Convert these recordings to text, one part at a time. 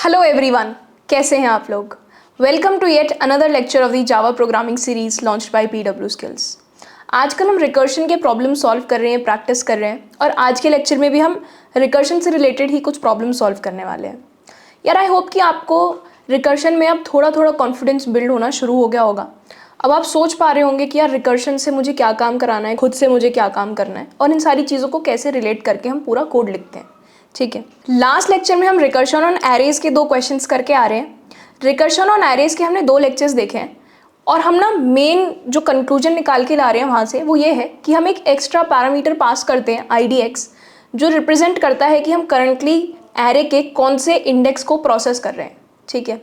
Hello everyone, कैसे हैं आप लोग। Welcome to yet another lecture of the Java programming series launched by PW skills. आजकल हम रिकर्शन के प्रॉब्लम सॉल्व कर रहे हैं, प्रैक्टिस कर रहे हैं, और आज के लेक्चर में भी हम रिकर्शन से रिलेटेड ही कुछ प्रॉब्लम सॉल्व करने वाले हैं। यार आई होप कि आपको रिकर्शन में अब थोड़ा थोड़ा कॉन्फिडेंस बिल्ड होना शुरू हो गया होगा। अब आप सोच पा रहे होंगे कि यार रिकर्शन से मुझे क्या काम कराना है, खुद से मुझे क्या काम करना है, और इन सारी चीज़ों को कैसे रिलेट करके हम पूरा कोड लिखते हैं। ठीक है, लास्ट लेक्चर में हम रिकर्शन ऑन एरेज के 2 क्वेश्चंस करके आ रहे हैं। रिकर्शन ऑन एरेज के हमने 2 लेक्चर्स देखे हैं, और हम ना मेन जो कंक्लूजन निकाल के ला रहे हैं वहाँ से वो ये है कि हम एक एक्स्ट्रा पैरामीटर पास करते हैं IDX, जो रिप्रेजेंट करता है कि हम करंटली एरे के कौन से इंडेक्स को प्रोसेस कर रहे हैं। ठीक है,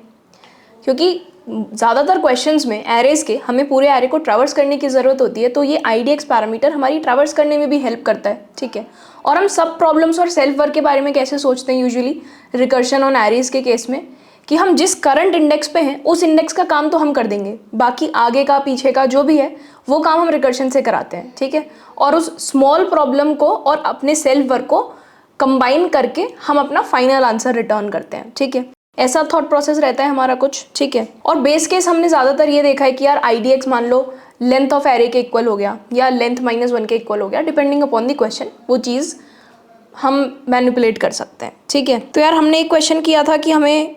क्योंकि ज़्यादातर क्वेश्चंस में एरेज के हमें पूरे एरे को ट्रैवर्स करने की ज़रूरत होती है, तो ये IDX पैरामीटर हमारी ट्रैवर्स करने में भी हेल्प करता है। ठीक है, और हम सब प्रॉब्लम्स और सेल्फ वर्क के बारे में कैसे सोचते हैं यूजुअली रिकर्शन ऑन एरेज के केस में, कि हम जिस करंट इंडेक्स पे हैं उस इंडेक्स का काम तो हम कर देंगे, बाकी आगे का पीछे का जो भी है वो काम हम रिकर्शन से कराते हैं। ठीक है, और उस स्मॉल प्रॉब्लम को और अपने सेल्फ वर्क को कंबाइन करके हम अपना फाइनल आंसर रिटर्न करते हैं। ठीक है, ऐसा थॉट प्रोसेस रहता है हमारा कुछ। ठीक है, और बेस केस हमने ज़्यादातर ये देखा है कि यार IDX मान लो लेंथ ऑफ एरे के इक्वल हो गया या लेंथ -1 के इक्वल हो गया, डिपेंडिंग अपॉन द क्वेश्चन वो चीज़ हम मैनिपुलेट कर सकते हैं। ठीक है, तो यार हमने एक क्वेश्चन किया था कि हमें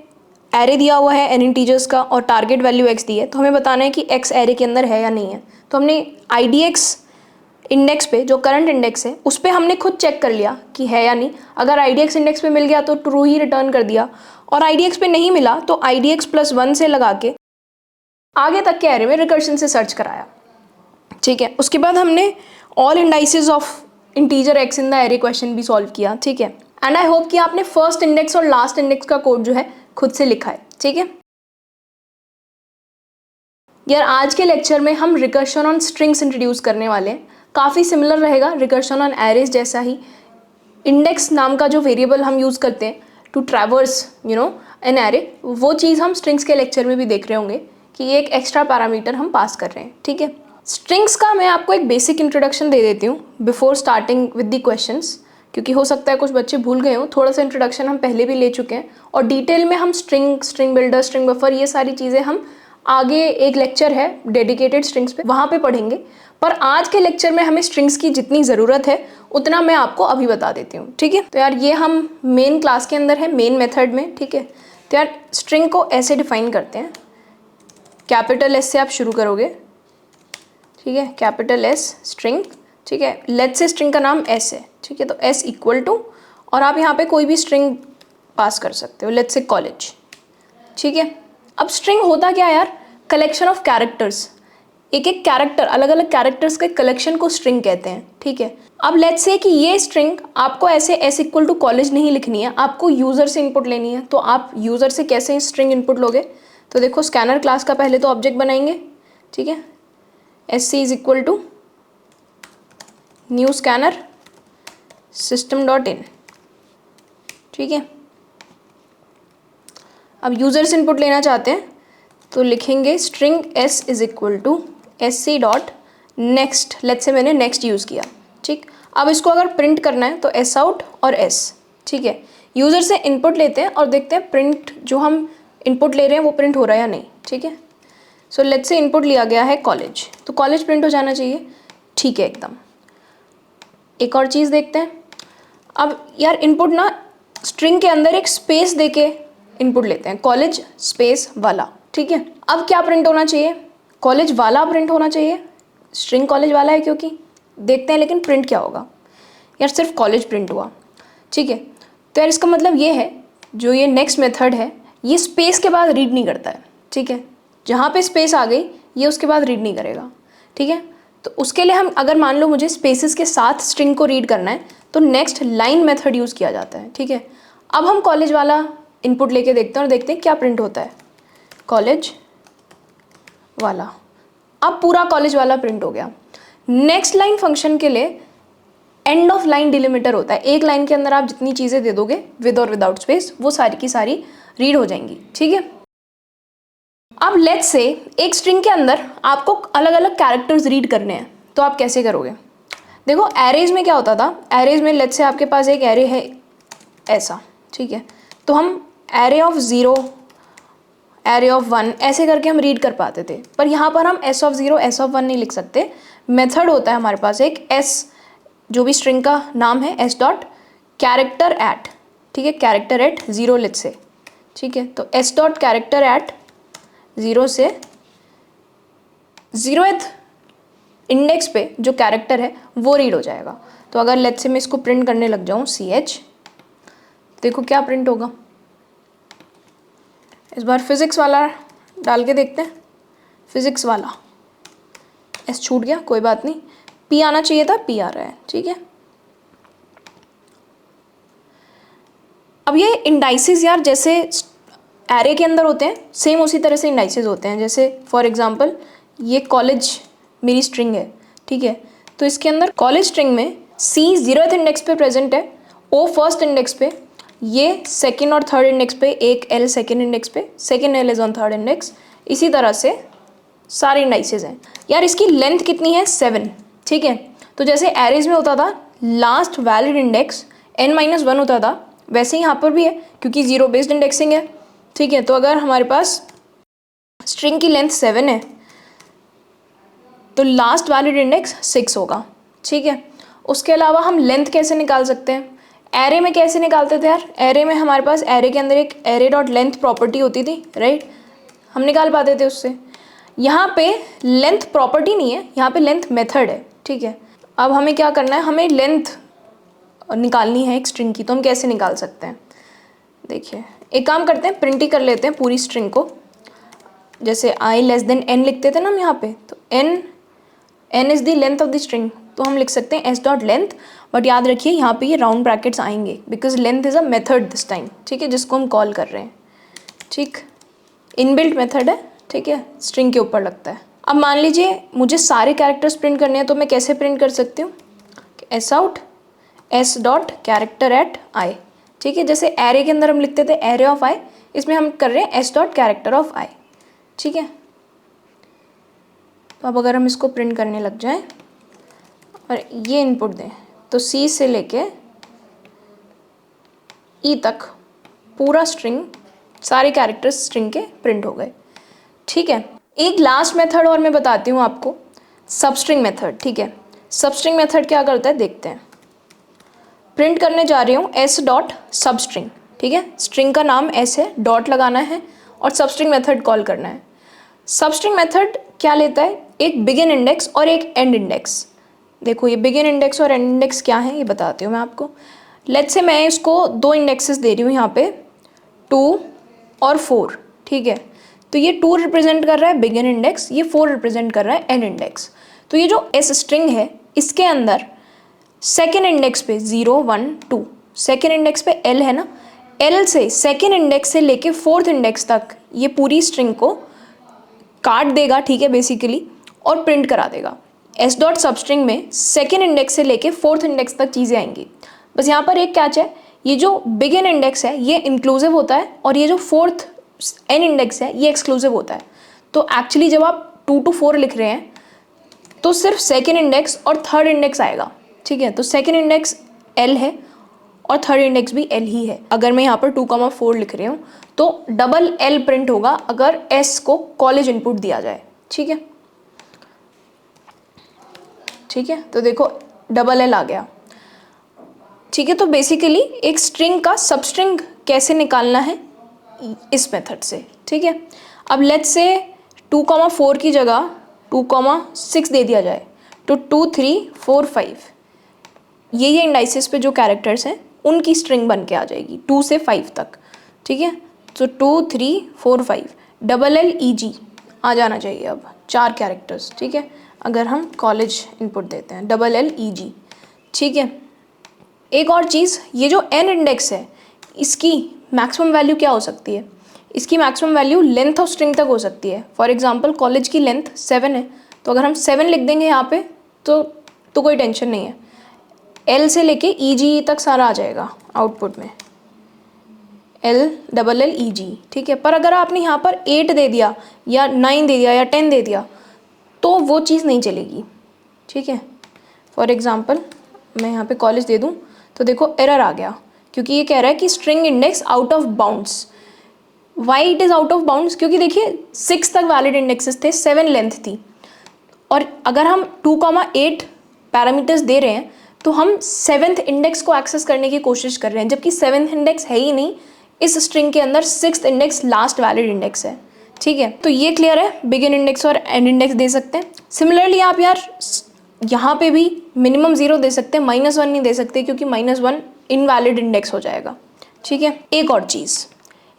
एरे दिया हुआ है n इंटीजर्स का और टारगेट वैल्यू x दी है, तो हमें बताना है कि x एरे के अंदर है या नहीं है। तो हमने IDX इंडेक्स पे जो करंट इंडेक्स है उस पर हमने खुद चेक कर लिया कि है या नहीं। अगर IDX इंडेक्स पे मिल गया तो ट्रू ही रिटर्न कर दिया, और IDX पे नहीं मिला तो IDX +1 से लगा के आगे तक के एरे में रिकर्शन से सर्च कराया। ठीक है, उसके बाद हमने all indices of integer x in the array question भी सॉल्व किया। ठीक है, एंड आई होप कि आपने फर्स्ट इंडेक्स और लास्ट इंडेक्स का कोड जो है खुद से लिखा है। ठीक है यार, आज के लेक्चर में हम रिकर्शन ऑन स्ट्रिंग्स इंट्रोड्यूस करने वाले हैं। काफ़ी सिमिलर रहेगा रिकर्शन ऑन एरेज जैसा ही। इंडेक्स नाम का जो वेरिएबल हम यूज़ करते हैं टू ट्रैवर्स एन एरे, वो चीज़ हम स्ट्रिंग्स के लेक्चर में भी देख रहे होंगे कि ये एक एक्स्ट्रा पैरामीटर हम पास कर रहे हैं। ठीक है, स्ट्रिंग्स का मैं आपको एक बेसिक इंट्रोडक्शन दे देती हूँ before starting with the questions, क्योंकि हो सकता है कुछ बच्चे भूल गए हों। थोड़ा सा इंट्रोडक्शन हम पहले भी ले चुके हैं, और डिटेल में हम स्ट्रिंग बिल्डर, स्ट्रिंग बफर, ये सारी चीज़ें हम आगे एक लेक्चर है डेडिकेटेड स्ट्रिंग्स पे, वहाँ पे पढ़ेंगे। पर आज के लेक्चर में हमें स्ट्रिंग्स की जितनी ज़रूरत है उतना मैं आपको अभी बता देती हूँ। ठीक है, तो यार ये हम मेन क्लास के अंदर है, मेन मेथड में। ठीक है, तो यार स्ट्रिंग को ऐसे डिफाइन करते हैं, कैपिटल S से आप शुरू करोगे। ठीक है, कैपिटल S स्ट्रिंग। ठीक है, लेट्स से स्ट्रिंग का नाम S है। ठीक है, तो S इक्वल टू, और आप यहाँ पे कोई भी स्ट्रिंग पास कर सकते हो, लेट्स से कॉलेज। ठीक है, अब स्ट्रिंग होता क्या यार, कलेक्शन ऑफ कैरेक्टर्स। एक एक कैरेक्टर, अलग अलग कैरेक्टर्स के कलेक्शन को स्ट्रिंग कहते हैं। ठीक है, अब लेट्स से कि ये स्ट्रिंग आपको ऐसे S इक्वल टू कॉलेज नहीं लिखनी है, आपको यूज़र से इनपुट लेनी है। तो आप यूज़र से कैसे स्ट्रिंग इनपुट लोगे, तो देखो स्कैनर क्लास का पहले तो ऑब्जेक्ट बनाएंगे। ठीक है, SC is equal to new scanner system.in। ठीक है, अब यूज़र से इनपुट लेना चाहते हैं तो लिखेंगे string S is equal to SC dot next. Let's say मैंने नेक्स्ट यूज़ किया। ठीक, अब इसको अगर प्रिंट करना है तो S आउट और S। ठीक है, यूज़र से इनपुट लेते हैं और देखते हैं प्रिंट, जो हम इनपुट ले रहे हैं वो प्रिंट हो रहा है या नहीं। ठीक है, सो लेट्स से इनपुट लिया गया है कॉलेज, तो कॉलेज प्रिंट हो जाना चाहिए। ठीक है, एकदम। एक और चीज़ देखते हैं। अब यार इनपुट ना स्ट्रिंग के अंदर एक स्पेस देके इनपुट लेते हैं, कॉलेज स्पेस वाला। ठीक है, अब क्या प्रिंट होना चाहिए, कॉलेज वाला प्रिंट होना चाहिए। स्ट्रिंग कॉलेज वाला है क्योंकि, देखते हैं लेकिन प्रिंट क्या होगा। यार सिर्फ कॉलेज प्रिंट हुआ। ठीक है, तो यार इसका मतलब ये है, जो ये नेक्स्ट मेथड है ये स्पेस के बाद रीड नहीं करता है। ठीक है, जहाँ पे स्पेस आ गई ये उसके बाद रीड नहीं करेगा। ठीक है, तो उसके लिए हम, अगर मान लो मुझे स्पेसेस के साथ स्ट्रिंग को रीड करना है तो नेक्स्ट लाइन मेथड यूज़ किया जाता है। ठीक है, अब हम कॉलेज वाला इनपुट लेके देखते हैं और देखते हैं क्या प्रिंट होता है, कॉलेज वाला। अब पूरा कॉलेज वाला प्रिंट हो गया। नेक्स्ट लाइन फंक्शन के लिए एंड ऑफ लाइन डिलिमिटर होता है, एक लाइन के अंदर आप जितनी चीज़ें दे दोगे विद और विदाउट स्पेस वो सारी की सारी रीड हो जाएंगी। ठीक है, अब लेट्स से एक स्ट्रिंग के अंदर आपको अलग अलग कैरेक्टर्स रीड करने हैं, तो आप कैसे करोगे। देखो एरेज में क्या होता था, एरेज में लेट्स से आपके पास एक एरे है ऐसा। ठीक है, तो हम एरे ऑफ 0, एरे ऑफ 1 ऐसे करके हम रीड कर पाते थे। पर यहाँ पर हम s ऑफ 0 s ऑफ 1 नहीं लिख सकते। मेथड होता है हमारे पास एक s, जो भी स्ट्रिंग का नाम है s डॉट कैरेक्टर एट, ठीक है, कैरेक्टर एट 0 लिट से, ठीक है। तो s डॉट कैरेक्टर एट 0 से 0th इंडेक्स पे जो कैरेक्टर है वो रीड हो जाएगा। तो अगर लेट्स से मैं इसको प्रिंट करने लग जाऊँ ch, देखो क्या प्रिंट होगा। इस बार फिजिक्स वाला डाल के देखते हैं। फिजिक्स वाला एस छूट गया, कोई बात नहीं, पी आना चाहिए था, पी आ रहा है, ठीक है। अब ये इंडाइसिस यार जैसे एरे के अंदर होते हैं, सेम उसी तरह से इंडाइसिस होते हैं। जैसे फॉर एग्जांपल ये कॉलेज मेरी स्ट्रिंग है, ठीक है। तो इसके अंदर कॉलेज स्ट्रिंग में सी 0th इंडेक्स पे प्रेजेंट है, ओ फर्स्ट इंडेक्स पे, ये सेकेंड और थर्ड इंडेक्स पे, एक एल सेकेंड इंडेक्स पे, second L is on third index. इसी तरह से सारे इंडाइसेस हैं यार। इसकी लेंथ कितनी है 7, ठीक है। तो जैसे एरेज में होता था लास्ट वैलिड इंडेक्स n-1 होता था, वैसे ही यहाँ पर भी है क्योंकि 0 बेस्ड इंडेक्सिंग है, ठीक है। तो अगर हमारे पास स्ट्रिंग की लेंथ 7 है तो लास्ट वैलिड इंडेक्स 6 होगा, ठीक है। उसके अलावा हम लेंथ कैसे निकाल सकते हैं, एरे में कैसे निकालते थे यार। एरे में हमारे पास एरे के अंदर एक एरे डॉट लेंथ प्रॉपर्टी होती थी, राइट, हम निकाल पाते थे उससे। यहाँ पे लेंथ प्रॉपर्टी नहीं है, यहाँ पे लेंथ मेथड है, ठीक है। अब हमें क्या करना है, हमें लेंथ निकालनी है एक स्ट्रिंग की। तो हम कैसे निकाल सकते हैं, देखिए एक काम करते हैं, प्रिंट ही कर लेते हैं पूरी स्ट्रिंग को। जैसे i लेस देन n लिखते थे ना हम यहाँ पे, तो n is the length of the string, तो हम लिख सकते हैं s डॉट लेंथ। बट याद रखिए यहाँ पे ये राउंड ब्रैकेट्स आएंगे because length is a method this time, ठीक है, जिसको हम कॉल कर रहे हैं, ठीक, इनबिल्ट मेथड है, ठीक है, स्ट्रिंग के ऊपर लगता है। अब मान लीजिए मुझे सारे कैरेक्टर्स प्रिंट करने हैं, तो मैं कैसे प्रिंट कर सकती हूँ, S out S dot character at I, ठीक है। जैसे एरे के अंदर हम लिखते थे एरे ऑफ आई, इसमें हम कर रहे हैं एस डॉट कैरेक्टर ऑफ आई, ठीक है। तो अब अगर हम इसको प्रिंट करने लग जाएं और ये इनपुट दें तो सी से लेके ई तक पूरा स्ट्रिंग, सारे कैरेक्टर्स स्ट्रिंग के प्रिंट हो गए, ठीक है। एक लास्ट मेथड और मैं बताती हूँ आपको, सबस्ट्रिंग मेथड, ठीक है। सबस्ट्रिंग मेथड क्या करता है देखते हैं। प्रिंट करने जा रही हूँ एस डॉट सबस्ट्रिंग, ठीक है, स्ट्रिंग का नाम एस है, डॉट लगाना है और सबस्ट्रिंग मेथड कॉल करना है। सबस्ट्रिंग मेथड क्या लेता है, एक बिगिन इंडेक्स और एक एंड इंडेक्स। देखो ये बिगिन इंडेक्स और एंड इंडेक्स क्या है ये बताती हूँ मैं आपको। लेट्स से मैं इसको 2 इंडेक्सेस दे रही हूँ यहाँ पे 2 और 4, ठीक है। तो ये 2 रिप्रेजेंट कर रहा है बिगिन इंडेक्स, ये 4 रिप्रेजेंट कर रहा है एंड इंडेक्स। तो ये जो एस स्ट्रिंग है इसके अंदर सेकेंड इंडेक्स पे 0 1 2, सेकेंड इंडेक्स पे एल है ना, एल से सेकेंड इंडेक्स से लेके 4th इंडेक्स तक ये पूरी स्ट्रिंग को काट देगा, ठीक है, बेसिकली, और प्रिंट करा देगा। एस डॉट सबस्ट्रिंग में सेकेंड इंडेक्स से लेके 4th इंडेक्स तक चीज़ें आएंगी। बस यहाँ पर एक कैच है, ये जो बिगिन इंडेक्स है ये इंक्लूसिव होता है और ये जो 4th एन इंडेक्स है ये एक्सक्लूसिव होता है। तो एक्चुअली जब आप 2 to 4 लिख रहे हैं तो सिर्फ सेकेंड इंडेक्स और थर्ड इंडेक्स आएगा, ठीक है। तो सेकेंड इंडेक्स एल है और थर्ड इंडेक्स भी एल ही है। अगर मैं यहाँ पर 2,4 लिख रही हूँ तो डबल एल प्रिंट होगा अगर एस को कॉलेज इनपुट दिया जाए, ठीक है, ठीक है। तो देखो डबल एल आ गया, ठीक है। तो बेसिकली एक स्ट्रिंग का सबस्ट्रिंग कैसे निकालना है इस मेथड से, ठीक है। अब लेट्स से 2,4 की जगह 2,6 दे दिया जाए तो 2 3 4 5 ये इंडाइसिस पे जो कैरेक्टर्स हैं उनकी स्ट्रिंग बन के आ जाएगी 2 से 5 तक, ठीक है। तो 2 3 4 5 डबल एल ई जी आ जाना चाहिए अब 4 कैरेक्टर्स, ठीक है। अगर हम कॉलेज इनपुट देते हैं डबल एल ई जी, ठीक है। एक और चीज़, ये जो एन इंडेक्स है इसकी मैक्सिमम वैल्यू क्या हो सकती है, इसकी maximum value length of string तक हो सकती है। फॉर एग्जांपल कॉलेज की लेंथ 7 है, तो अगर हम 7 लिख देंगे यहाँ पे तो कोई टेंशन नहीं है, एल से लेके ई जी तक सारा आ जाएगा आउटपुट में, एल डबल एल ई जी, ठीक है। पर अगर आपने यहाँ पर 8 दे दिया या 9 दे दिया या 10 दे दिया तो वो चीज़ नहीं चलेगी, ठीक है। फॉर एग्जांपल मैं यहाँ पे कॉलेज दे दूँ तो देखो एरर आ गया क्योंकि ये कह रहा है कि string index out of bounds. Why it is out of bounds? क्योंकि देखिए 6 तक वैलिड इंडेक्सेस थे, 7 लेंथ थी, और अगर हम 2,8 पैरामीटर्स दे रहे हैं तो हम 7th इंडेक्स को एक्सेस करने की कोशिश कर रहे हैं, जबकि 7th इंडेक्स है ही नहीं इस स्ट्रिंग के अंदर, 6th index last valid index है। ठीक है, तो ये क्लियर है, बिगिन इंडेक्स और एंड इंडेक्स दे सकते हैं। सिमिलरली आप यार यहाँ पे भी मिनिमम 0 दे सकते हैं, -1 नहीं दे सकते क्योंकि -1 इनवैलिड इंडेक्स हो जाएगा। ठीक है, एक और चीज़,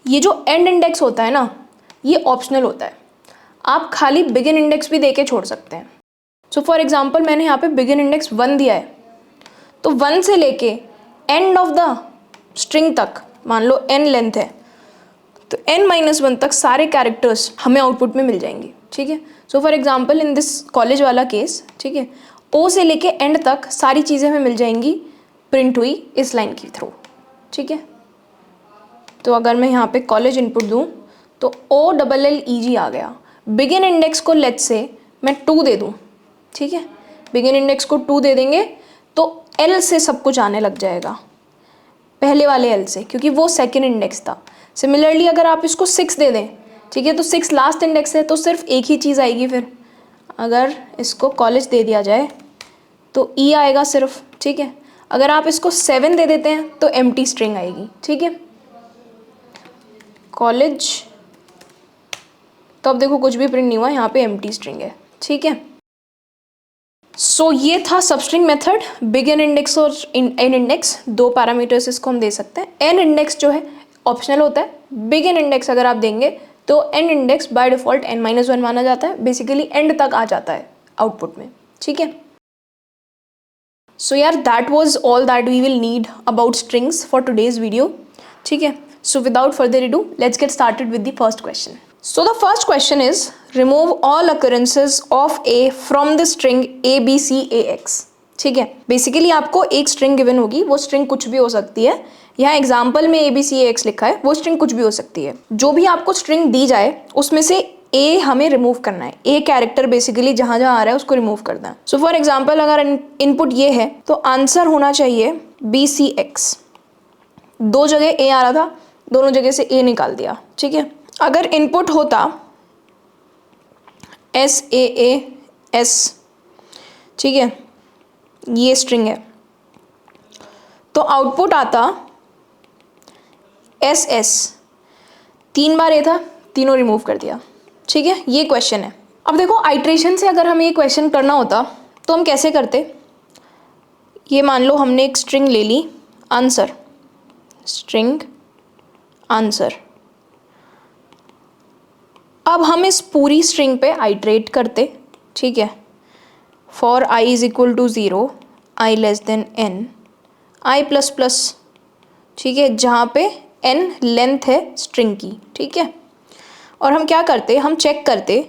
ये जो एंड इंडेक्स होता है ना, ये ऑप्शनल होता है, आप खाली बिगिन इंडेक्स भी दे के छोड़ सकते हैं। सो फॉर एग्जाम्पल मैंने यहाँ पे बिगिन इंडेक्स 1 दिया है, तो 1 से लेके एंड ऑफ द स्ट्रिंग तक मान लो n लेंथ है, तो n-1 तक सारे कैरेक्टर्स हमें आउटपुट में मिल जाएंगे। ठीक है, so for example in this college वाला केस, ठीक है, o से लेके एंड तक सारी चीज़ें हमें मिल जाएंगी प्रिंट हुई इस लाइन के थ्रू। ठीक है, तो अगर मैं यहाँ पे कॉलेज इनपुट दूँ तो OLLEG आ गया। बिगिन इंडेक्स को लेट्स से मैं 2 दे दूँ, ठीक है, बिगिन इंडेक्स को 2 दे देंगे तो L से सब कुछ आने लग जाएगा, पहले वाले L से, क्योंकि वो सेकंड इंडेक्स था। सिमिलरली अगर आप इसको 6 दे दें, ठीक है, तो 6 लास्ट इंडेक्स है तो सिर्फ एक ही चीज़ आएगी। फिर अगर इसको कॉलेज दे दिया जाए तो E आएगा सिर्फ। ठीक है, अगर आप इसको 7 दे देते हैं तो एम्प्टी स्ट्रिंग आएगी। ठीक है, कॉलेज, तो अब देखो कुछ भी प्रिंट नहीं हुआ, यहाँ पे एम्प्टी स्ट्रिंग है। ठीक है, सो ये था सबस्ट्रिंग मेथड, बिगिन इंडेक्स और एंड इंडेक्स, 2 पैरामीटर्स इसको हम दे सकते हैं। एंड इंडेक्स जो है ऑप्शनल होता है, बिगिन इंडेक्स अगर आप देंगे तो and index by default n-1 माना जाता है, बेसिकली एंड तक आ जाता है आउटपुट में। ठीक है, सो यार that was all that we will need about strings for today's video. ठीक है, so without further ado, let's get started with the first question. So the first question is, remove all occurrences of A from the string ABCAX. ठीक है, basically आपको एक string given होगी, वो string कुछ भी हो सकती है। यहाँ एग्जाम्पल में ABCAX लिखा है, वो स्ट्रिंग कुछ भी हो सकती है। जो भी आपको स्ट्रिंग दी जाए उसमें से A हमें रिमूव करना है, A कैरेक्टर बेसिकली जहाँ जहाँ आ रहा है उसको रिमूव करना है। सो फॉर एग्जाम्पल अगर इनपुट ये है तो आंसर होना चाहिए BCX। 2 जगह A आ रहा था, दोनों जगह से A निकाल दिया। ठीक है, अगर इनपुट होता SAAS, ठीक है, ये स्ट्रिंग है, तो आउटपुट आता SS। 3 बार A था, तीनों रिमूव कर दिया। ठीक है, ये क्वेश्चन है। अब देखो आइट्रेशन से अगर हमें ये क्वेश्चन करना होता तो हम कैसे करते। ये मान लो हमने एक स्ट्रिंग ले ली, आंसर, स्ट्रिंग आंसर। अब हम इस पूरी स्ट्रिंग पे आइट्रेट करते। ठीक है, for i is equal to 0, i less than n, i plus plus. ठीक है, जहाँ पे n लेंथ है स्ट्रिंग की। ठीक है, और हम क्या करते, हम चेक करते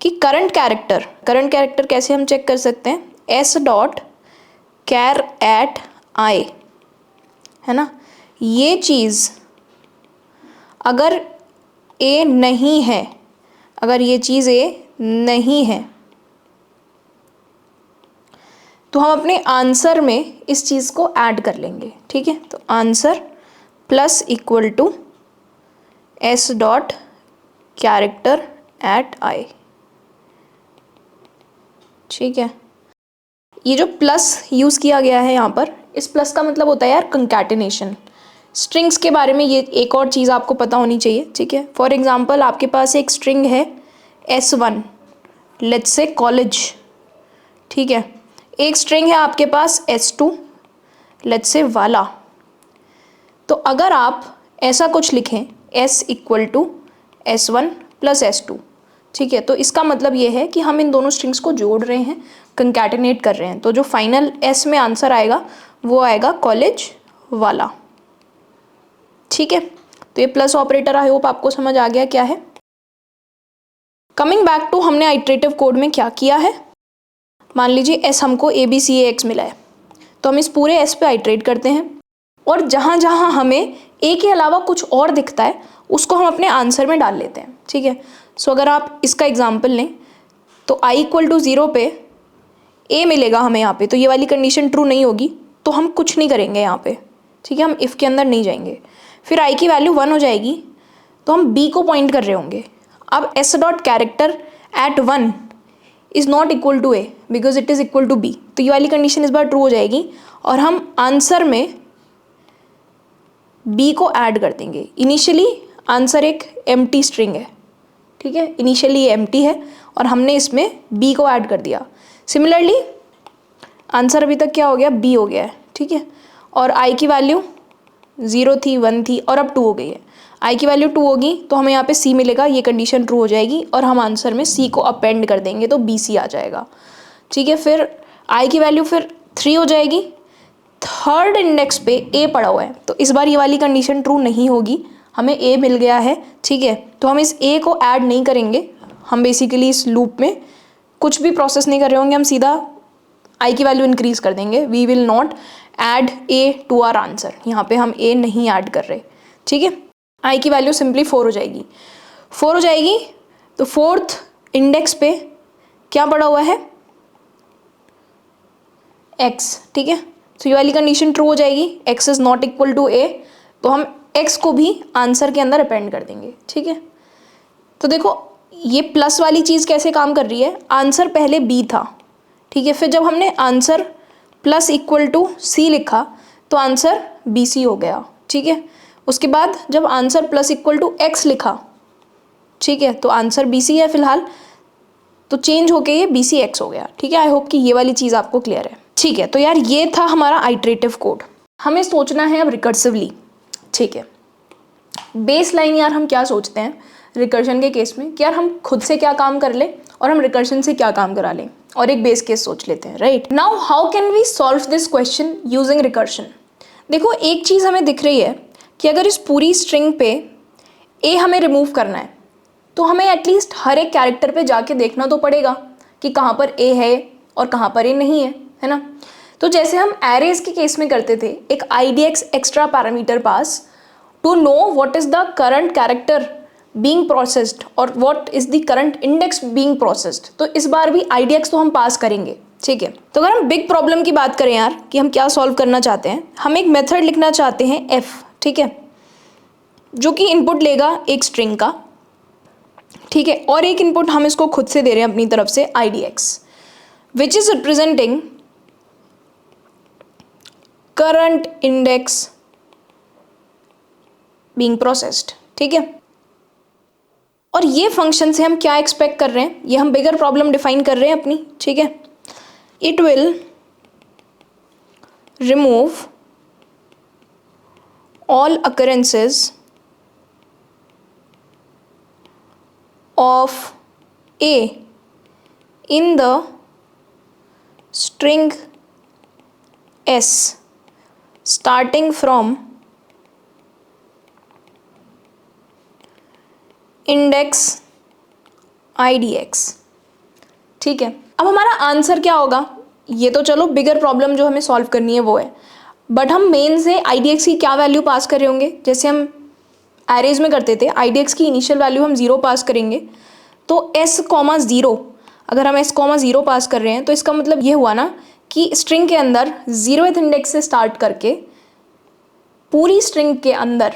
कि करंट कैरेक्टर कैसे हम चेक कर सकते हैं, s dot char at i, है ना। ये चीज़ अगर A नहीं है, अगर ये चीज़ A नहीं है तो हम अपने आंसर में इस चीज़ को ऐड कर लेंगे। ठीक है, तो answer plus equal to S dot character at I। ठीक है, ये जो प्लस यूज़ किया गया है यहाँ पर, इस प्लस का मतलब होता है यार कंकैटिनेशन। स्ट्रिंग्स के बारे में ये एक और चीज़ आपको पता होनी चाहिए। ठीक है, फॉर एग्जांपल आपके पास एक स्ट्रिंग है S1, लेट्स से कॉलेज। ठीक है, एक स्ट्रिंग है आपके पास S2, लेट्स से वाला। तो अगर आप ऐसा कुछ लिखें S equal to S1 plus S2, ठीक है, तो इसका मतलब ये है कि हम इन दोनों स्ट्रिंग्स को जोड़ रहे हैं, कंकैटिनेट कर रहे हैं। तो जो फाइनल S में आंसर आएगा वो आएगा कॉलेज वाला। ठीक है, तो ये प्लस ऑपरेटर आई होप आपको समझ आ गया क्या है। कमिंग बैक टू हमने आइट्रेटिव कोड में क्या किया है, मान लीजिए S हमको ABCAX मिला है, तो हम इस पूरे S पे आइट्रेट करते हैं और जहाँ जहाँ हमें A के अलावा कुछ और दिखता है उसको हम अपने आंसर में डाल लेते हैं। ठीक है, सो अगर आप इसका एग्जाम्पल लें तो i इक्वल टू 0 पे A मिलेगा हमें यहाँ पे, तो ये वाली कंडीशन ट्रू नहीं होगी तो हम कुछ नहीं करेंगे यहाँ पे। ठीक है, हम इफ़ के अंदर नहीं जाएंगे। फिर i की वैल्यू 1 हो जाएगी तो हम बी को पॉइंट कर रहे होंगे। अब S dot character at 1 is not equal to A because it is equal to B, तो ये वाली कंडीशन इस बार ट्रू हो जाएगी और हम आंसर में बी को ऐड कर देंगे। इनिशियली आंसर एक एम्प्टी स्ट्रिंग है, ठीक है, इनिशियली ये एम्प्टी है और हमने इसमें बी को ऐड कर दिया। सिमिलरली आंसर अभी तक क्या हो गया, बी हो गया है, ठीक है, और आई की वैल्यू 0 थी, 1 थी और अब 2 हो गई है। आई की वैल्यू 2 होगी तो हमें यहाँ पे सी मिलेगा, ये कंडीशन ट्रू हो जाएगी और हम आंसर में सी को अपेंड कर देंगे तो बी सी आ जाएगा, ठीक है। फिर आई की वैल्यू फिर 3 हो जाएगी, थर्ड इंडेक्स पे ए पड़ा हुआ है तो इस बार ये वाली कंडीशन ट्रू नहीं होगी, हमें ए मिल गया है, ठीक है, तो हम इस ए को ऐड नहीं करेंगे। हम बेसिकली इस लूप में कुछ भी प्रोसेस नहीं कर रहे होंगे, हम सीधा आई की वैल्यू इंक्रीज कर देंगे। We will not add A to our answer, यहाँ पे हम ए नहीं ऐड कर रहे, ठीक है। आई की वैल्यू सिंपली 4 हो जाएगी, 4 हो जाएगी तो फोर्थ इंडेक्स पे क्या पड़ा हुआ है, एक्स, ठीक है, तो ये वाली कंडीशन ट्रू हो जाएगी, X is not equal to A, तो हम एक्स को भी आंसर के अंदर अपेंड कर देंगे, ठीक है। तो देखो ये प्लस वाली चीज़ कैसे काम कर रही है, आंसर पहले बी था, ठीक है, फिर जब हमने आंसर प्लस इक्वल टू सी लिखा तो आंसर बी सी हो गया, ठीक है। उसके बाद जब answer plus equal to X लिखा, ठीक है, तो आंसर बी सी है फिलहाल, तो चेंज होके ये बी सी एक्स हो गया, ठीक है। आई होप कि ये वाली चीज़ आपको क्लियर है, ठीक है। तो यार ये था हमारा आइटरेटिव कोड। हमें सोचना है अब रिकर्सिवली, ठीक है। बेस लाइन यार हम क्या सोचते हैं रिकर्शन के केस में कि यार हम खुद से क्या काम कर ले और हम रिकर्शन से क्या काम करा लें, और एक बेस केस सोच लेते हैं, right. Now how can we solve this question using recursion. देखो एक चीज़ हमें दिख रही है कि अगर इस पूरी स्ट्रिंग पे ए हमें रिमूव करना है तो हमें एटलीस्ट हर एक कैरेक्टर पे जाके देखना तो पड़ेगा कि कहाँ पर ए है और कहाँ पर ए नहीं है ना। तो जैसे हम एरेज के केस में करते थे, एक IDX extra parameter pass to know what is the current character being processed और what is the current index being processed, तो इस बार भी IDX तो हम पास करेंगे, ठीक है। तो अगर हम बिग प्रॉब्लम की बात करें यार कि हम क्या सॉल्व करना चाहते हैं, हम एक मेथड लिखना चाहते हैं f, ठीक है, जो कि इनपुट लेगा एक स्ट्रिंग का, ठीक है, और एक इनपुट हम इसको खुद से दे रहे हैं अपनी तरफ से IDX which is representing current index being processed, ठीक है। और ये फंक्शन से हम क्या एक्सपेक्ट कर रहे हैं, ये हम बिगर प्रॉब्लम डिफाइन कर रहे हैं अपनी, ठीक है। It will remove all occurrences of A in the string s starting from index IDX, ठीक है। अब हमारा आंसर क्या होगा, ये तो चलो बिगर प्रॉब्लम जो हमें सॉल्व करनी है वो है, बट हम मेन से IDX की क्या वैल्यू पास कर रहे होंगे, जैसे हम एरेज में करते थे IDX की इनिशियल वैल्यू हम 0 पास करेंगे, तो s,0 अगर हम s,0 पास कर रहे हैं तो इसका मतलब ये हुआ ना कि स्ट्रिंग के अंदर 0th इंडेक्स से स्टार्ट करके पूरी स्ट्रिंग के अंदर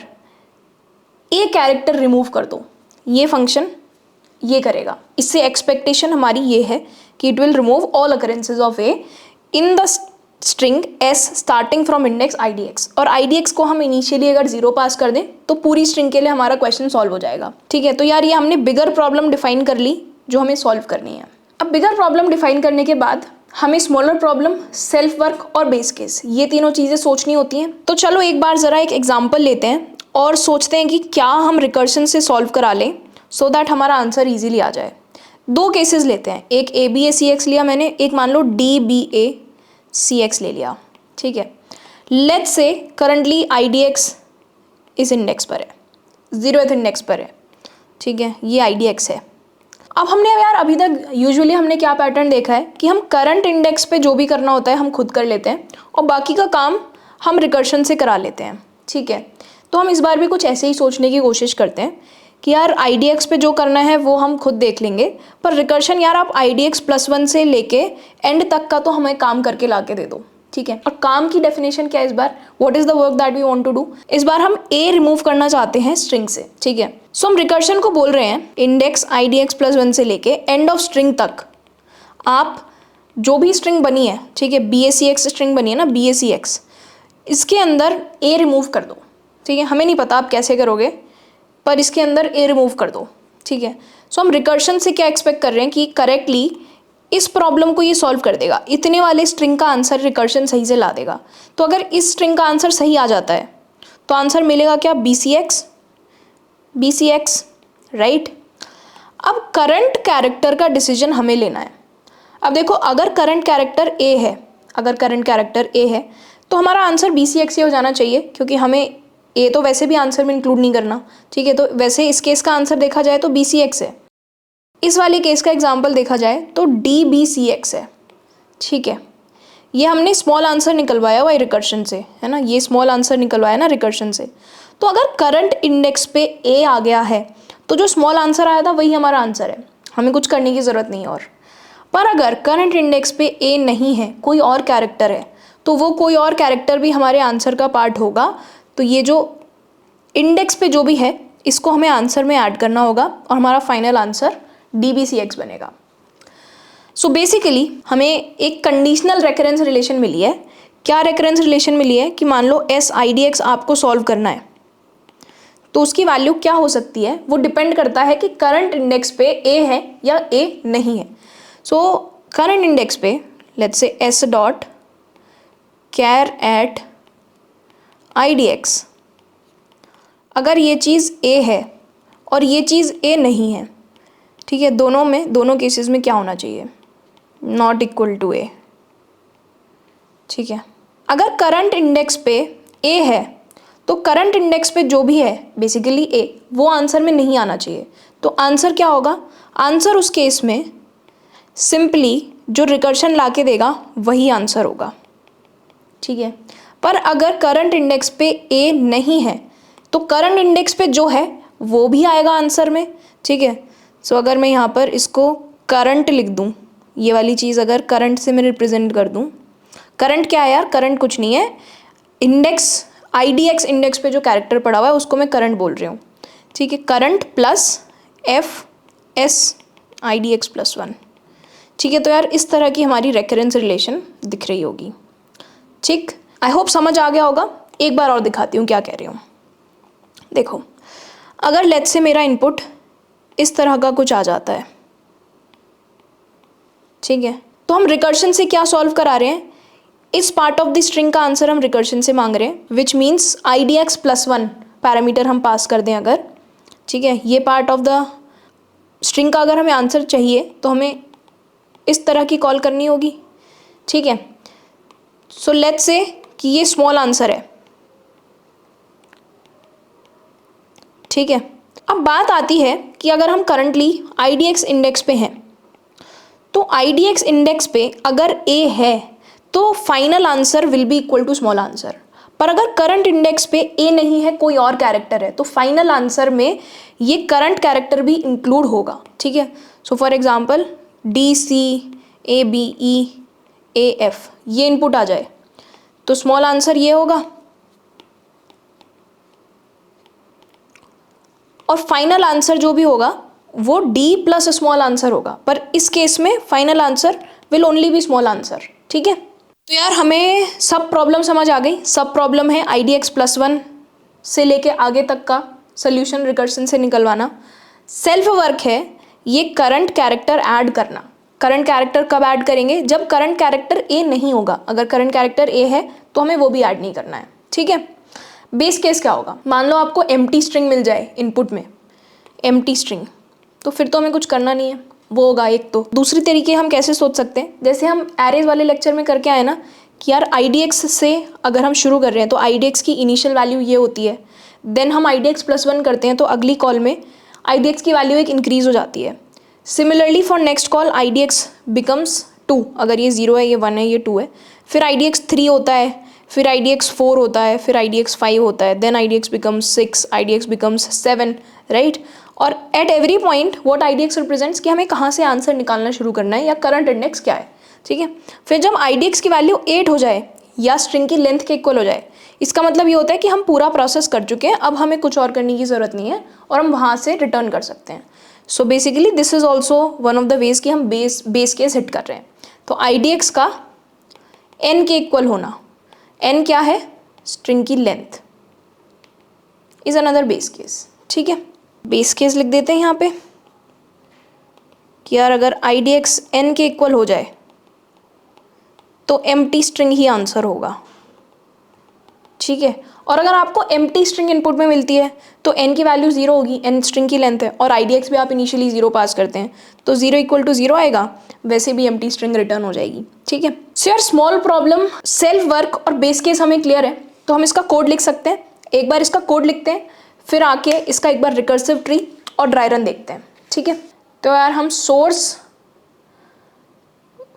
ए कैरेक्टर रिमूव कर दो, ये फंक्शन ये करेगा। इससे एक्सपेक्टेशन हमारी ये है कि it will remove all अकरेंसेज of A in the string s starting from index IDX, और IDX को हम इनिशियली अगर 0 पास कर दें तो पूरी स्ट्रिंग के लिए हमारा क्वेश्चन सॉल्व हो जाएगा, ठीक है। तो यार ये हमने बिगर प्रॉब्लम डिफाइन कर ली जो हमें सॉल्व करनी है। अब बिगर प्रॉब्लम डिफाइन करने के बाद हमें स्मॉलर प्रॉब्लम, सेल्फ वर्क और बेस केस, ये तीनों चीज़ें सोचनी होती हैं। तो चलो एक बार ज़रा एक एग्जांपल लेते हैं और सोचते हैं कि क्या हम रिकर्शन से सॉल्व करा लें सो दैट हमारा आंसर इजीली आ जाए। 2 केसेस लेते हैं, एक ABACX लिया मैंने, एक मान लो DBACX ले लिया, ठीक है। लेट्स से करंटली IDX इस इंडेक्स पर है, 0th इंडेक्स पर है, ठीक है, ये IDX है। अब हमने यार अभी तक यूजुअली हमने क्या पैटर्न देखा है कि हम करंट इंडेक्स पे जो भी करना होता है हम खुद कर लेते हैं और बाकी का काम हम रिकर्शन से करा लेते हैं, ठीक है। तो हम इस बार भी कुछ ऐसे ही सोचने की कोशिश करते हैं कि यार IDX पे जो करना है वो हम खुद देख लेंगे, पर रिकर्शन यार आप IDX +1 से लेके एंड तक का तो हमें काम करके ला के दे दो, ठीक ठीक है। और काम की डेफिनेशन क्या है इस बार, what is the work that we want to do. इस बार हम ए रिमूव करना चाहते हैं स्ट्रिंग से, ठीक है। सो हम रिकर्शन को बोल रहे हैं इंडेक्स IDX+1 से लेके एंड ऑफ स्ट्रिंग तक आप जो भी स्ट्रिंग बनी है, ठीक है, BACX स्ट्रिंग बनी है ना, BACX, इसके अंदर ए रिमूव कर दो, ठीक है। हमें नहीं पता आप कैसे करोगे, पर इसके अंदर ए रिमूव कर दो, ठीक है। सो हम रिकर्शन से क्या एक्सपेक्ट कर रहे हैं कि करेक्टली इस प्रॉब्लम को ये सॉल्व कर देगा, इतने वाले स्ट्रिंग का आंसर रिकर्शन सही से ला देगा। तो अगर इस स्ट्रिंग का आंसर सही आ जाता है तो आंसर मिलेगा क्या, BCX, राइट। अब करंट कैरेक्टर का डिसीजन हमें लेना है। अब देखो, अगर करंट कैरेक्टर ए है तो हमारा आंसर BCX ही हो जाना चाहिए, क्योंकि हमें ए तो वैसे भी आंसर में इंक्लूड नहीं करना, ठीक है। तो वैसे इस केस का आंसर देखा जाए तो BCX है। इस वाले केस का एग्जाम्पल देखा जाए तो DBCX है, ठीक है। ये हमने स्मॉल आंसर निकलवाया हुआ है रिकर्शन से, है ना, ये स्मॉल आंसर निकलवाया ना रिकर्शन से। तो अगर करंट इंडेक्स पे ए आ गया है तो जो स्मॉल आंसर आया था वही हमारा आंसर है, हमें कुछ करने की ज़रूरत नहीं है और। पर अगर करंट इंडेक्स पे ए नहीं है, कोई और कैरेक्टर है, तो वो कोई और कैरेक्टर भी हमारे आंसर का पार्ट होगा। तो ये जो इंडेक्स पे जो भी है इसको हमें आंसर में ऐड करना होगा और हमारा फाइनल आंसर DBCX बनेगा। सो बेसिकली हमें एक कंडीशनल रेकरेंस रिलेशन मिली है। क्या रेकरेंस रिलेशन मिली है कि मान लो SIDX आपको सॉल्व करना है, तो उसकी वैल्यू क्या हो सकती है, वो डिपेंड करता है कि करंट इंडेक्स पे ए है या ए नहीं है। सो करंट इंडेक्स पे लेट्स से S.char@IDX, अगर ये चीज़ ए है और ये चीज़ ए नहीं है, ठीक है, दोनों केसेस में क्या होना चाहिए, नॉट इक्वल टू ए, ठीक है। अगर करंट इंडेक्स पे ए है तो करंट इंडेक्स पे जो भी है बेसिकली ए, वो आंसर में नहीं आना चाहिए। तो आंसर क्या होगा, आंसर उस केस में सिंपली जो रिकर्शन ला के देगा वही आंसर होगा, ठीक है। पर अगर करंट इंडेक्स पे ए नहीं है तो करंट इंडेक्स पे जो है वो भी आएगा आंसर में, ठीक है। सो अगर मैं यहाँ पर इसको करंट लिख दूँ, ये वाली चीज़ अगर करंट से मैं रिप्रेजेंट कर दूँ, करंट क्या है यार, करंट कुछ नहीं है, इंडेक्स IDX इंडेक्स पे जो कैरेक्टर पड़ा हुआ है उसको मैं करंट बोल रही हूँ, ठीक है। करंट प्लस FS/IDX+1, ठीक है। तो यार इस तरह की हमारी रेकरेंस रिलेशन दिख रही होगी, ठीक। आई होप समझ आ गया होगा। एक बार और दिखाती हूँ क्या कह रही हूँ। देखो, अगर लेट्स से मेरा इनपुट इस तरह का कुछ आ जाता है, ठीक है, तो हम रिकर्शन से क्या सॉल्व करा रहे हैं, इस पार्ट ऑफ द स्ट्रिंग का आंसर हम रिकर्शन से मांग रहे हैं, विच मीन्स IDX+1 पैरामीटर हम पास कर दें अगर, ठीक है। ये पार्ट ऑफ द स्ट्रिंग का अगर हमें आंसर चाहिए तो हमें इस तरह की कॉल करनी होगी, ठीक है। सो लेट्स से कि ये स्मॉल आंसर है, ठीक है। अब बात आती है कि अगर हम करंटली IDX इंडेक्स पे हैं तो IDX इंडेक्स पे अगर ए है तो final answer will be equal to small answer. पर अगर करंट इंडेक्स पे ए नहीं है, कोई और कैरेक्टर है, तो फाइनल आंसर में ये करंट कैरेक्टर भी इंक्लूड होगा, ठीक है। सो फॉर एग्जांपल DCABEAF ये इनपुट आ जाए तो स्मॉल आंसर ये होगा और फाइनल आंसर जो भी होगा वो D प्लस स्मॉल आंसर होगा। पर इस केस में final answer will only be small answer, ठीक है। तो यार हमें सब प्रॉब्लम समझ आ गई। सब प्रॉब्लम है IDX+1 से लेके आगे तक का सोल्यूशन रिकर्शन से निकलवाना। सेल्फ वर्क है ये करंट कैरेक्टर ऐड करना। करंट कैरेक्टर कब ऐड करेंगे, जब करंट कैरेक्टर ए नहीं होगा। अगर करंट कैरेक्टर ए है तो हमें वो भी ऐड नहीं करना है, ठीक है। बेस केस क्या होगा, मान लो आपको एम्प्टी स्ट्रिंग मिल जाए इनपुट में, एम्प्टी स्ट्रिंग, तो फिर तो हमें कुछ करना नहीं है, वो होगा एक। तो दूसरी तरीके हम कैसे सोच सकते हैं, जैसे हम एरेज वाले लेक्चर में करके आए ना कि यार IDX से अगर हम शुरू कर रहे हैं तो IDX की इनिशियल वैल्यू ये होती है, देन हम IDX+1 करते हैं तो अगली कॉल में IDX की वैल्यू एक इंक्रीज हो जाती है। Similarly for next call IDX becomes 2, अगर ये 0 है, ये 1 है, ये 2 है, फिर IDX 3 होता है, फिर IDX 4 होता है, फिर IDX 5 होता है, then IDX becomes 6, IDX becomes 7, right. और at every point what IDX represents कि हमें कहाँ से आंसर निकालना शुरू करना है या करंट इंडेक्स क्या है, ठीक है। फिर जब IDX की वैल्यू 8 हो जाए या स्ट्रिंग की लेंथ के इक्वल हो जाए। इसका मतलब ये होता है कि हम पूरा प्रोसेस कर चुके हैं, अब हमें कुछ और करने की ज़रूरत नहीं है और हम वहाँ से रिटर्न कर सकते हैं। So basically this is also one of the ways कि हम बेस केस हिट कर रहे हैं। तो IDX का n के इक्वल होना, n क्या है, स्ट्रिंग की length, is another base case. ठीक है, बेस केस लिख देते हैं यहाँ पे कि यार अगर IDX n के इक्वल हो जाए तो एम्प्टी स्ट्रिंग ही आंसर होगा। ठीक है, और अगर आपको एम्प्टी स्ट्रिंग इनपुट में मिलती है तो n की वैल्यू 0 होगी, n स्ट्रिंग की लेंथ है और IDX भी आप इनिशियली 0 पास करते हैं तो 0 इक्वल टू 0 आएगा, वैसे भी एम्प्टी स्ट्रिंग रिटर्न हो जाएगी। ठीक है, सो यार स्मॉल प्रॉब्लम, सेल्फ वर्क और बेस केस हमें क्लियर है, तो हम इसका कोड लिख सकते हैं। एक बार इसका कोड लिखते हैं, फिर आके इसका एक बार रिकर्सिव ट्री और ड्राई रन देखते हैं। ठीक है, तो यार हम सोर्स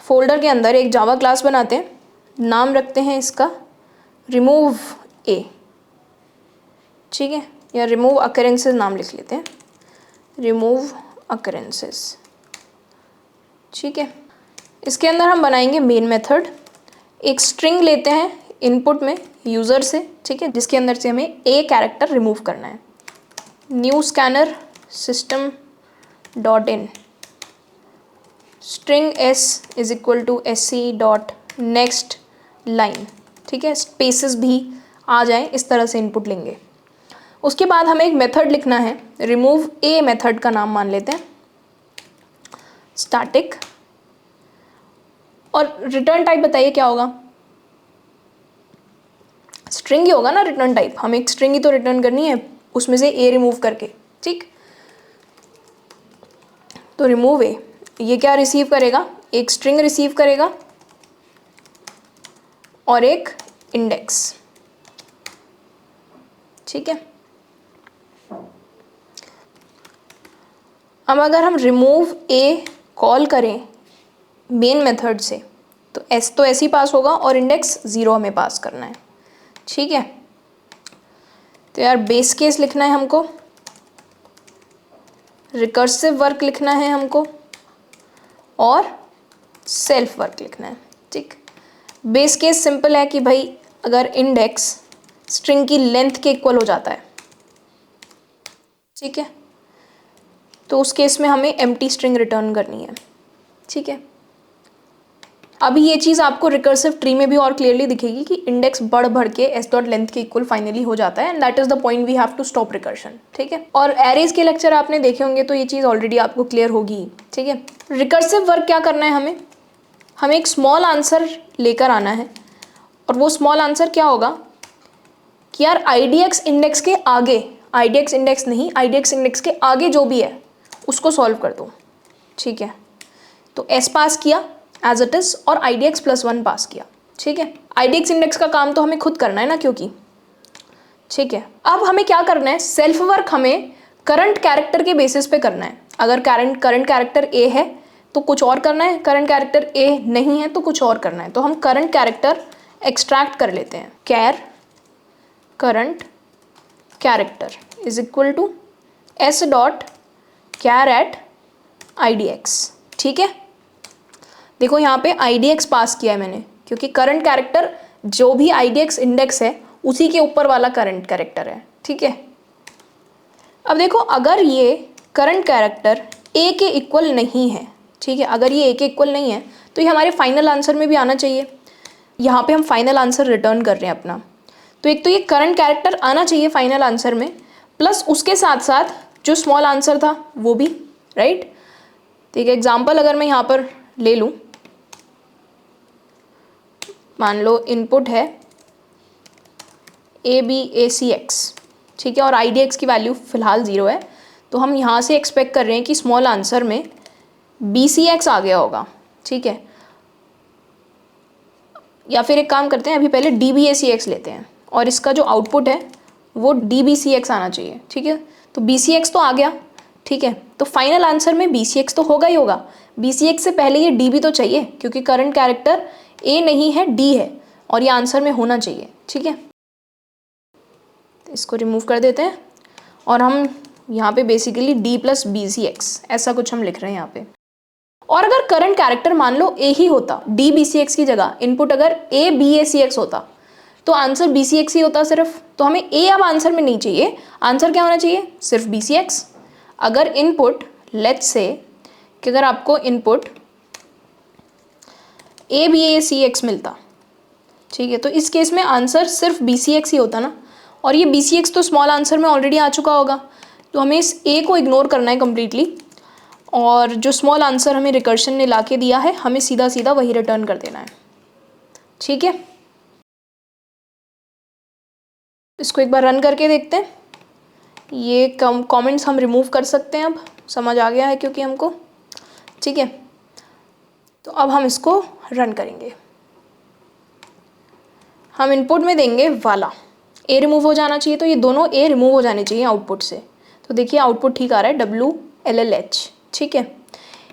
फोल्डर के अंदर एक जावा क्लास बनाते हैं, नाम रखते हैं इसका रिमूव ए। ठीक है, या रिमूव अकरेंसेस नाम लिख लेते हैं, रिमूव अकरेंसेस। ठीक है, इसके अंदर हम बनाएंगे मेन मेथड, एक स्ट्रिंग लेते हैं इनपुट में यूज़र से, ठीक है, जिसके अंदर से हमें ए कैरेक्टर रिमूव करना है। New scanner system dot in string S is equal to sc dot next line. ठीक है, स्पेसेस भी आ जाएं, इस तरह से इनपुट लेंगे। उसके बाद हमें एक मेथड लिखना है, रिमूव ए मेथड का नाम मान लेते हैं स्टैटिक, और रिटर्न टाइप बताइए क्या होगा, स्ट्रिंग ही होगा ना रिटर्न टाइप, हमें एक स्ट्रिंग ही तो रिटर्न करनी है उसमें से ए रिमूव करके। ठीक, तो रिमूव ए, ये क्या रिसीव करेगा, एक स्ट्रिंग रिसीव करेगा और एक इंडेक्स। ठीक है, अब अगर हम रिमूव ए कॉल करें मेन मेथड से तो एस तो ऐसे ही पास होगा और इंडेक्स 0 हमें पास करना है। ठीक है, तो यार बेस केस लिखना है हमको, रिकर्सिव वर्क लिखना है हमको और सेल्फ वर्क लिखना है। ठीक, बेस केस सिंपल है कि भाई अगर इंडेक्स स्ट्रिंग की लेंथ के इक्वल हो जाता है, ठीक है, तो उस केस में हमें एम्प्टी स्ट्रिंग रिटर्न करनी है। ठीक है, अभी ये चीज़ आपको रिकर्सिव ट्री में भी और क्लियरली दिखेगी कि इंडेक्स बढ़ बढ़ के एस डॉट लेंथ के इक्वल फाइनली हो जाता है, and that is the point we have to stop recursion. ठीक है, और एरेज के लेक्चर आपने देखे होंगे तो ये चीज़ ऑलरेडी आपको क्लियर होगी। ठीक है, रिकर्सिव वर्क क्या करना है, हमें एक स्मॉल आंसर लेकर आना है, और वो स्मॉल आंसर क्या होगा कि यार IDX इंडेक्स के आगे, IDX इंडेक्स नहीं, IDX इंडेक्स के आगे जो भी है उसको सॉल्व कर दो। ठीक है, तो S पास किया एज इट इज और IDX प्लस 1 पास किया। ठीक है, IDX इंडेक्स का काम तो हमें खुद करना है ना, क्योंकि ठीक है, अब हमें क्या करना है, सेल्फ वर्क हमें करंट कैरेक्टर के बेसिस पे करना है। अगर करंट कैरेक्टर A है तो कुछ और करना है, करंट कैरेक्टर A नहीं है तो कुछ और करना है। तो हम करंट कैरेक्टर एक्सट्रैक्ट कर लेते हैं, char current character is equal to S dot char at IDX। ठीक है, देखो यहाँ पे IDX पास किया है मैंने, क्योंकि करंट कैरेक्टर जो भी IDX इंडेक्स है उसी के ऊपर वाला करंट कैरेक्टर है। ठीक है, अब देखो अगर ये करंट कैरेक्टर A के इक्वल नहीं है, ठीक है, अगर ये A के इक्वल नहीं है तो ये हमारे फाइनल आंसर में भी आना चाहिए। यहाँ पे हम फाइनल आंसर रिटर्न कर रहे हैं अपना, तो एक तो ये करंट कैरेक्टर आना चाहिए फाइनल आंसर में, प्लस उसके साथ साथ जो स्मॉल आंसर था वो भी, राइट। तो एक एग्जाम्पल अगर मैं यहाँ पर ले लूँ, मान लो इनपुट है ABACX, ठीक है, और IDX की वैल्यू फ़िलहाल 0 है, तो हम यहाँ से एक्सपेक्ट कर रहे हैं कि स्मॉल आंसर में BCX आ गया होगा। ठीक है, या फिर एक काम करते हैं, अभी पहले DBACX लेते हैं और इसका जो आउटपुट है वो DBCX आना चाहिए। ठीक है, तो BCX तो आ गया। ठीक है, तो फाइनल आंसर में BCX तो होगा ही होगा, BCX से पहले ये DB तो चाहिए, क्योंकि करंट कैरेक्टर A नहीं है D है और ये आंसर में होना चाहिए। ठीक है, तो इसको रिमूव कर देते हैं और हम यहाँ पे बेसिकली D प्लस BCX ऐसा कुछ हम लिख रहे हैं यहाँ पे। और अगर करंट कैरेक्टर मान लो ए ही होता, डी बी सी एक्स की जगह इनपुट अगर ए बी ए सी एक्स होता तो आंसर बी सी एक्स ही होता सिर्फ। तो हमें ए अब आंसर में नहीं चाहिए, आंसर क्या होना चाहिए, सिर्फ बी सी एक्स। अगर इनपुट लेट्स से कि अगर आपको input A B A C X मिलता, ठीक है, तो इस केस में आंसर सिर्फ बी सी एक्स ही होता ना, और ये बी सी एक्स तो स्मॉल आंसर में ऑलरेडी आ चुका होगा, तो हमें इस ए को इग्नोर करना है कम्प्लीटली, और जो स्मॉल आंसर हमें रिकर्शन ने ला के दिया है हमें सीधा सीधा वही रिटर्न कर देना है। ठीक है, इसको एक बार रन करके देखते हैं। ये कमेंट्स हम रिमूव कर सकते हैं, अब समझ आ गया है क्योंकि हमको, ठीक है। तो अब हम इसको रन करेंगे, हम इनपुट में देंगे वाला, ए रिमूव हो जाना चाहिए, तो ये दोनों ए रिमूव हो जाने चाहिए आउटपुट से। तो देखिए आउटपुट ठीक आ रहा है WLLH, ठीक है।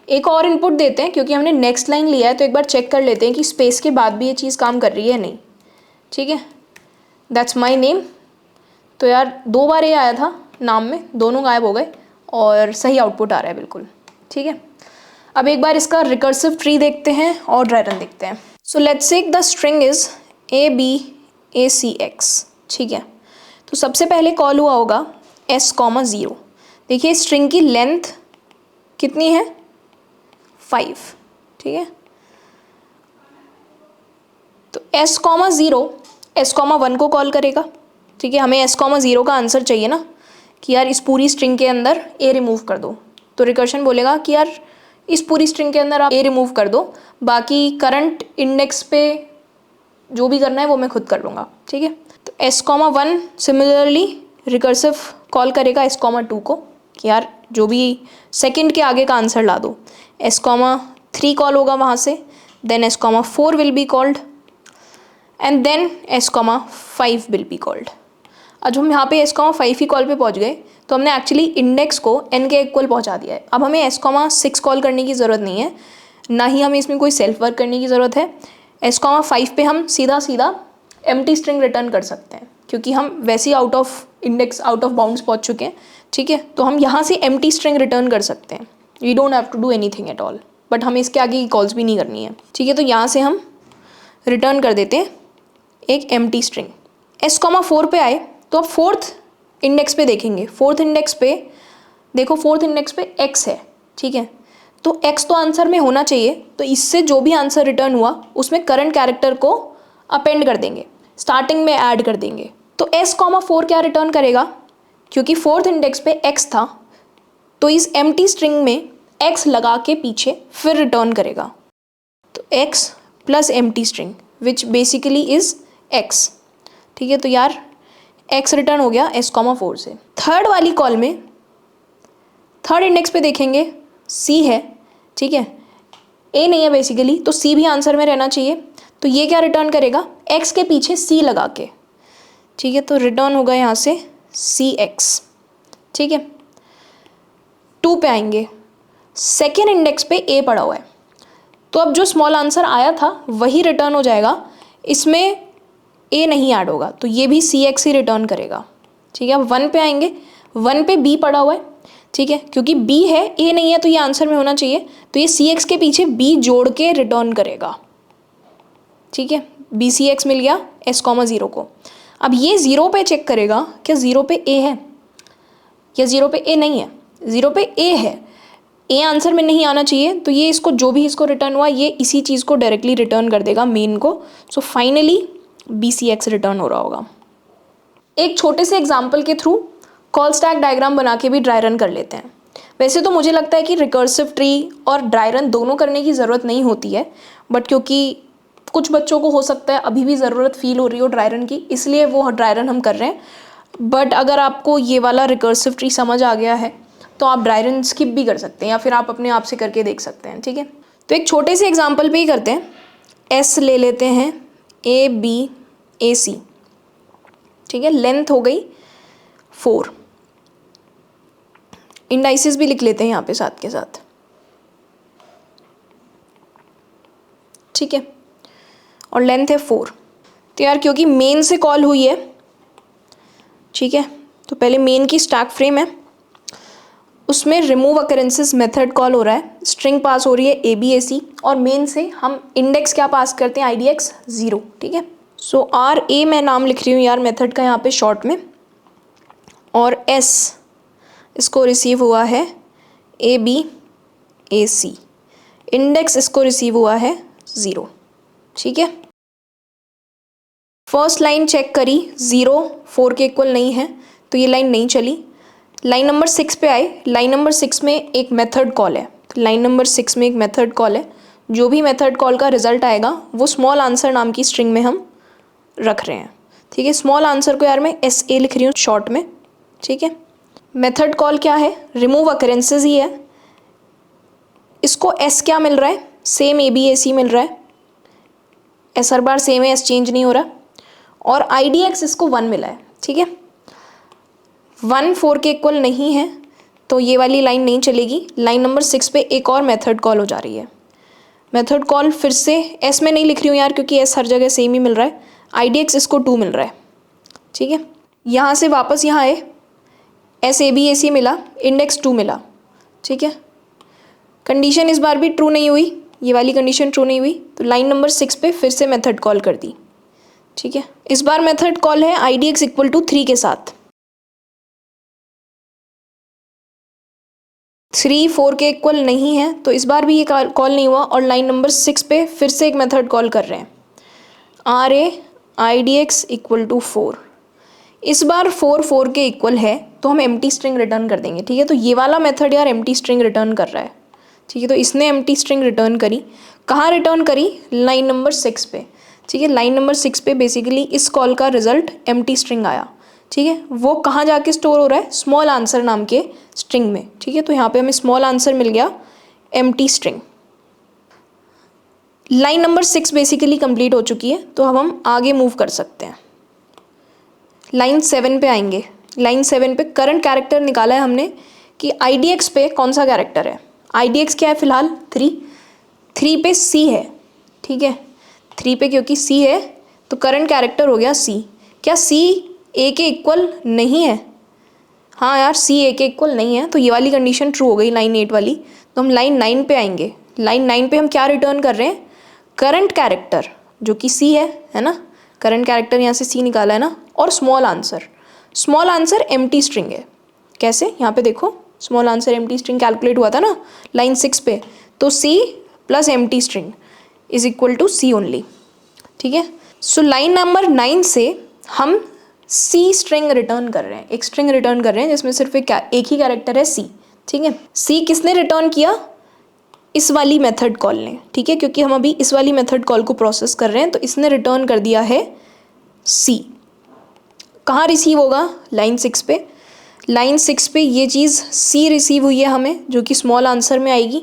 एक और इनपुट देते हैं क्योंकि हमने नेक्स्ट लाइन लिया है, तो एक बार चेक कर लेते हैं कि स्पेस के बाद भी ये चीज़ काम कर रही है या नहीं। ठीक है, दैट्स माई नेम, तो यार 2 बार ये आया था नाम में, दोनों गायब हो गए और सही आउटपुट आ रहा है बिल्कुल। ठीक है, अब एक बार इसका रिकर्सिव ट्री देखते हैं और ड्राई रन देखते हैं। So let's say the string is ABACX, ठीक है। तो सबसे पहले कॉल हुआ होगा S,0। देखिए स्ट्रिंग की लेंथ कितनी है, 5, ठीक है। तो S,0 S,1 को कॉल करेगा, ठीक है। हमें S,0 का आंसर चाहिए ना कि यार इस पूरी स्ट्रिंग के अंदर A रिमूव कर दो, तो रिकर्शन बोलेगा कि यार इस पूरी स्ट्रिंग के अंदर आप A रिमूव कर दो, बाकी करंट इंडेक्स पे जो भी करना है वो मैं खुद कर लूँगा। ठीक है, तो S,1 सिमिलरली रिकर्सिव कॉल करेगा S,2 को कि यार जो भी सेकंड के आगे का आंसर ला दो। S,3 कॉल होगा वहाँ से, then S,4 will be called and then S,5 will be called. अब हम यहाँ पे S,5 ही कॉल पे पहुँच गए, तो हमने एक्चुअली इंडेक्स को n के इक्वल पहुँचा दिया है। अब हमें S,6 कॉल करने की ज़रूरत नहीं है, ना ही हमें इसमें कोई सेल्फ वर्क करने की ज़रूरत है। S,5 पे हम सीधा सीधा एम्प्टी स्ट्रिंग रिटर्न कर सकते हैं क्योंकि हम वैसे ही out of index, out of bounds पहुँच चुके हैं। ठीक है, तो हम यहाँ से एम्प्टी स्ट्रिंग रिटर्न कर सकते हैं, we don't have to do anything at all, but हमें इसके आगे की कॉल्स भी नहीं करनी है। ठीक है, तो यहाँ से हम रिटर्न कर देते हैं एक एम्प्टी स्ट्रिंग। S,4 पे आए तो अब 4th इंडेक्स पे देखेंगे, 4th इंडेक्स पे देखो, 4th इंडेक्स पे x है, ठीक है। तो x तो आंसर में होना चाहिए, तो इससे जो भी आंसर रिटर्न हुआ उसमें करंट कैरेक्टर को अपेंड कर देंगे, स्टार्टिंग में ऐड कर देंगे। तो S,4 क्या रिटर्न करेगा, क्योंकि 4th इंडेक्स पे x था तो इस एम्प्टी स्ट्रिंग में x लगा के पीछे फिर रिटर्न करेगा, तो x plus empty string which basically is x। ठीक है, तो यार x रिटर्न हो गया S,4 से। थर्ड वाली कॉल में थर्ड इंडेक्स पे देखेंगे C है, ठीक है, A नहीं है बेसिकली, तो C भी आंसर में रहना चाहिए। तो ये क्या रिटर्न करेगा, x के पीछे C लगा के, ठीक है। तो रिटर्न होगा यहाँ से CX। ठीक है, 2 पे आएंगे, सेकेंड इंडेक्स पे A पड़ा हुआ है, तो अब जो स्मॉल आंसर आया था वही रिटर्न हो जाएगा, इसमें A नहीं ऐड होगा, तो ये भी CX ही रिटर्न करेगा। ठीक है, अब 1 पे आएंगे, 1 पे B पड़ा हुआ है, ठीक है, क्योंकि B है A नहीं है तो ये आंसर में होना चाहिए, तो ये CX के पीछे B जोड़ के रिटर्न करेगा। ठीक है, BCX मिल गया S,0 को। अब ये 0 पे चेक करेगा क्या 0 पे A है या 0 पे A नहीं है, 0 पे A है, A आंसर में नहीं आना चाहिए, तो ये इसको जो भी इसको रिटर्न हुआ ये इसी चीज़ को डायरेक्टली रिटर्न कर देगा मेन को। सो फाइनली BCX रिटर्न हो रहा होगा। एक छोटे से एग्जाम्पल के थ्रू कॉल स्टैक डायग्राम बना के भी ड्राई रन कर लेते हैं। वैसे तो मुझे लगता है कि रिकर्सिव ट्री और ड्राई रन दोनों करने की ज़रूरत नहीं होती है, बट क्योंकि कुछ बच्चों को हो सकता है अभी भी ज़रूरत फील हो रही हो ड्राई रन की, इसलिए वो ड्राई रन हम कर रहे हैं। बट अगर आपको ये वाला रिकर्सिव ट्री समझ आ गया है तो आप ड्राई रन स्किप भी कर सकते हैं या फिर आप अपने आप से करके देख सकते हैं। ठीक है, तो एक छोटे से एग्जाम्पल पे ही करते हैं। S ले लेते हैं, ABAC, ठीक है, लेंथ हो गई 4, इंडाइसिस भी लिख लेते हैं यहाँ पे साथ के साथ। ठीक है, और लेंथ है 4। तो यार क्योंकि मेन से कॉल हुई है, ठीक है, तो पहले मेन की स्टैक फ्रेम है, उसमें रिमूव अकरेंसेस मेथड कॉल हो रहा है, स्ट्रिंग पास हो रही है ABAC, और मेन से हम इंडेक्स क्या पास करते हैं, IDX 0, ठीक है। सो RA मैं नाम लिख रही हूँ यार मेथड का यहाँ पे शॉर्ट में, और S इसको रिसीव हुआ है ABAC, इंडेक्स इसको रिसीव हुआ है 0, ठीक है। फर्स्ट लाइन चेक करी, 0 4 के इक्वल नहीं है तो ये लाइन नहीं चली। लाइन नंबर 6 पे आए, लाइन नंबर 6 में एक मेथड कॉल है, लाइन नंबर 6 में एक मेथड कॉल है, जो भी मेथड कॉल का रिजल्ट आएगा वो स्मॉल आंसर नाम की स्ट्रिंग में हम रख रहे हैं, ठीक है। स्मॉल आंसर को यार मैं SA लिख रही हूँ शॉर्ट में, ठीक है। मेथड कॉल क्या है, रिमूव अकरेंसेस ही है। इसको S क्या मिल रहा है, सेम ABAC मिल रहा है, S हर बार सेम है, S चेंज नहीं हो रहा, और IDX इसको 1 मिला है, ठीक है। 1 4 के इक्वल नहीं है तो ये वाली लाइन नहीं चलेगी। लाइन नंबर 6 पे एक और मेथड कॉल हो जा रही है। मेथड कॉल फिर से S में नहीं लिख रही हूँ यार क्योंकि S हर जगह सेम ही मिल रहा है, IDX इसको 2 मिल रहा है, ठीक है। यहाँ से वापस यहाँ आए, S ABAC मिला, इंडेक्स 2 मिला, ठीक है। कंडीशन इस बार भी ट्रू नहीं हुई, ये वाली कंडीशन ट्रू नहीं हुई, तो लाइन नंबर 6 पे फिर से मेथड कॉल कर दी, ठीक है। इस बार मेथड कॉल है IDX इक्वल टू 3 के साथ। 3 4 के इक्वल नहीं है तो इस बार भी ये कॉल नहीं हुआ, और लाइन नंबर 6 पे फिर से एक मेथड कॉल कर रहे हैं, RA IDX इक्वल टू 4। इस बार 4 4 के इक्वल है तो हम एम्प्टी स्ट्रिंग रिटर्न कर देंगे, ठीक है। तो ये वाला मेथड यार एम्प्टी स्ट्रिंग रिटर्न कर रहा है, ठीक है। तो इसने एम्प्टी स्ट्रिंग रिटर्न करी, कहाँ रिटर्न करी, लाइन नंबर 6 पे, ठीक है। लाइन नंबर 6 पे बेसिकली इस कॉल का रिजल्ट एम्प्टी स्ट्रिंग आया, ठीक है। वो कहाँ जाके स्टोर हो रहा है, स्मॉल आंसर नाम के स्ट्रिंग में, ठीक है। तो यहाँ पे हमें स्मॉल आंसर मिल गया empty string. Line number 6 basically complete हो चुकी है, तो अब हम आगे मूव कर सकते हैं। लाइन 7 पे आएंगे। लाइन 7 पे करंट कैरेक्टर निकाला है हमने कि IDX पे कौन सा कैरेक्टर है। IDX क्या है फिलहाल, 3 पे C है, ठीक है। 3 पे क्योंकि C है तो करंट कैरेक्टर हो गया C। क्या C A के इक्वल नहीं है, हाँ यार C A के इक्वल नहीं है, तो ये वाली कंडीशन ट्रू हो गई लाइन 8 वाली। तो हम लाइन 9 पे आएंगे। लाइन 9 पे हम क्या रिटर्न कर रहे हैं, करंट कैरेक्टर जो कि C है ना, करंट कैरेक्टर यहाँ से C निकाला है ना, और स्मॉल आंसर एम्प्टी स्ट्रिंग है। कैसे, यहाँ पे देखो, small answer empty string calculate हुआ था ना लाइन 6 पे, तो C plus empty string is equal to C only, ठीक है। सो लाइन नंबर 9 से हम C स्ट्रिंग रिटर्न कर रहे हैं, एक स्ट्रिंग रिटर्न कर रहे हैं जिसमें सिर्फ एक ही कैरेक्टर है C, ठीक है। C किसने रिटर्न किया, इस वाली मेथड कॉल ने, ठीक है, क्योंकि हम अभी इस वाली मेथड कॉल को प्रोसेस कर रहे हैं, तो इसने रिटर्न कर दिया है C। कहाँ रिसीव होगा, लाइन 6 पे। लाइन 6 पे ये चीज़ C रिसीव हुई है हमें, जो कि स्मॉल आंसर में आएगी,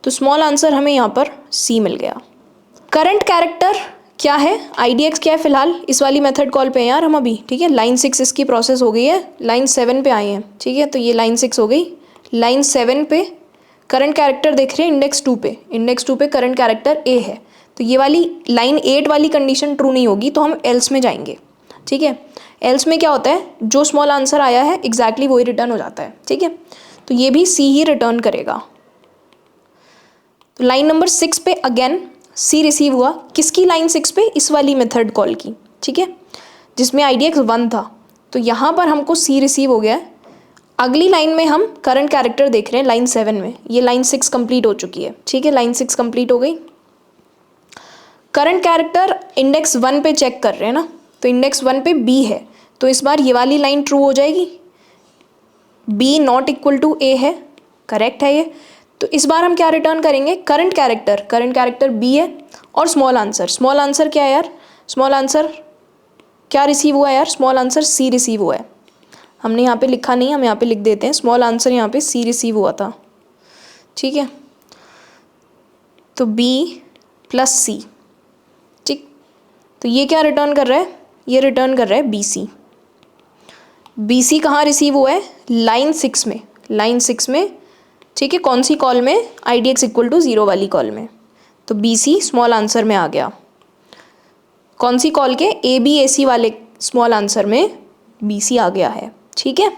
तो स्मॉल आंसर हमें यहाँ पर C मिल गया। करंट कैरेक्टर क्या है, IDX क्या है फिलहाल, इस वाली मेथड कॉल पे हैं यार हम अभी, ठीक है। लाइन 6 इसकी प्रोसेस हो गई है, लाइन 7 पे आए हैं, ठीक है। तो ये लाइन 6 हो गई। लाइन 7 पे करंट कैरेक्टर देख रहे हैं इंडेक्स 2 पे, इंडेक्स 2 पे करंट कैरेक्टर A है, तो ये वाली लाइन 8 वाली कंडीशन ट्रू नहीं होगी, तो हम एल्स में जाएंगे, ठीक है। एल्स में क्या होता है, जो स्मॉल आंसर आया है एग्जैक्टली वही रिटर्न हो जाता है, ठीक है। तो ये भी C ही रिटर्न करेगा। तो लाइन नंबर 6 पे अगेन C रिसीव हुआ, किसकी, लाइन 6 पे, इस वाली मेथड कॉल की, ठीक है, जिसमें IDX 1 था, तो यहाँ पर हमको C रिसीव हो गया है। अगली लाइन में हम करंट कैरेक्टर देख रहे हैं लाइन 7 में, ये लाइन 6 कंप्लीट हो चुकी है, ठीक है। लाइन 6 कंप्लीट हो गई। करंट कैरेक्टर इंडेक्स 1 पे चेक कर रहे हैं ना, तो इंडेक्स 1 पे B है, तो इस बार ये वाली लाइन ट्रू हो जाएगी, B not equal to A है, करेक्ट है ये। तो इस बार हम क्या रिटर्न करेंगे, करंट कैरेक्टर B है, और स्मॉल आंसर क्या है यार, स्मॉल आंसर क्या रिसीव हुआ है यार, स्मॉल आंसर C रिसीव हुआ है। हमने यहाँ पे लिखा नहीं, हम यहाँ पे लिख देते हैं, स्मॉल आंसर यहाँ पे C रिसीव हुआ था, ठीक है। तो B प्लस C, ठीक। तो ये क्या रिटर्न कर रहा है, ये रिटर्न कर रहा है BC कहाँ रिसीव हुआ है, लाइन 6 में, ठीक है। कौन सी कॉल में, IDX इक्वल टू 0 वाली कॉल में, तो BC स्मॉल आंसर में आ गया। कौन सी कॉल के, ABAC वाले स्मॉल आंसर में BC आ गया है, ठीक है।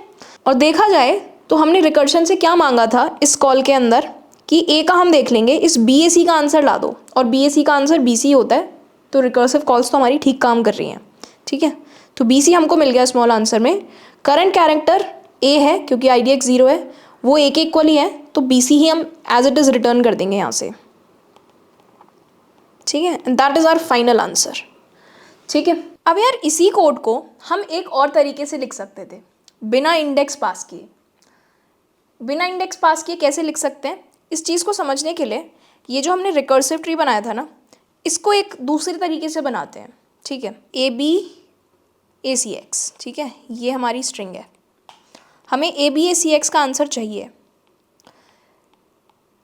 और देखा जाए तो हमने रिकर्शन से क्या मांगा था इस कॉल के अंदर कि ए का हम देख लेंगे, इस बी ए सी का आंसर ला दो, और बी ए सी का आंसर बी सी होता है। तो रिकर्सिव कॉल्स तो हमारी ठीक काम कर रही हैं, ठीक है। तो बी सी हमको मिल गया स्मॉल आंसर में। करंट कैरेक्टर ए है क्योंकि आई डी एक्स 0 है, वो ए के इक्वल ही है, तो बी सी ही हम एज इट इज़ रिटर्न कर देंगे यहाँ से, ठीक है। And that is our final answer, ठीक है। अब यार इसी कोड को हम एक और तरीके से लिख सकते थे, बिना इंडेक्स पास किए। बिना इंडेक्स पास किए कैसे लिख सकते हैं, इस चीज़ को समझने के लिए ये जो हमने रिकर्सिव ट्री बनाया था ना, इसको एक दूसरे तरीके से बनाते हैं, ठीक है। A B A C x, ठीक है, ये हमारी स्ट्रिंग है, हमें A B A C X का आंसर चाहिए।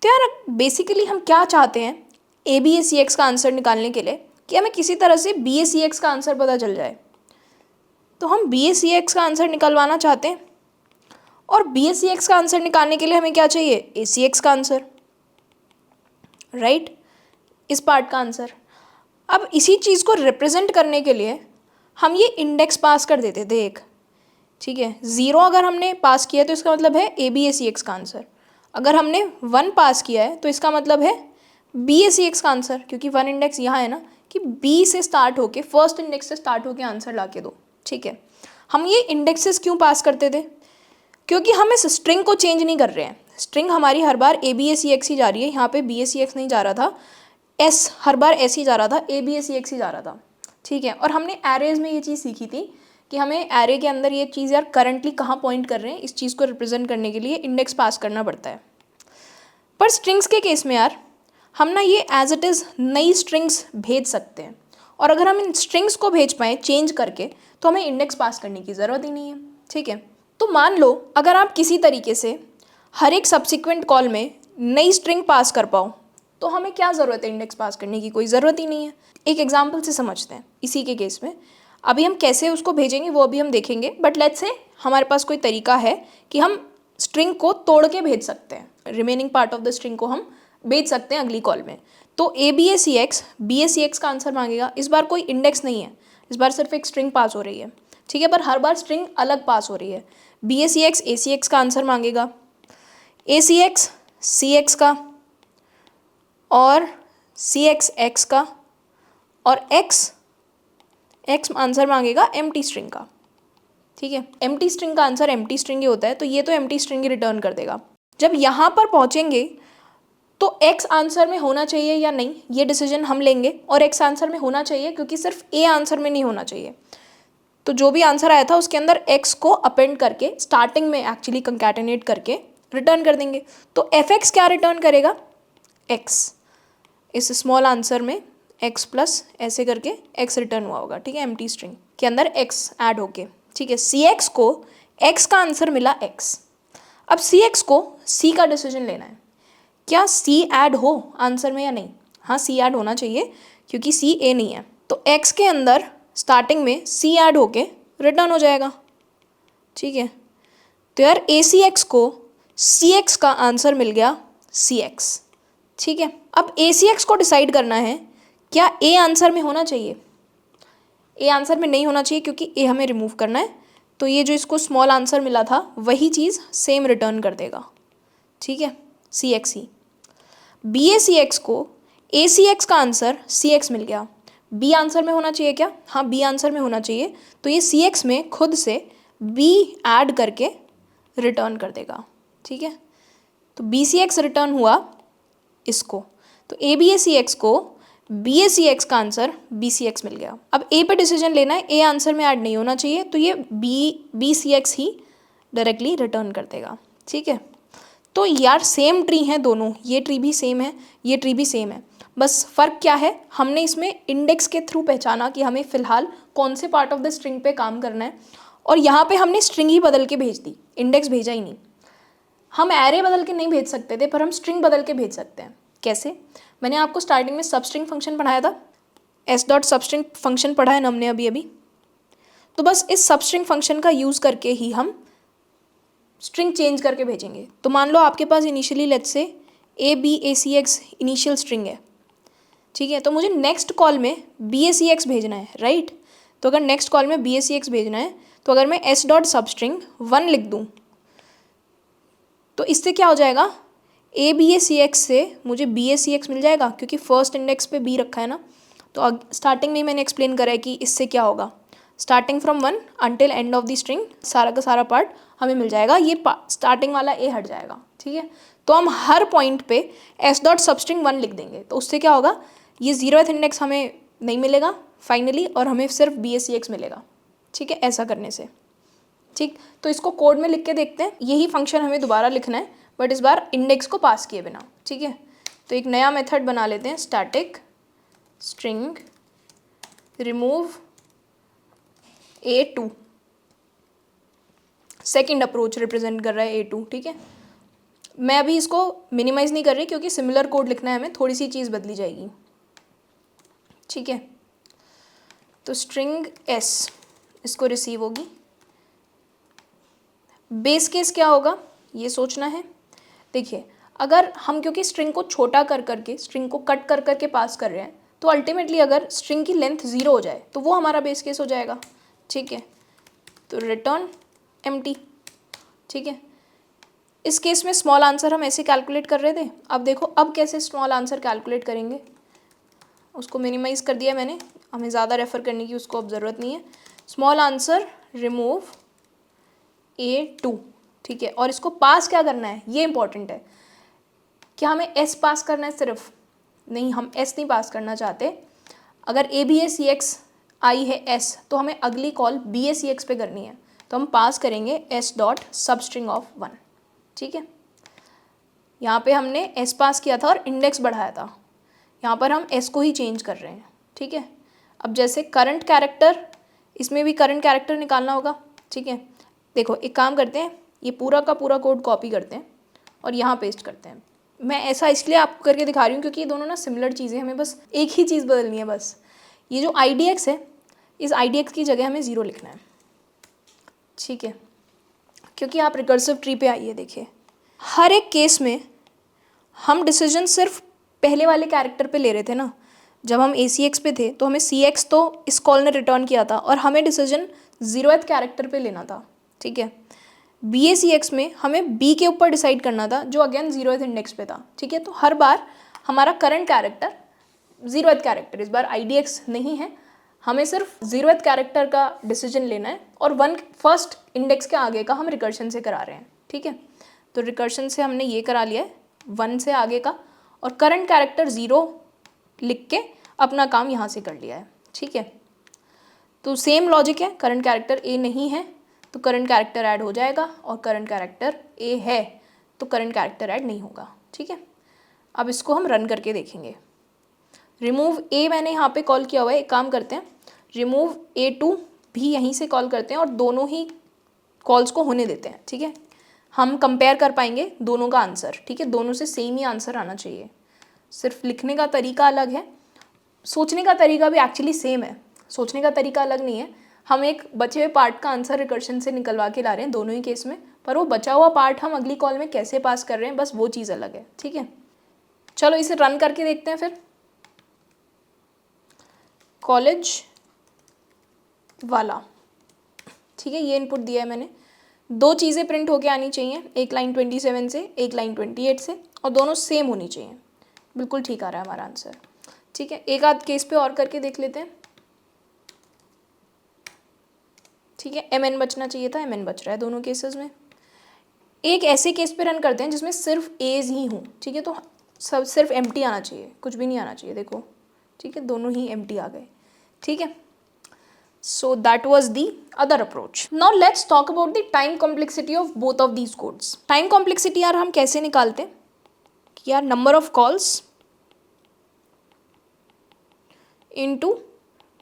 तो यार बेसिकली हम क्या चाहते हैं A B A C X का आंसर निकालने के लिए, कि हमें किसी तरह से बी ए सी एक्स का आंसर पता चल जाए। तो हम बी ए सी एक्स का आंसर निकलवाना चाहते हैं, और बी ए सी एक्स का आंसर निकालने के लिए हमें क्या चाहिए, ए सी एक्स का आंसर, राइट, इस पार्ट का आंसर। अब इसी चीज़ को रिप्रेजेंट करने के लिए हम ये इंडेक्स पास कर देते थे एक, ठीक है। 0 अगर हमने पास किया तो इसका मतलब है A B A C X का आंसर। अगर हमने 1 पास किया है तो इसका मतलब है बी ए सी एक्स का आंसर, क्योंकि 1 इंडेक्स यहाँ है ना कि बी से स्टार्ट होके, फर्स्ट इंडेक्स से स्टार्ट होके आंसर ला के दो, ठीक है। हम ये इंडेक्सेस क्यों पास करते थे, क्योंकि हम इस स्ट्रिंग को चेंज नहीं कर रहे हैं। स्ट्रिंग हमारी हर बार ए बी ए सी एक्स ही जा रही है, यहाँ पे बी ए सी एक्स नहीं जा रहा था, एस हर बार एस ही जा रहा था, ए बी ए सी एक्स ही जा रहा था, ठीक है। और हमने एरेज में ये चीज़ सीखी थी कि हमें एरे के अंदर ये चीज़ यार करंटली कहाँ पॉइंट कर रहे हैं, इस चीज़ को रिप्रेजेंट करने के लिए इंडेक्स पास करना पड़ता है। पर स्ट्रिंग्स के केस में यार हम ना ये एज इट इज़ नई स्ट्रिंग्स भेज सकते हैं, और अगर हम इन स्ट्रिंग्स को भेज पाएँ चेंज करके तो हमें इंडेक्स पास करने की ज़रूरत ही नहीं है, ठीक है। तो मान लो अगर आप किसी तरीके से हर एक सब्सिक्वेंट कॉल में नई स्ट्रिंग पास कर पाओ, तो हमें क्या ज़रूरत है इंडेक्स पास करने की, कोई ज़रूरत ही नहीं है। एक एग्जांपल से समझते हैं इसी के केस में। अभी हम कैसे उसको भेजेंगे वो अभी हम देखेंगे, बट लेट्स से हमारे पास कोई तरीका है कि हम स्ट्रिंग को तोड़ के भेज सकते हैं, remaining part of the string को हम भेज सकते हैं अगली कॉल में। तो A B A C X का आंसर मांगेगा। इस बार कोई इंडेक्स नहीं है, इस बार सिर्फ एक स्ट्रिंग पास हो रही है, ठीक है, पर हर बार स्ट्रिंग अलग पास हो रही है। बी ए सी एक्स का आंसर मांगेगा, ए सी एक्स का, और सी एक्स का, और एक्स आंसर मांगेगा एम्प्टी स्ट्रिंग का, ठीक है। एम्प्टी स्ट्रिंग का आंसर एम्प्टी स्ट्रिंग ही होता है, तो ये तो एम्प्टी स्ट्रिंग ही रिटर्न कर देगा। जब यहाँ पर पहुँचेंगे तो एक्स आंसर में होना चाहिए या नहीं ये डिसीजन हम लेंगे, और एक्स आंसर में होना चाहिए क्योंकि सिर्फ ए आंसर में नहीं होना चाहिए। तो जो भी आंसर आया था उसके अंदर एक्स को अपेंड करके स्टार्टिंग में एक्चुअली कंकैटिनेट करके रिटर्न कर देंगे। तो एफ एक्स क्या रिटर्न करेगा, एक्स, इस स्मॉल आंसर में एक्स प्लस ऐसे करके एक्स रिटर्न हुआ होगा, ठीक है, एम्प्टी स्ट्रिंग के अंदर एक्स ऐड होके, ठीक है। सी एक्स को एक्स का आंसर मिला एक्स। अब सी एक्स को सी का डिसीजन लेना है, क्या सी ऐड हो आंसर में या नहीं। हाँ, सी ऐड होना चाहिए क्योंकि सी ए नहीं है, तो एक्स के अंदर स्टार्टिंग में सी ऐड होके रिटर्न हो जाएगा, ठीक है। तो यार ए सी एक्स को सी एक्स का आंसर मिल गया सी एक्स, ठीक है। अब ए सी एक्स को डिसाइड करना है क्या ए आंसर में होना चाहिए। ए आंसर में नहीं होना चाहिए क्योंकि ए हमें रिमूव करना है, तो ये जो इसको स्मॉल आंसर मिला था वही चीज़ सेम रिटर्न कर देगा, ठीक है, सी एक्स ही। बी ए सी एक्स को ए सी एक्स का आंसर सी एक्स मिल गया। बी आंसर में होना चाहिए क्या, हाँ बी आंसर में होना चाहिए, तो ये सी एक्स में खुद से बी ऐड करके रिटर्न कर देगा, ठीक है। तो बी सी एक्स रिटर्न हुआ इसको, तो A B A C X को बी ए सी एक्स का आंसर बी सी एक्स मिल गया। अब ए पे डिसीजन लेना है, ए आंसर में ऐड नहीं होना चाहिए, तो ये बी सी एक्स ही डायरेक्टली रिटर्न कर देगा, ठीक है। तो यार सेम ट्री हैं दोनों, ये ट्री भी सेम है, ये ट्री भी सेम है, बस फ़र्क क्या है, हमने इसमें इंडेक्स के थ्रू पहचाना कि हमें फ़िलहाल कौन से पार्ट ऑफ द स्ट्रिंग पे काम करना है, और यहाँ पे हमने स्ट्रिंग ही बदल के भेज दी, इंडेक्स भेजा ही नहीं। हम एरे बदल के नहीं भेज सकते थे, पर हम स्ट्रिंग बदल के भेज सकते हैं। कैसे, मैंने आपको स्टार्टिंग में सबस्ट्रिंग फंक्शन पढ़ाया था, एस डॉट सबस्ट्रिंग फंक्शन पढ़ा है ना हमने अभी, तो बस इस सबस्ट्रिंग फंक्शन का यूज़ करके ही हम स्ट्रिंग चेंज करके भेजेंगे। तो मान लो आपके पास initially let's say A B A C X initial string है, ठीक है, तो मुझे नेक्स्ट कॉल में बी ए सी एक्स भेजना है, राइट। तो अगर नेक्स्ट कॉल में बी ए सी एक्स भेजना है, तो अगर मैं एस डॉट सबस्ट्रिंग 1 लिख दूँ तो इससे क्या हो जाएगा, ए बी ए सी एक्स से मुझे बी ए सी एक्स मिल जाएगा, क्योंकि फर्स्ट इंडेक्स पे बी रखा है ना। तो स्टार्टिंग में मैंने एक्सप्लेन करा है कि इससे क्या होगा, starting from 1 until end of the string सारा का सारा पार्ट हमें मिल जाएगा, ये स्टार्टिंग वाला ए हट जाएगा, ठीक है। तो हम हर पॉइंट पे एस डॉट सबस्ट्रिंग 1 लिख देंगे, तो उससे क्या होगा, ये 0th इंडेक्स हमें नहीं मिलेगा फाइनली, और हमें सिर्फ बी ए सी एक्स मिलेगा, ठीक है, ऐसा करने से। ठीक, तो इसको कोड में लिख के देखते हैं। यही फंक्शन हमें दोबारा लिखना है, बट इस बार इंडेक्स को पास किए बिना, ठीक है। तो एक नया मेथड बना लेते हैं, static string remove A2। Second approach represent कर रहा है A2, ठीक है। मैं अभी इसको मिनिमाइज नहीं कर रही क्योंकि सिमिलर कोड लिखना है हमें, थोड़ी सी चीज़ बदली जाएगी, ठीक है। तो स्ट्रिंग S इसको रिसीव होगी। बेस केस क्या होगा ये सोचना है। देखिए, अगर हम क्योंकि स्ट्रिंग को छोटा कर करके, स्ट्रिंग को कट कर करके पास कर रहे हैं, तो अल्टीमेटली अगर स्ट्रिंग की लेंथ 0 हो जाए तो वो हमारा बेस केस हो जाएगा, ठीक है। तो रिटर्न एम्प्टी, ठीक है। इस केस में स्मॉल आंसर हम ऐसे कैलकुलेट कर रहे थे। अब देखो अब कैसे स्मॉल आंसर कैलकुलेट करेंगे, उसको मिनिमाइज़ कर दिया मैंने, हमें ज़्यादा रेफ़र करने की उसको अब ज़रूरत नहीं है। स्मॉल आंसर रिमूव A2, ठीक है। और इसको पास क्या करना है, ये इंपॉर्टेंट है। क्या हमें S पास करना है सिर्फ? नहीं, हम S नहीं पास करना चाहते। अगर ए बी ए सी एक्स आई है S, तो हमें अगली call B A C x पे करनी है, तो हम पास करेंगे S डॉट सब स्ट्रिंग ऑफ 1, ठीक है। यहाँ पे हमने S पास किया था और इंडेक्स बढ़ाया था, यहाँ पर हम S को ही चेंज कर रहे हैं, ठीक है। अब जैसे करंट कैरेक्टर, इसमें भी करंट कैरेक्टर निकालना होगा, ठीक है। देखो एक काम करते हैं, ये पूरा का पूरा कोड कॉपी करते हैं और यहाँ पेस्ट करते हैं। मैं ऐसा इसलिए आपको करके दिखा रही हूँ क्योंकि ये दोनों ना सिमिलर चीज़ें, हमें बस एक ही चीज़ बदलनी है बस। ये जो आई डी एक्स है, इस आई डी एक्स की जगह हमें 0 लिखना है, ठीक है। क्योंकि आप रिकर्सिव ट्री पे आइए, देखिए हर एक केस में हम डिसीजन सिर्फ पहले वाले कैरेक्टर पे ले रहे थे ना। जब हम ACX पे थे तो हमें CX तो इस कॉल ने रिटर्न किया था और हमें डिसीजन 0th कैरेक्टर पे लेना था, ठीक है। BACX में हमें B के ऊपर डिसाइड करना था, जो अगेन 0th इंडेक्स पे था, ठीक है। तो हर बार हमारा करंट कैरेक्टर 0th कैरेक्टर, इस बार IDX नहीं है, हमें सिर्फ 0th कैरेक्टर का डिसीजन लेना है और 1 फर्स्ट इंडेक्स के आगे का हम रिकर्शन से करा रहे हैं, ठीक है। तो रिकर्शन से हमने ये करा लिया है 1 से आगे का, और करंट कैरेक्टर 0 लिख के अपना काम यहाँ से कर लिया है, ठीक है। तो सेम लॉजिक है, करंट कैरेक्टर A नहीं है तो करंट कैरेक्टर ऐड हो जाएगा, और करंट कैरेक्टर A है तो करंट कैरेक्टर ऐड नहीं होगा, ठीक है। अब इसको हम रन करके देखेंगे। रिमूव A मैंने यहाँ पे कॉल किया हुआ है, एक काम करते हैं रिमूव A2 भी यहीं से कॉल करते हैं और दोनों ही कॉल्स को होने देते हैं, ठीक है। हम कंपेयर कर पाएंगे दोनों का आंसर, ठीक है। दोनों से सेम ही आंसर आना चाहिए, सिर्फ लिखने का तरीका अलग है, सोचने का तरीका भी एक्चुअली सेम है, सोचने का तरीका अलग नहीं है। हम एक बचे हुए पार्ट का आंसर रिकर्शन से निकलवा के ला रहे हैं दोनों ही केस में, पर वो बचा हुआ पार्ट हम अगली कॉल में कैसे पास कर रहे हैं, बस वो चीज़ अलग है, ठीक है। चलो इसे रन करके देखते हैं फिर। कॉलेज वाला, ठीक है, ये इनपुट दिया है मैंने। 2 चीज़ें प्रिंट होके आनी चाहिए, एक लाइन 27 से, एक लाइन 28 से, और दोनों सेम होनी चाहिए। बिल्कुल ठीक आ रहा है हमारा आंसर, ठीक है। एक आध केस पे और करके देख लेते हैं, ठीक है। MN बचना चाहिए था, MN बच रहा है दोनों केसेस में। एक ऐसे केस पे रन करते हैं जिसमें सिर्फ एज ही हों, ठीक है। तो सब सिर्फ एम्प्टी आना चाहिए, कुछ भी नहीं आना चाहिए, देखो, ठीक है, दोनों ही एम्प्टी आ गए, ठीक है। So that was the other approach. Now let's talk about the time complexity of both of these codes. Time complexity यार हम कैसे निकालते हैं कि यार number of calls into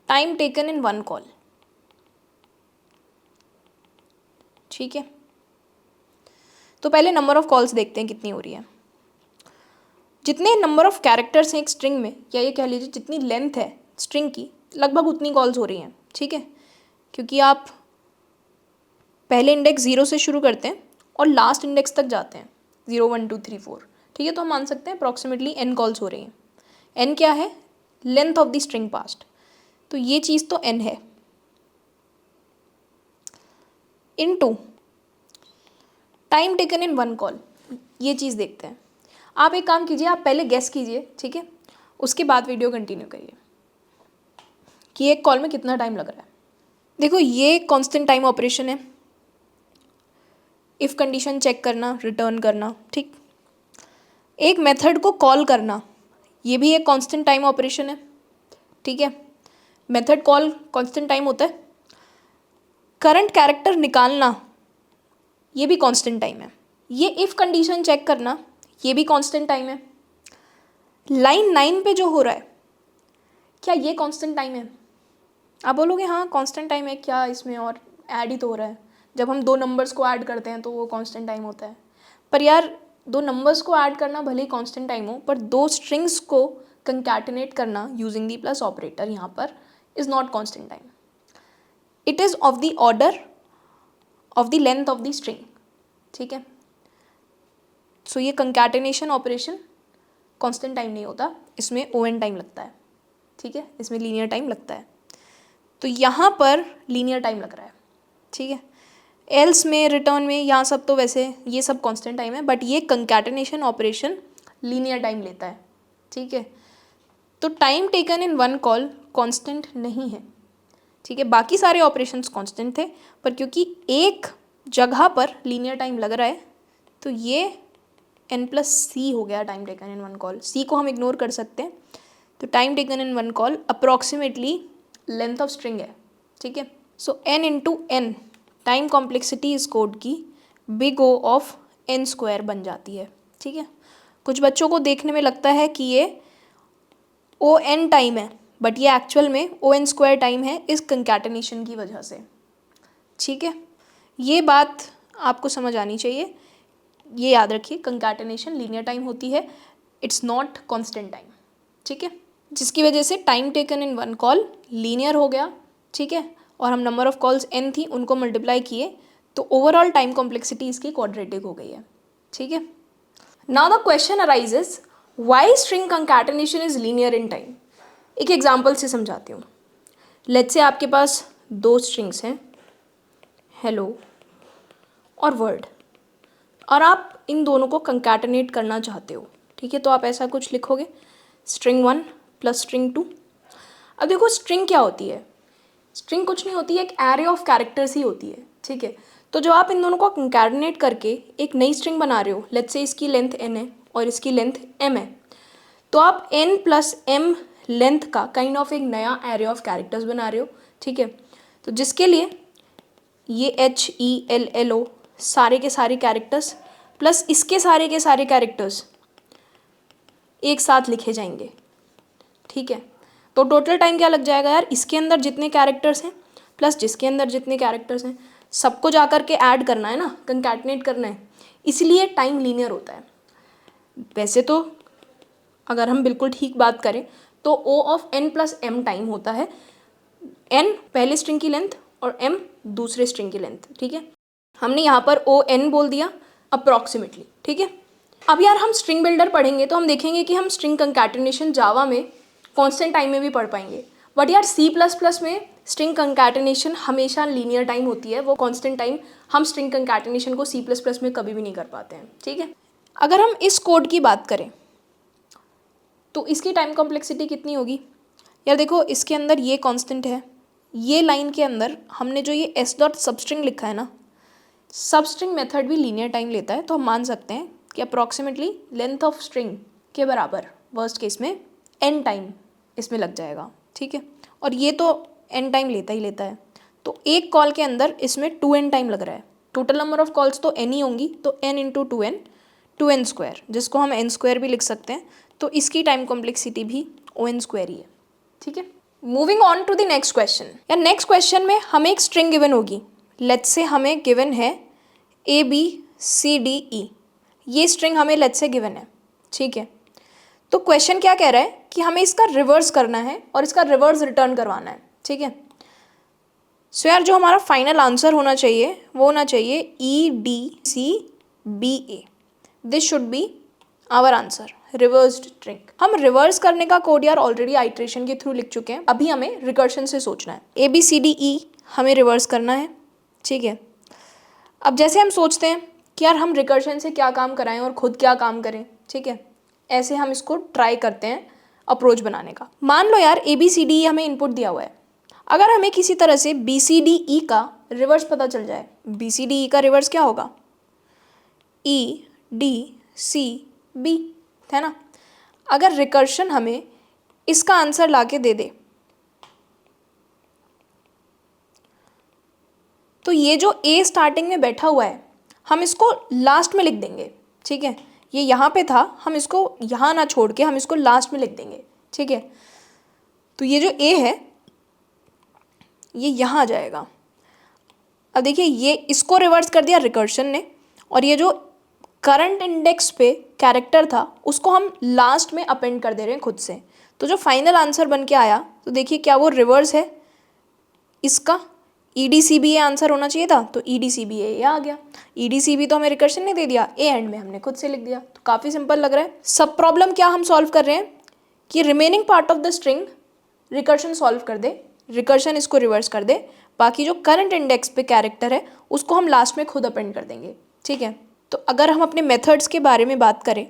time taken in one call, ठीक है। तो पहले नंबर ऑफ कॉल्स देखते हैं कितनी हो रही है। जितने नंबर ऑफ कैरेक्टर्स हैं एक स्ट्रिंग में, या ये कह लीजिए जितनी लेंथ है स्ट्रिंग की, लगभग उतनी कॉल्स हो रही हैं, ठीक है। क्योंकि आप पहले इंडेक्स 0 से शुरू करते हैं और लास्ट इंडेक्स तक जाते हैं 0 1 2 3 4, ठीक है। तो हम मान सकते हैं अप्रॉक्सीमेटली n कॉल्स हो रही हैं। n क्या है? Length of the string past, तो ये चीज़ तो n है, into time taken in one call. ये चीज़ देखते हैं। आप एक काम कीजिए, आप पहले गेस कीजिए, ठीक है, उसके बाद वीडियो कंटिन्यू करिए कि एक कॉल में कितना टाइम लग रहा है। देखो ये कांस्टेंट टाइम ऑपरेशन है, इफ़ कंडीशन चेक करना, रिटर्न करना, ठीक। एक मेथड को कॉल करना, ये भी एक कांस्टेंट टाइम ऑपरेशन है, ठीक है। मेथड कॉल कांस्टेंट टाइम होता है। करंट कैरेक्टर निकालना, ये भी कांस्टेंट टाइम है। ये इफ़ कंडीशन चेक करना, ये भी कांस्टेंट टाइम है। लाइन 9 पे जो हो रहा है, क्या ये कांस्टेंट टाइम है? आप बोलोगे हाँ कांस्टेंट टाइम है, क्या इसमें और ऐड ही तो हो रहा है। जब हम दो नंबर्स को ऐड करते हैं तो वो कांस्टेंट टाइम होता है। पर यार दो नंबर्स को ऐड करना भले ही कांस्टेंट टाइम हो, पर दो स्ट्रिंग्स को कंकैटिनेट करना यूजिंग दी प्लस ऑपरेटर यहाँ पर is not constant time. It is of the order of the length of the string, ठीक है। सो ये कंकैटिनेशन ऑपरेशन कांस्टेंट टाइम नहीं होता, इसमें ओएन टाइम लगता है, ठीक है, इसमें लीनियर टाइम लगता है। तो यहाँ पर लीनियर टाइम लग रहा है, ठीक है। एल्स में, रिटर्न में, यहाँ सब तो वैसे ये सब कांस्टेंट टाइम है, बट ये कंकैटिनेशन ऑपरेशन लीनियर टाइम लेता है, ठीक है। तो time taken in one call constant नहीं है, ठीक है। बाकी सारे ऑपरेशंस कांस्टेंट थे, पर क्योंकि एक जगह पर लीनियर टाइम लग रहा है तो ये n+c हो गया time taken in one call. c को हम इग्नोर कर सकते हैं। तो time taken in one call approximately length of string है, ठीक है। सो n टाइम कॉम्प्लेक्सिटी इस कोड की बिग O ऑफ n² बन जाती है, ठीक है। कुछ बच्चों को देखने में लगता है कि ये ON टाइम है, बट ये एक्चुअल में ON² टाइम है इस कंकैटिनेशन की वजह से, ठीक है। ये बात आपको समझ आनी चाहिए, ये याद रखिए, कंकैटिनेशन लीनियर टाइम होती है, इट्स नॉट कांस्टेंट टाइम, ठीक है। जिसकी वजह से time taken in one call linear हो गया, ठीक है। और हम नंबर ऑफ कॉल्स n थी उनको मल्टीप्लाई किए तो ओवरऑल टाइम कॉम्प्लेक्सिटी इसकी क्वाड्रेटिक हो गई है, ठीक है। Now the question arises why string concatenation is linear in time. एक एग्जांपल से समझाती हूँ। लेट्स से आपके पास दो स्ट्रिंग्स हैं, हेलो और वर्ड, और आप इन दोनों को कंकैटिनेट करना चाहते हो, ठीक है। तो आप ऐसा कुछ लिखोगे, string 1 + string 2। अब देखो स्ट्रिंग क्या होती है, स्ट्रिंग कुछ नहीं होती है, एक एरे ऑफ कैरेक्टर्स ही होती है, ठीक है। तो जो आप इन दोनों को कंकैटिनेट करके एक नई स्ट्रिंग बना रहे हो, लेट्स से इसकी लेंथ n है और इसकी लेंथ m है, तो आप n + m लेंथ का काइंड ऑफ एक नया एरे ऑफ कैरेक्टर्स बना रहे हो, ठीक है। तो जिसके लिए ये HELLO सारे के सारे कैरेक्टर्स प्लस इसके सारे के सारे कैरेक्टर्स एक साथ लिखे जाएंगे, ठीक है। तो टोटल टाइम क्या लग जाएगा यार, इसके अंदर जितने कैरेक्टर्स हैं प्लस जिसके अंदर जितने कैरेक्टर्स हैं सबको जा कर के ऐड करना है ना, कंकैटिनेट करना है, इसलिए टाइम लीनियर होता है। वैसे तो अगर हम बिल्कुल ठीक बात करें तो O of n + m time होता है, n पहले स्ट्रिंग की लेंथ और m दूसरे स्ट्रिंग की लेंथ, ठीक है। हमने यहाँ पर ON बोल दिया अप्रॉक्सीमेटली, ठीक है। अब यार हम स्ट्रिंग बिल्डर पढ़ेंगे तो हम देखेंगे कि हम स्ट्रिंग कंकैटिनेशन जावा में कांस्टेंट टाइम में भी पढ़ पाएंगे, बट यार C++ में स्ट्रिंग कंकैटिनेशन हमेशा लीनियर टाइम होती है, वो कांस्टेंट टाइम हम स्ट्रिंग कंकैटिनेशन को C++ में कभी भी नहीं कर पाते हैं, ठीक है। अगर हम इस कोड की बात करें तो इसकी टाइम कॉम्प्लेक्सिटी कितनी होगी यार, देखो इसके अंदर ये कांस्टेंट है, ये लाइन के अंदर हमने जो ये s.substring लिखा है ना, सबस्ट्रिंग मेथड भी लीनियर टाइम लेता है, तो हम मान सकते हैं कि अप्रॉक्सीमेटली लेंथ ऑफ स्ट्रिंग के बराबर वर्स्ट केस में n टाइम इसमें लग जाएगा, ठीक है। और ये तो n टाइम लेता ही लेता है, तो एक कॉल के अंदर इसमें 2n टाइम लग रहा है। टोटल नंबर ऑफ कॉल्स तो n ही होंगी, तो n × 2n 2n², जिसको हम n² भी लिख सकते हैं, तो इसकी टाइम कॉम्प्लेक्सिटी भी ON² ही है, ठीक है। Moving on to the next question. या नेक्स्ट क्वेश्चन में हमें एक स्ट्रिंग गिवन होगी, लेट्स से हमें गिवन है ABCDE, ये स्ट्रिंग हमें लेट्स से गिवन है, ठीक है। तो क्वेश्चन क्या कह रहा है कि हमें इसका रिवर्स करना है और इसका रिवर्स रिटर्न करवाना है, ठीक है। सो यार जो हमारा फाइनल आंसर होना चाहिए वो होना चाहिए EDCBA, this should be our answer, reversed string. हम रिवर्स करने का कोड यार ऑलरेडी आइट्रेशन के थ्रू लिख चुके हैं, अभी हमें रिकर्शन से सोचना है। ABCDE हमें रिवर्स करना है, ठीक है। अब जैसे हम सोचते हैं कि यार हम रिकर्शन से क्या काम कराएं और खुद क्या काम करें, ठीक है। ऐसे हम इसको ट्राई करते हैं अप्रोच बनाने का। मान लो यार ABCD हमें इनपुट दिया हुआ है, अगर हमें किसी तरह से BCDE का रिवर्स पता चल जाए, BCDE का रिवर्स क्या होगा, EDCB, है ना। अगर रिकर्शन हमें इसका आंसर लाके दे दे तो ये जो A स्टार्टिंग में बैठा हुआ है हम इसको लास्ट में लिख देंगे, ठीक है। ये यहाँ पे था, हम इसको यहाँ ना छोड़ के हम इसको लास्ट में लिख देंगे, ठीक है। तो ये जो A है ये यहाँ आ जाएगा। अब देखिए ये इसको रिवर्स कर दिया रिकर्शन ने, और ये जो करंट इंडेक्स पे कैरेक्टर था उसको हम लास्ट में अपेंड कर दे रहे हैं खुद से। तो जो फाइनल आंसर बन के आया, तो देखिए क्या वो रिवर्स है इसका, EDCB आंसर होना चाहिए था, तो EDCB ये आ गया। EDCB तो हमें रिकर्शन ने दे दिया, ए एंड में हमने खुद से लिख दिया। तो काफ़ी सिंपल लग रहा है। सब प्रॉब्लम क्या हम सॉल्व कर रहे हैं कि remaining part of the string recursion solve कर दे, रिकर्शन इसको रिवर्स कर दे, बाकी जो करंट इंडेक्स पे कैरेक्टर है उसको हम लास्ट में खुद अपेंड कर देंगे, ठीक है। तो अगर हम अपने मेथड्स के बारे में बात करें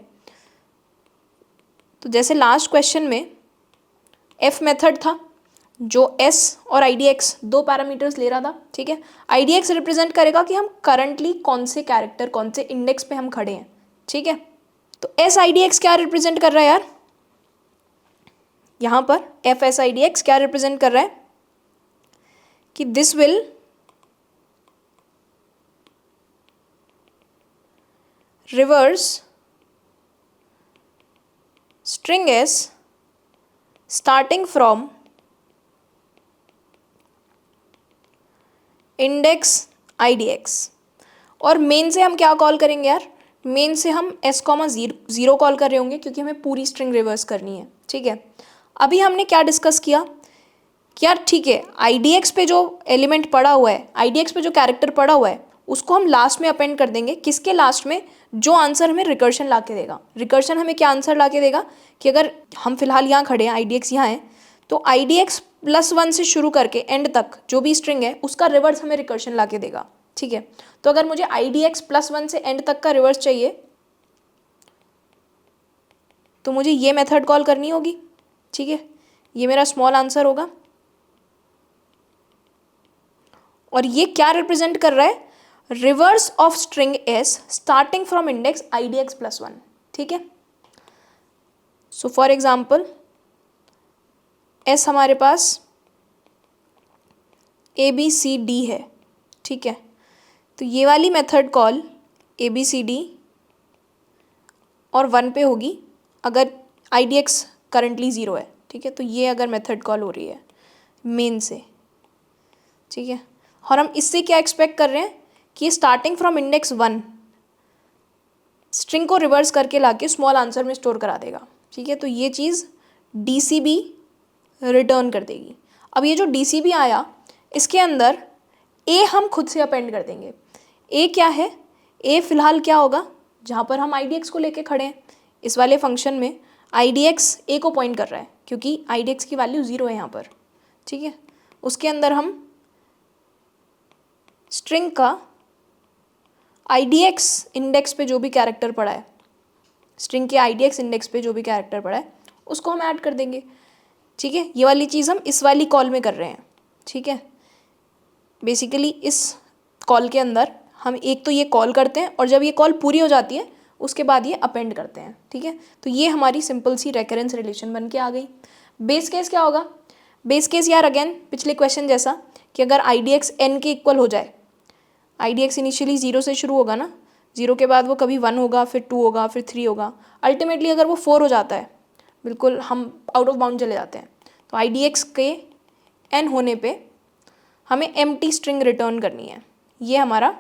तो जैसे लास्ट क्वेश्चन में F मेथड था जो S और IDX दो पैरामीटर्स ले रहा था, ठीक है। IDX रिप्रेजेंट करेगा कि हम करंटली कौन से कैरेक्टर, कौन से इंडेक्स पे हम खड़े हैं, ठीक है। तो SIDX क्या रिप्रेजेंट कर रहा है यार, यहाँ पर FSIDX क्या रिप्रेजेंट कर रहा है कि this will reverse string S starting from index IDX। और मेन से हम क्या कॉल करेंगे यार, मेन से हम S,0 कॉल कर रहे होंगे क्योंकि हमें पूरी स्ट्रिंग रिवर्स करनी है, ठीक है। अभी हमने क्या डिस्कस किया कि यार ठीक है IDX पे जो एलिमेंट पड़ा हुआ है, IDX पे जो कैरेक्टर पड़ा हुआ है उसको हम लास्ट में अपेंड कर देंगे। किसके लास्ट में, जो आंसर हमें रिकर्शन ला के देगा। रिकर्शन हमें क्या आंसर ला के देगा कि अगर हम फिलहाल यहाँ खड़े हैं, IDX यहाँ है, तो IDX +1 से शुरू करके एंड तक जो भी स्ट्रिंग है उसका रिवर्स हमें रिकर्शन ला के देगा, ठीक है। तो अगर मुझे IDX +1 से एंड तक का रिवर्स चाहिए तो मुझे ये मेथड कॉल करनी होगी, ठीक है। ये मेरा स्मॉल आंसर होगा और ये क्या रिप्रेजेंट कर रहा है, reverse of string S starting from index IDX +1, ठीक है। सो फॉर एग्जाम्पल S हमारे पास ABCD है, ठीक है। तो ये वाली मेथड कॉल ABCD और 1 पे होगी अगर IDX करंटली 0 है, ठीक है। तो ये अगर मेथड कॉल हो रही है मेन से, ठीक है। और हम इससे क्या एक्सपेक्ट कर रहे हैं कि ये स्टार्टिंग फ्रॉम इंडेक्स 1 स्ट्रिंग को रिवर्स करके लाके स्मॉल आंसर में स्टोर करा देगा, ठीक है। तो ये चीज़ DCB रिटर्न कर देगी। अब ये जो DCB आया इसके अंदर A हम खुद से अपेंड कर देंगे। A क्या है, A फिलहाल क्या होगा, जहाँ पर हम IDX को लेके खड़े हैं इस वाले फंक्शन में IDX A को पॉइंट कर रहा है क्योंकि IDX की वैल्यू 0 है यहाँ पर, ठीक है। उसके अंदर हम स्ट्रिंग का IDX इंडेक्स पे जो भी कैरेक्टर पड़ा है, स्ट्रिंग के IDX इंडेक्स पे जो भी कैरेक्टर पड़ा है उसको हम ऐड कर देंगे, ठीक है। ये वाली चीज़ हम इस वाली कॉल में कर रहे हैं, ठीक है। बेसिकली इस कॉल के अंदर हम एक तो ये कॉल करते हैं और जब ये कॉल पूरी हो जाती है उसके बाद ये अपेंड करते हैं, ठीक है। तो ये हमारी सिंपल सी रेकरेंस रिलेशन बन के आ गई। बेस केस क्या होगा, बेस केस यार अगेन पिछले क्वेश्चन जैसा कि अगर IDX n के इक्वल हो जाए, IDX इनिशियली 0 से शुरू होगा ना, 0 के बाद वो कभी 1 होगा, फिर 2 होगा, फिर 3 होगा, अल्टीमेटली अगर वो 4 हो जाता है, बिल्कुल हम आउट ऑफ बाउंड चले जाते हैं, तो IDX के n होने पे हमें एम्प्टी स्ट्रिंग रिटर्न करनी है। ये हमारा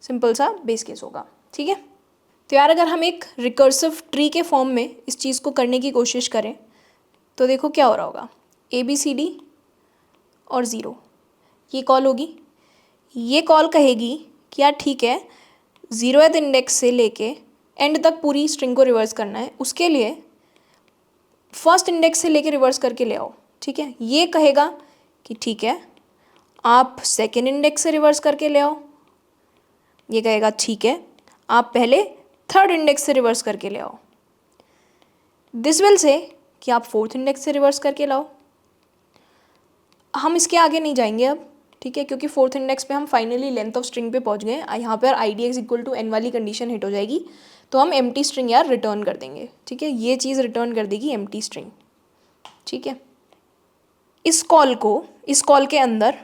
सिंपल सा बेस केस होगा, ठीक है। तो यार अगर हम एक रिकर्सिव ट्री के फॉर्म में इस चीज़ को करने की कोशिश करें तो देखो क्या हो रहा होगा, ABCD और 0 ये कॉल होगी। ये कॉल कहेगी कि यार ठीक है 0th इंडेक्स से लेके एंड तक पूरी स्ट्रिंग को रिवर्स करना है, उसके लिए फर्स्ट इंडेक्स से लेके रिवर्स करके ले आओ, ठीक है। ये कहेगा कि ठीक है आप सेकेंड इंडेक्स से रिवर्स करके ले आओ, ये कहेगा ठीक है आप पहले थर्ड इंडेक्स से रिवर्स करके ले आओ। दिस विल से कि आप फोर्थ इंडेक्स से रिवर्स करके लाओ। हम इसके आगे नहीं जाएंगे अब, ठीक है, क्योंकि फोर्थ इंडेक्स पे हम फाइनली लेंथ ऑफ स्ट्रिंग पे पहुंच गए। यहाँ पर I D X equal to N वाली कंडीशन हिट हो जाएगी, तो हम एम्प्टी स्ट्रिंग यार रिटर्न कर देंगे, ठीक है। ये चीज़ रिटर्न कर देगी एम्प्टी स्ट्रिंग, ठीक है। इस कॉल के अंदर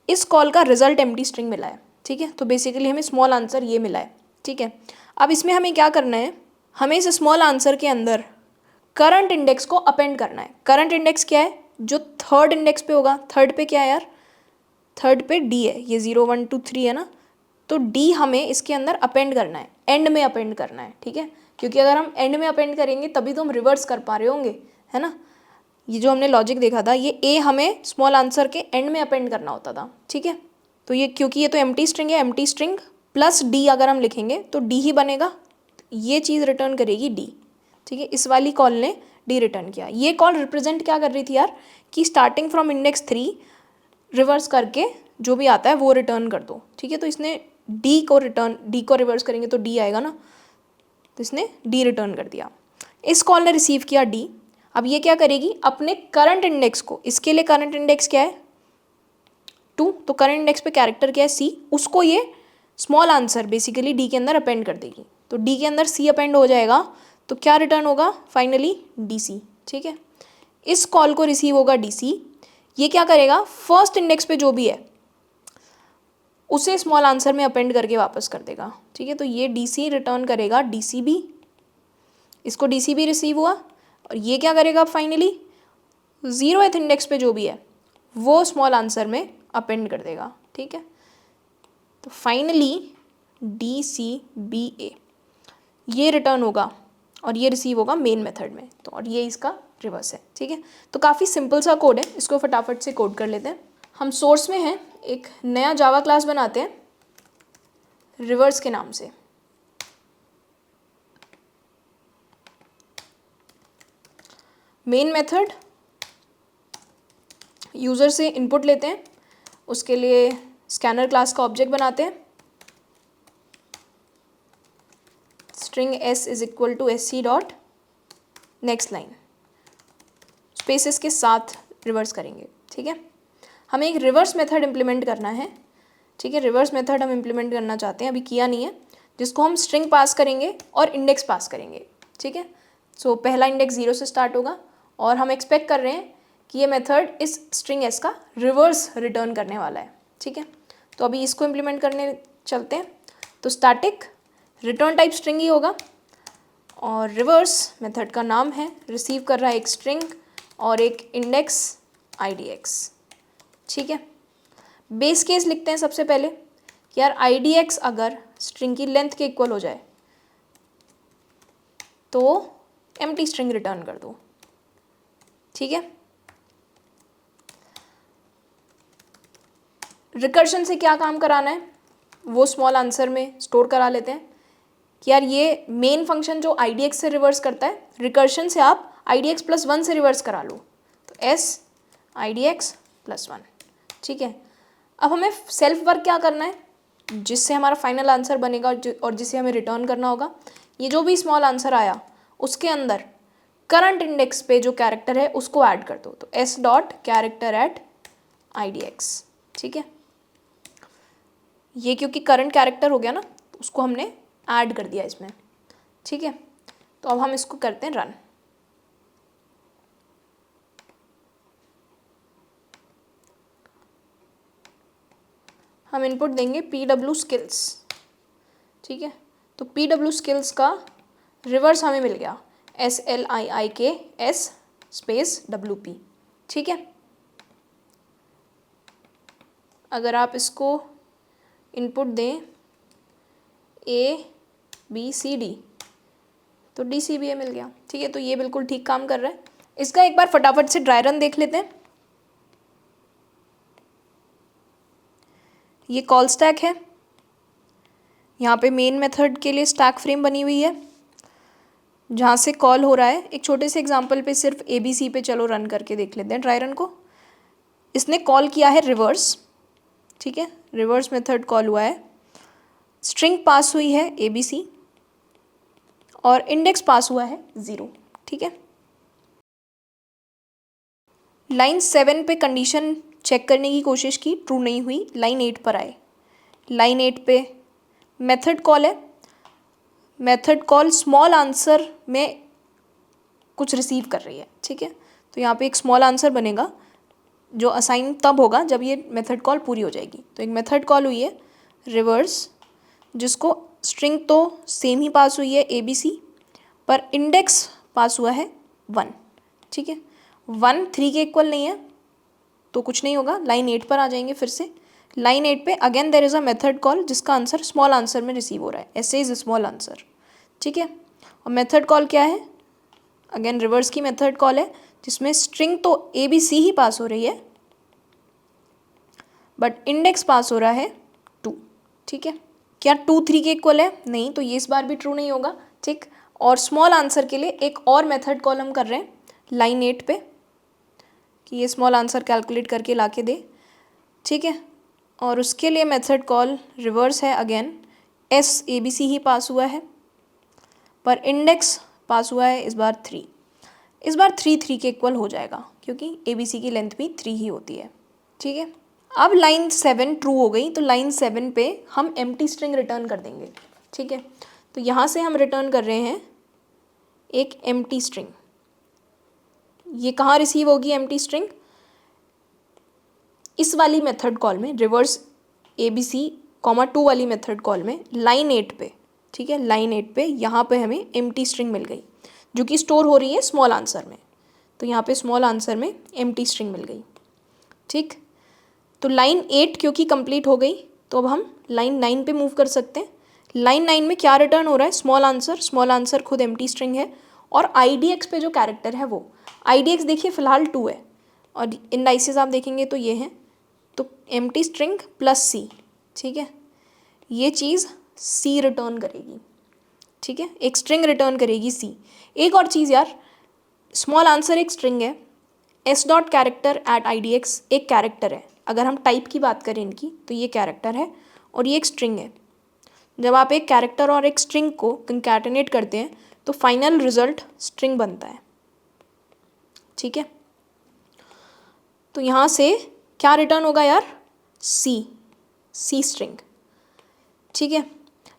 इस कॉल का रिजल्ट एम्प्टी स्ट्रिंग मिला है, ठीक है। तो बेसिकली हमें स्मॉल आंसर ये मिला है, ठीक है। अब इसमें हमें क्या करना है, हमें इस स्मॉल आंसर के अंदर करंट इंडेक्स को अपेंड करना है। करंट इंडेक्स क्या है, जो थर्ड इंडेक्स पे होगा। थर्ड पे क्या है यार, थर्ड पे डी है, ये 0 1 2 3 है ना, तो डी हमें इसके अंदर अपेंड करना है, एंड में अपेंड करना है, ठीक है। क्योंकि अगर हम एंड में अपेंड करेंगे तभी तो हम रिवर्स कर पा रहे होंगे, है ना। ये जो हमने लॉजिक देखा था, ये ए हमें स्मॉल आंसर के एंड में अपेंड करना होता था, ठीक है। तो ये क्योंकि ये तो एम्प्टी स्ट्रिंग है, एम्प्टी स्ट्रिंग प्लस डी अगर हम लिखेंगे तो डी ही बनेगा, ये चीज़ रिटर्न करेगी डी, ठीक है। इस वाली कॉल ने डी रिटर्न किया। ये कॉल रिप्रेजेंट क्या कर रही थी यार, कि स्टार्टिंग फ्रॉम इंडेक्स 3 रिवर्स करके जो भी आता है वो रिटर्न कर दो, ठीक है। तो इसने डी को रिवर्स करेंगे तो डी आएगा ना, तो इसने डी रिटर्न कर दिया। इस कॉल ने रिसीव किया डी। अब ये क्या करेगी, अपने करंट इंडेक्स को, इसके लिए करंट इंडेक्स क्या है 2, तो करंट इंडेक्स पे कैरेक्टर क्या है सी, उसको ये स्मॉल आंसर बेसिकली डी के अंदर अपेंड कर देगी। तो डी के अंदर सी अपेंड हो जाएगा, तो क्या रिटर्न होगा फाइनली डी सी, ठीक है। इस कॉल को रिसीव होगा डी सी। ये क्या करेगा, फर्स्ट इंडेक्स पे जो भी है उसे स्मॉल आंसर में अपेंड करके वापस कर देगा, ठीक है। तो ये डी सी रिटर्न करेगा डी सी बी, इसको डी सी बी रिसीव हुआ। और ये क्या करेगा फाइनली, 0th इंडेक्स पे जो भी है वो स्मॉल आंसर में अपेंड कर देगा, ठीक है। तो फाइनली डी सी बी ए ये रिटर्न होगा और ये रिसीव होगा मेन मेथड में। तो और ये इसका रिवर्स है, ठीक है। तो काफ़ी सिंपल सा कोड है, इसको फटाफट से कोड कर लेते हैं। हम सोर्स में हैं, एक नया जावा क्लास बनाते हैं रिवर्स के नाम से। मेन मेथड यूज़र से इनपुट लेते हैं, उसके लिए स्कैनर क्लास का ऑब्जेक्ट बनाते हैं। String S is equal to S C dot next line, spaces के साथ रिवर्स करेंगे, ठीक है। हमें एक रिवर्स मेथड इम्प्लीमेंट करना है, ठीक है। रिवर्स मेथड हम इम्प्लीमेंट करना चाहते हैं, अभी किया नहीं है, जिसको हम स्ट्रिंग पास करेंगे और इंडेक्स पास करेंगे, ठीक है। सो पहला इंडेक्स 0 से स्टार्ट होगा और हम एक्सपेक्ट कर रहे हैं कि ये मेथड इस स्ट्रिंग एस का रिवर्स रिटर्न करने वाला है, ठीक है। तो अभी इसको इम्प्लीमेंट करने चलते हैं। तो स्टैटिक रिटर्न टाइप स्ट्रिंग ही होगा और रिवर्स मेथड का नाम है, रिसीव कर रहा है एक स्ट्रिंग और एक इंडेक्स IDX, ठीक है। बेस केस लिखते हैं सबसे पहले कि यार IDX अगर स्ट्रिंग की लेंथ के इक्वल हो जाए तो एम्प्टी स्ट्रिंग रिटर्न कर दो, ठीक है। रिकर्शन से क्या काम कराना है वो स्मॉल आंसर में स्टोर करा लेते हैं कि यार ये मेन फंक्शन जो IDX से रिवर्स करता है, रिकर्शन से आप IDX + 1 से रिवर्स करा लो, तो S IDX + 1, ठीक है। अब हमें सेल्फ वर्क क्या करना है जिससे हमारा फाइनल आंसर बनेगा और जिसे हमें रिटर्न करना होगा। ये जो भी स्मॉल आंसर आया उसके अंदर करंट इंडेक्स पे जो कैरेक्टर है उसको ऐड कर दो, तो S dot character eight IDX, ठीक है। ये क्योंकि करंट कैरेक्टर हो गया ना, तो उसको हमने ऐड कर दिया इसमें, ठीक है। तो अब हम इसको करते हैं रन। हम इनपुट देंगे PW स्किल्स, ठीक है। तो PW स्किल्स का रिवर्स हमें मिल गया SLIIKS स्पेस WP, ठीक है। अगर आप इसको इनपुट दें ABCD तो DCBA मिल गया, ठीक है। तो ये बिल्कुल ठीक काम कर रहा है। इसका एक बार फटाफट से ड्राई रन देख लेते हैं। ये कॉल स्टैक है, यहाँ पे मेन मेथड के लिए स्टैक फ्रेम बनी हुई है जहाँ से कॉल हो रहा है। एक छोटे से एग्जांपल पे सिर्फ ABC पे चलो रन करके देख लेते हैं ड्राई रन को। इसने कॉल किया है रिवर्स, ठीक है। रिवर्स मेथड कॉल हुआ है, स्ट्रिंग पास हुई है ABC, और इंडेक्स पास हुआ है 0, ठीक है। लाइन 7 पे कंडीशन चेक करने की कोशिश की, ट्रू नहीं हुई, लाइन 8 पर आए। लाइन 8 पे मेथड कॉल है, मेथड कॉल स्मॉल आंसर में कुछ रिसीव कर रही है, ठीक है। तो यहाँ पे एक स्मॉल आंसर बनेगा जो असाइन तब होगा जब ये मेथड कॉल पूरी हो जाएगी। तो एक मेथड कॉल हुई है रिवर्स, जिसको स्ट्रिंग तो सेम ही पास हुई है ABC, पर इंडेक्स पास हुआ है 1, ठीक है। 1 3 के इक्वल नहीं है तो कुछ नहीं होगा। लाइन 8 पर आ जाएंगे फिर से। लाइन 8 पे again there is a method call जिसका आंसर स्मॉल आंसर में रिसीव हो रहा है, ऐसे इज स्मॉल आंसर, ठीक है। और मेथड कॉल क्या है, अगेन रिवर्स की मेथड कॉल है जिसमें स्ट्रिंग तो ABC ही पास हो रही है बट इंडेक्स पास हो रहा है 2, ठीक है। क्या 2 3 के इक्वल है, नहीं, तो ये इस बार भी ट्रू नहीं होगा, ठीक। और स्मॉल आंसर के लिए एक और मेथड कॉल हम कर रहे हैं लाइन 8 पे कि ये स्मॉल आंसर कैलकुलेट करके ला के दे, ठीक है। और उसके लिए मेथड कॉल रिवर्स है, अगेन ABC ही पास हुआ है पर इंडेक्स पास हुआ है इस बार 3। इस बार 3 3 के इक्वल हो जाएगा क्योंकि ABC की लेंथ भी 3 ही होती है, ठीक है। अब लाइन 7 ट्रू हो गई तो लाइन 7 पे हम एम्प्टी स्ट्रिंग रिटर्न कर देंगे, ठीक है। तो यहाँ से हम रिटर्न कर रहे हैं एक एम्प्टी स्ट्रिंग। ये कहाँ रिसीव होगी एम्प्टी स्ट्रिंग, इस वाली मेथड कॉल में, रिवर्स ABC, 2 वाली मेथड कॉल में लाइन 8 पे, ठीक है। लाइन 8 पे यहाँ पे हमें एम्प्टी स्ट्रिंग मिल गई जो कि स्टोर हो रही है स्मॉल आंसर में। तो यहाँ पे स्मॉल आंसर में एम्प्टी स्ट्रिंग मिल गई, ठीक। तो लाइन 8 क्योंकि कंप्लीट हो गई तो अब हम लाइन 9 पे मूव कर सकते हैं। लाइन 9 में क्या रिटर्न हो रहा है, स्मॉल आंसर। स्मॉल आंसर खुद एम्प्टी स्ट्रिंग है और IDX पे जो कैरेक्टर है वो IDX देखिए फ़िलहाल 2 है और इंडाइसेस आप देखेंगे तो ये हैं, तो एम्प्टी स्ट्रिंग प्लस C, ठीक है। ये चीज़ C रिटर्न करेगी, ठीक है, एक स्ट्रिंग रिटर्न करेगी C। एक और चीज़ यार, स्मॉल आंसर एक स्ट्रिंग है, S dot character eight IDX एक कैरेक्टर है। अगर हम टाइप की बात करें इनकी तो ये कैरेक्टर है और ये एक स्ट्रिंग है। जब आप एक कैरेक्टर और एक स्ट्रिंग को कंकैटिनेट करते हैं तो फाइनल रिजल्ट स्ट्रिंग बनता है, ठीक है। तो यहाँ से क्या रिटर्न होगा यार, C स्ट्रिंग, ठीक है।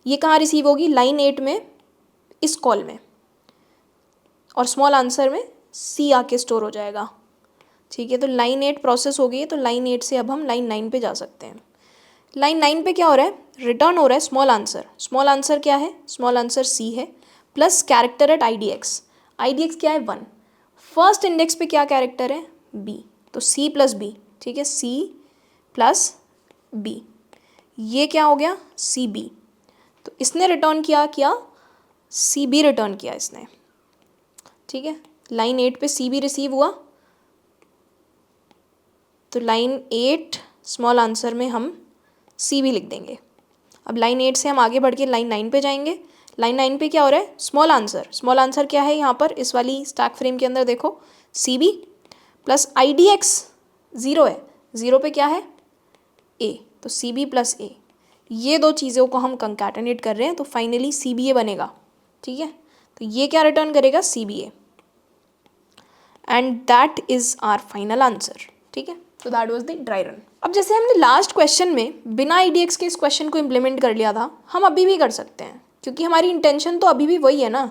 ये कहाँ रिसीव होगी, लाइन 8 में इस कॉल में, और स्मॉल आंसर में C आके स्टोर हो जाएगा, ठीक है। तो लाइन 8 प्रोसेस हो गई है तो लाइन 8 से अब हम लाइन 9 पे जा सकते हैं। लाइन 9 पे क्या हो रहा है, रिटर्न हो रहा है स्मॉल आंसर। स्मॉल आंसर क्या है, स्मॉल आंसर C है प्लस कैरेक्टर एट IDX क्या है 1। फर्स्ट इंडेक्स पे क्या कैरेक्टर है, B, तो C प्लस B, ठीक है, C प्लस B, ये क्या हो गया CB। तो इसने रिटर्न क्या किया, CB रिटर्न किया इसने, ठीक है। लाइन 8 पे CB रिसीव हुआ तो लाइन 8 स्मॉल आंसर में हम CB लिख देंगे। अब लाइन 8 से हम आगे बढ़ के लाइन 9 पे जाएंगे। लाइन 9 पे क्या हो रहा है, स्मॉल आंसर क्या है यहाँ पर इस वाली स्टैक फ्रेम के अंदर देखो, CB प्लस IDX 0 है, 0 पे क्या है A, तो CB प्लस A, ये दो चीज़ों को हम कंकैटिनेट कर रहे हैं तो फाइनली CBA बनेगा, ठीक है। तो ये क्या रिटर्न करेगा, CBA, and that is our final answer, ठीक है। तो that was the dry run. अब जैसे हमने लास्ट क्वेश्चन में बिना IDX के इस क्वेश्चन को इम्प्लीमेंट कर लिया था, हम अभी भी कर सकते हैं क्योंकि हमारी इंटेंशन तो अभी भी वही है ना।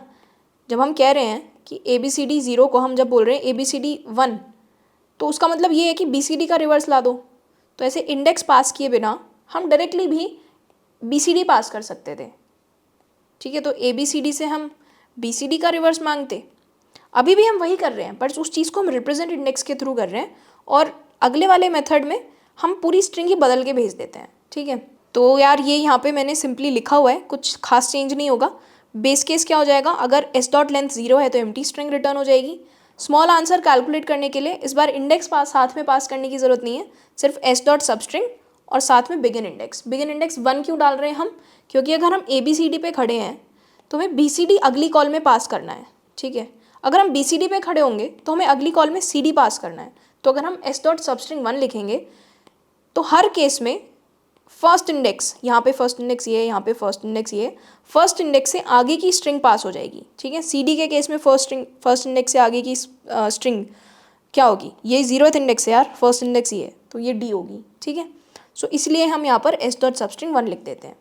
जब हम कह रहे हैं कि ABCD 0 को हम जब बोल रहे हैं ABCD 1, तो उसका मतलब ये है कि BCD का रिवर्स ला दो। तो ऐसे इंडेक्स पास किए बिना हम डायरेक्टली भी BCD पास कर सकते थे, ठीक है। तो ABCD से हम BCD का रिवर्स मांगते, अभी भी हम वही कर रहे हैं पर उस चीज़ को हम रिप्रेजेंट इंडेक्स के थ्रू कर रहे हैं और अगले वाले मेथड में हम पूरी स्ट्रिंग ही बदल के भेज देते हैं, ठीक है। तो यार ये यहाँ पे मैंने सिंपली लिखा हुआ है, कुछ खास चेंज नहीं होगा। बेस केस क्या हो जाएगा, अगर S डॉट लेंथ 0 है तो एम्प्टी स्ट्रिंग रिटर्न हो जाएगी। स्मॉल आंसर कैलकुलेट करने के लिए इस बार इंडेक्स पास साथ में पास करने की ज़रूरत नहीं है, सिर्फ S डॉट सब स्ट्रिंग और साथ में बिगिन इंडेक्स 1 क्यों डाल रहे हैं हम, क्योंकि अगर हम ABCD पे खड़े हैं तो हमें BCD अगली कॉल में पास करना है, ठीक है। अगर हम BCD पे खड़े होंगे तो हमें अगली कॉल में CD पास करना है। तो अगर हम S डॉट सब स्ट्रिंग 1 लिखेंगे तो हर केस में फर्स्ट इंडेक्स, यहाँ पे फर्स्ट इंडेक्स ये है, यहाँ पे फर्स्ट इंडेक्स ये है, फर्स्ट इंडेक्स से आगे की स्ट्रिंग पास हो जाएगी, ठीक है। सी डी के केस में फर्स्ट इंडेक्स से आगे की स्ट्रिंग क्या होगी, ये 0th इंडेक्स है यार, फर्स्ट इंडेक्स ये है, तो ये डी होगी, ठीक है। सो इसलिए हम यहाँ पर एस डॉट सबस्ट्रिंग 1 लिख देते हैं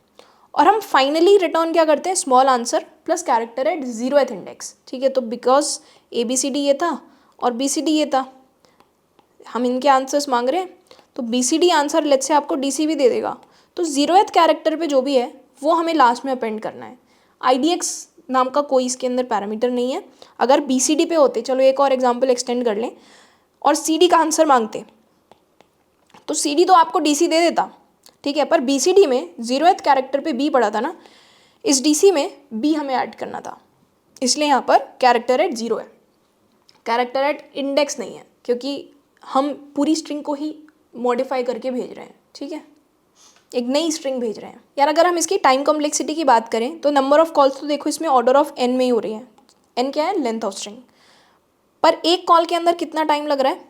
और हम फाइनली रिटर्न क्या करते हैं, small answer plus character at 0th index, ठीक है। तो because A B C D ये था और बी सी डी ये था, हम इनके आंसर्स मांग रहे हैं, तो B C D answer late से आपको डी सी भी दे देगा, तो 0th कैरेक्टर पे जो भी है वो हमें लास्ट में अपेंड करना है। आई डी एक्स नाम का कोई इसके अंदर पैरामीटर नहीं है। अगर बी सी डी पे होते, चलो एक और एग्जाम्पल एक्सटेंड कर लें, और सी डी का आंसर मांगते, तो सी डी तो आपको डी सी दे देता, ठीक है, पर बी सी डी में 0th कैरेक्टर पे बी पड़ा था ना, इस डी सी में बी हमें ऐड करना था, इसलिए यहाँ पर कैरेक्टर एट 0 है, कैरेक्टर एट इंडेक्स नहीं है, क्योंकि हम पूरी स्ट्रिंग को ही मॉडिफाई करके भेज रहे हैं, ठीक है, एक नई स्ट्रिंग भेज रहे हैं। यार अगर हम इसकी टाइम कॉम्प्लेक्सिटी की बात करें तो नंबर ऑफ कॉल्स तो देखो इसमें ऑर्डर ऑफ एन में ही हो रही है, एन क्या है, लेंथ ऑफ स्ट्रिंग, पर एक कॉल के अंदर कितना टाइम लग रहा है,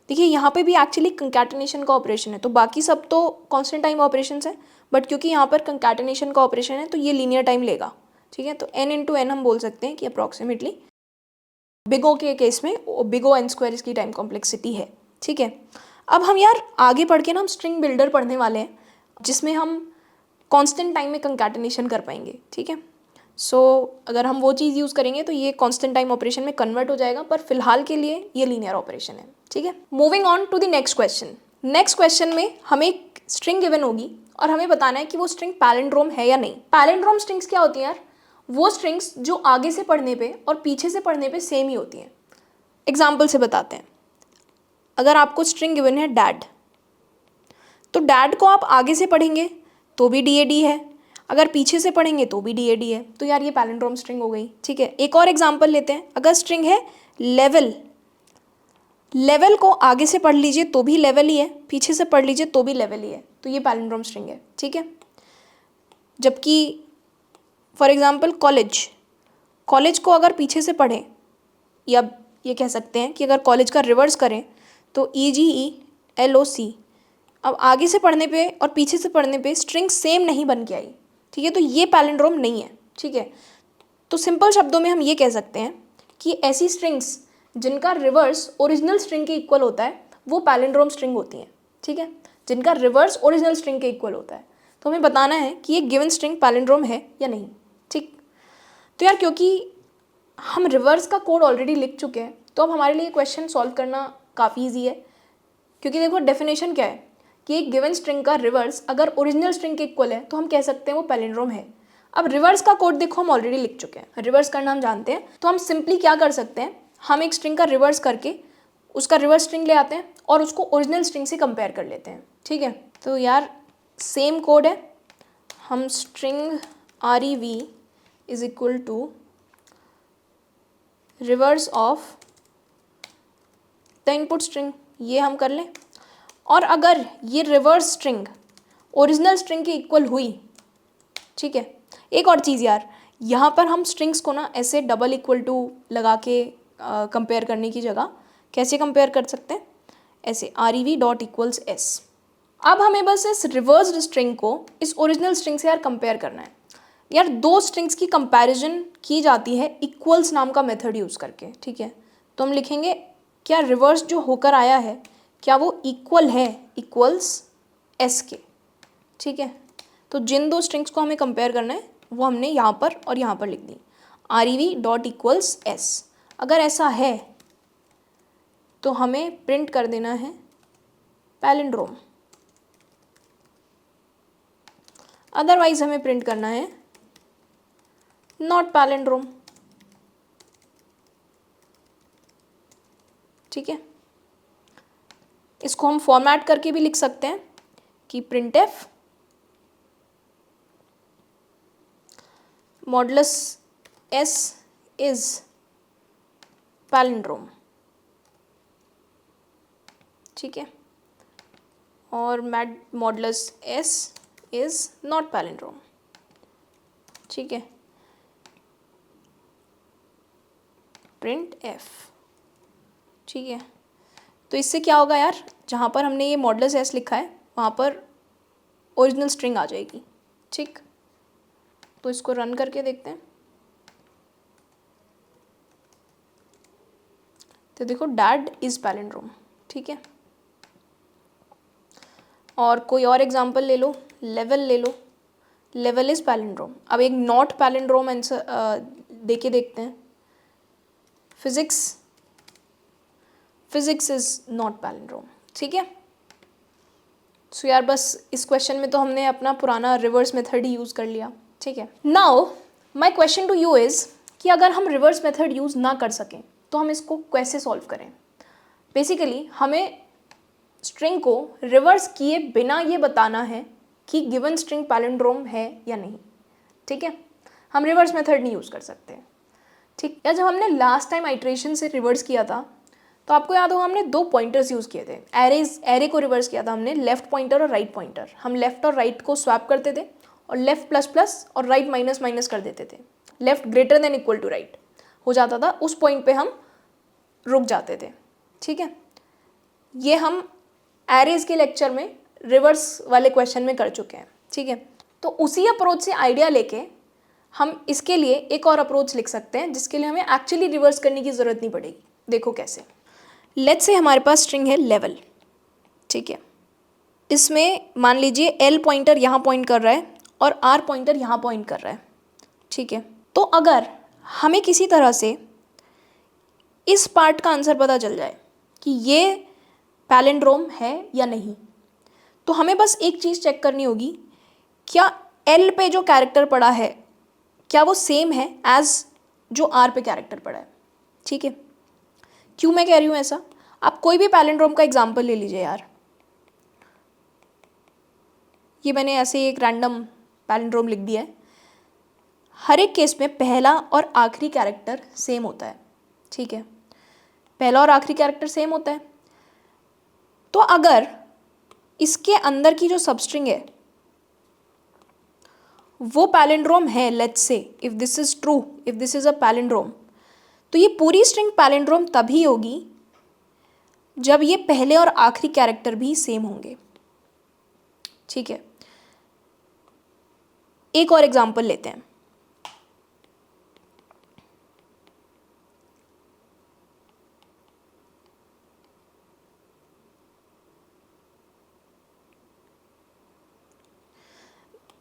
देखिए यहाँ पे भी एक्चुअली कंकैटिनेशन का ऑपरेशन है, तो बाकी सब तो कांस्टेंट टाइम ऑपरेशंस है, बट क्योंकि यहाँ पर कंकैटिनेशन का ऑपरेशन है तो ये लीनियर टाइम लेगा, ठीक है। तो n इंटू एन हम बोल सकते हैं कि अप्रॉक्सीमेटली बिग ओ के केस में बिग ओ एन स्क्वायर इसकी टाइम कॉम्प्लेक्सिटी है, ठीक है। अब हम यार आगे पढ़ के ना हम स्ट्रिंग बिल्डर पढ़ने वाले हैं, जिसमें हम कांस्टेंट टाइम में कंकैटिनेशन कर पाएंगे, ठीक है। सो अगर हम वो चीज़ यूज़ करेंगे तो ये कांस्टेंट टाइम ऑपरेशन में कन्वर्ट हो जाएगा, पर फिलहाल के लिए ये लीनियर ऑपरेशन है, ठीक है। Moving on to the next question. Next question में हमें एक स्ट्रिंग गिवन होगी और हमें बताना है कि वो स्ट्रिंग पैलिंड्रोम है या नहीं। पैलिंड्रोम स्ट्रिंग्स क्या होती हैं यार, वो स्ट्रिंग्स जो आगे से पढ़ने पे और पीछे से पढ़ने पे सेम ही होती हैं। एग्जाम्पल से बताते हैं, अगर आपको स्ट्रिंग गिवन है डैड, तो डैड को आप आगे से पढ़ेंगे तो भी डी ए डी है, अगर पीछे से पढ़ेंगे तो भी डी ए डी है, तो यार ये पैलिंड्रोम स्ट्रिंग हो गई, ठीक है। एक और एग्जांपल लेते हैं, अगर स्ट्रिंग है लेवल, लेवल को आगे से पढ़ लीजिए तो भी लेवल ही है, पीछे से पढ़ लीजिए तो भी लेवल ही है, तो ये पैलिंड्रोम स्ट्रिंग है, ठीक है। जबकि फॉर एग्जांपल कॉलेज, कॉलेज को अगर पीछे से पढ़ें, या ये कह सकते हैं कि अगर कॉलेज का रिवर्स करें तो ई जी ई एल ओ सी, अब आगे से पढ़ने पे और पीछे से पढ़ने पे स्ट्रिंग सेम नहीं बन के आई, ठीक है, तो ये पैलिंड्रोम नहीं है, ठीक है। तो सिंपल शब्दों में हम ये कह सकते हैं कि ऐसी स्ट्रिंग्स जिनका रिवर्स ओरिजिनल स्ट्रिंग के इक्वल होता है वो पैलिंड्रोम स्ट्रिंग होती हैं, ठीक है, जिनका रिवर्स ओरिजिनल स्ट्रिंग के इक्वल होता है। तो हमें बताना है कि ये गिवन स्ट्रिंग पैलिंड्रोम है या नहीं, ठीक। तो यार क्योंकि हम रिवर्स का कोड ऑलरेडी लिख चुके हैं तो अब हमारे लिए क्वेश्चन सॉल्व करना काफ़ी ईजी है, क्योंकि देखो डेफिनेशन क्या है कि एक गिवन स्ट्रिंग का रिवर्स अगर ओरिजिनल स्ट्रिंग के इक्वल है तो हम कह सकते हैं वो पैलिंड्रोम है। अब रिवर्स का कोड देखो हम ऑलरेडी लिख चुके हैं, रिवर्स करना हम जानते हैं, तो हम सिंपली क्या कर सकते हैं, हम एक स्ट्रिंग का रिवर्स करके उसका रिवर्स स्ट्रिंग ले आते हैं और उसको ओरिजिनल स्ट्रिंग से कंपेयर कर लेते हैं, ठीक है। तो यार सेम कोड है, हम string R E V is equal to reverse of the input string, ये हम कर लें, और अगर ये रिवर्स स्ट्रिंग ओरिजिनल स्ट्रिंग के इक्वल हुई, ठीक है। एक और चीज़ यार, यहाँ पर हम स्ट्रिंग्स को ना ऐसे डबल इक्वल टू लगा के कंपेयर करने की जगह कैसे कंपेयर कर सकते हैं, ऐसे are E V dot equals S. अब हमें बस इस रिवर्स्ड स्ट्रिंग को इस ओरिजिनल स्ट्रिंग से यार कंपेयर करना है। यार दो स्ट्रिंग्स की कंपैरिजन की जाती है इक्वल्स नाम का मेथड यूज़ करके, ठीक है। तो हम लिखेंगे क्या रिवर्स जो होकर आया है क्या वो इक्वल है इक्वल्स एस के, ठीक है। तो जिन दो स्ट्रिंग्स को हमें कंपेयर करना है वो हमने यहाँ पर और यहाँ पर लिख दी, R E V dot equals S. अगर ऐसा है तो हमें प्रिंट कर देना है पैलिंड्रोम, अदरवाइज हमें प्रिंट करना है नॉट पैलिंड्रोम, ठीक है। इसको हम फॉर्मेट करके भी लिख सकते हैं कि print F modulus S is palindrome, ठीक है, और modulus S is not palindrome, ठीक है, प्रिंट एफ, ठीक है। तो इससे क्या होगा यार, जहाँ पर हमने ये मॉडुलस एस लिखा है वहाँ पर ओरिजिनल स्ट्रिंग आ जाएगी। ठीक, तो इसको रन करके देखते हैं। तो देखो डैड इज़ पैलिंड्रोम। ठीक है, और कोई और एग्जांपल ले लो, लेवल ले लो, लेवल इज़ पैलिंड्रोम। अब एक नॉट पैलिंड्रोम आंसर देके देखते हैं। Physics is not palindrome. ठीक है, सो यार बस इस क्वेश्चन में तो हमने अपना पुराना रिवर्स मेथड ही यूज़ कर लिया। ठीक है, now my question to you is कि अगर हम रिवर्स मेथड यूज़ ना कर सकें तो हम इसको कैसे सॉल्व करें। बेसिकली हमें स्ट्रिंग को रिवर्स किए बिना ये बताना है कि गिवन स्ट्रिंग पैलिंड्रोम है या नहीं। ठीक है, हम रिवर्स मेथड नहीं यूज़ कर सकते। ठीक है, जब हमने लास्ट टाइम आइट्रेशन से रिवर्स किया था तो आपको याद होगा हमने 2 पॉइंटर्स यूज़ किए थे। एरे को रिवर्स किया था हमने, लेफ्ट पॉइंटर और राइट पॉइंटर। हम लेफ्ट और राइट को स्वैप करते थे और लेफ्ट प्लस प्लस और राइट माइनस माइनस कर देते थे। Left greater than equal to right हो जाता था, उस पॉइंट पे हम रुक जाते थे। ठीक है, ये हम एरेज के लेक्चर में रिवर्स वाले क्वेश्चन में कर चुके हैं। ठीक है, तो उसी अप्रोच से आइडिया लेके हम इसके लिए एक और अप्रोच लिख सकते हैं जिसके लिए हमें एक्चुअली रिवर्स करने की ज़रूरत नहीं पड़ेगी। देखो कैसे। लेट्स से हमारे पास स्ट्रिंग है लेवल। ठीक है, इसमें मान लीजिए एल पॉइंटर यहाँ पॉइंट कर रहा है और आर पॉइंटर यहाँ पॉइंट कर रहा है। ठीक है, तो अगर हमें किसी तरह से इस पार्ट का आंसर पता चल जाए कि ये पैलिंड्रोम है या नहीं, तो हमें बस एक चीज़ चेक करनी होगी, क्या एल पे जो कैरेक्टर पड़ा है क्या वो सेम है एज जो आर पे कैरेक्टर पड़ा है। ठीक है, क्यों मैं कह रही हूँ ऐसा, आप कोई भी पैलिंड्रोम का एग्जांपल ले लीजिए यार। ये मैंने ऐसे ही एक रैंडम पैलिंड्रोम लिख दिया है। हर एक केस में पहला और आखिरी कैरेक्टर सेम होता है। ठीक है, पहला और आखिरी कैरेक्टर सेम होता है। तो अगर इसके अंदर की जो सबस्ट्रिंग है वो पैलिंड्रोम है, let's say if this is true, if this is a palindrome, तो ये पूरी स्ट्रिंग पैलिंड्रोम तभी होगी जब ये पहले और आखिरी कैरेक्टर भी सेम होंगे। ठीक है, एक और एग्जांपल लेते हैं।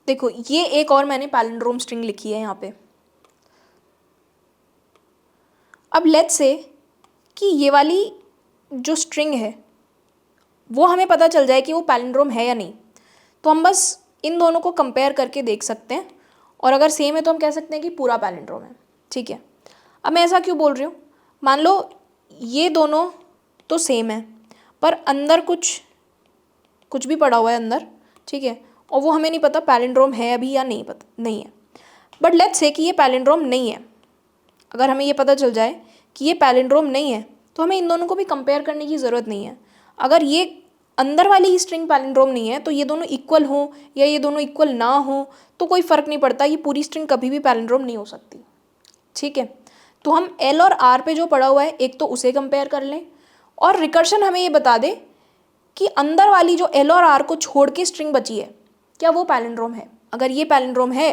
देखो ये एक और मैंने पैलिंड्रोम स्ट्रिंग लिखी है यहाँ पे। अब लेट्स से कि ये वाली जो स्ट्रिंग है वो हमें पता चल जाए कि वो पैलिंड्रोम है या नहीं, तो हम बस इन दोनों को कंपेयर करके देख सकते हैं और अगर सेम है तो हम कह सकते हैं कि पूरा पैलिंड्रोम है। ठीक है, अब मैं ऐसा क्यों बोल रही हूँ, मान लो ये दोनों तो सेम है पर अंदर कुछ भी पड़ा हुआ है अंदर। ठीक है, और वो हमें नहीं पता पैलिंड्रोम है अभी या नहीं, पता नहीं है। बट लेट्स से कि ये पैलिंड्रोम नहीं है। अगर हमें ये पता चल जाए कि ये पैलिंड्रोम नहीं है तो हमें इन दोनों को भी कंपेयर करने की ज़रूरत नहीं है। अगर ये अंदर वाली ही स्ट्रिंग पैलिंड्रोम नहीं है तो ये दोनों इक्वल हो या ये दोनों इक्वल ना हो तो कोई फ़र्क नहीं पड़ता, ये पूरी स्ट्रिंग कभी भी पैलिंड्रोम नहीं हो सकती। ठीक है, तो हम एल और आर पे जो पड़ा हुआ है एक तो उसे कंपेयर कर लें और रिकर्शन हमें ये बता दे कि अंदर वाली जो एल और आर को छोड़ के स्ट्रिंग बची है क्या वो पैलिंड्रोम है। अगर ये पैलिंड्रोम है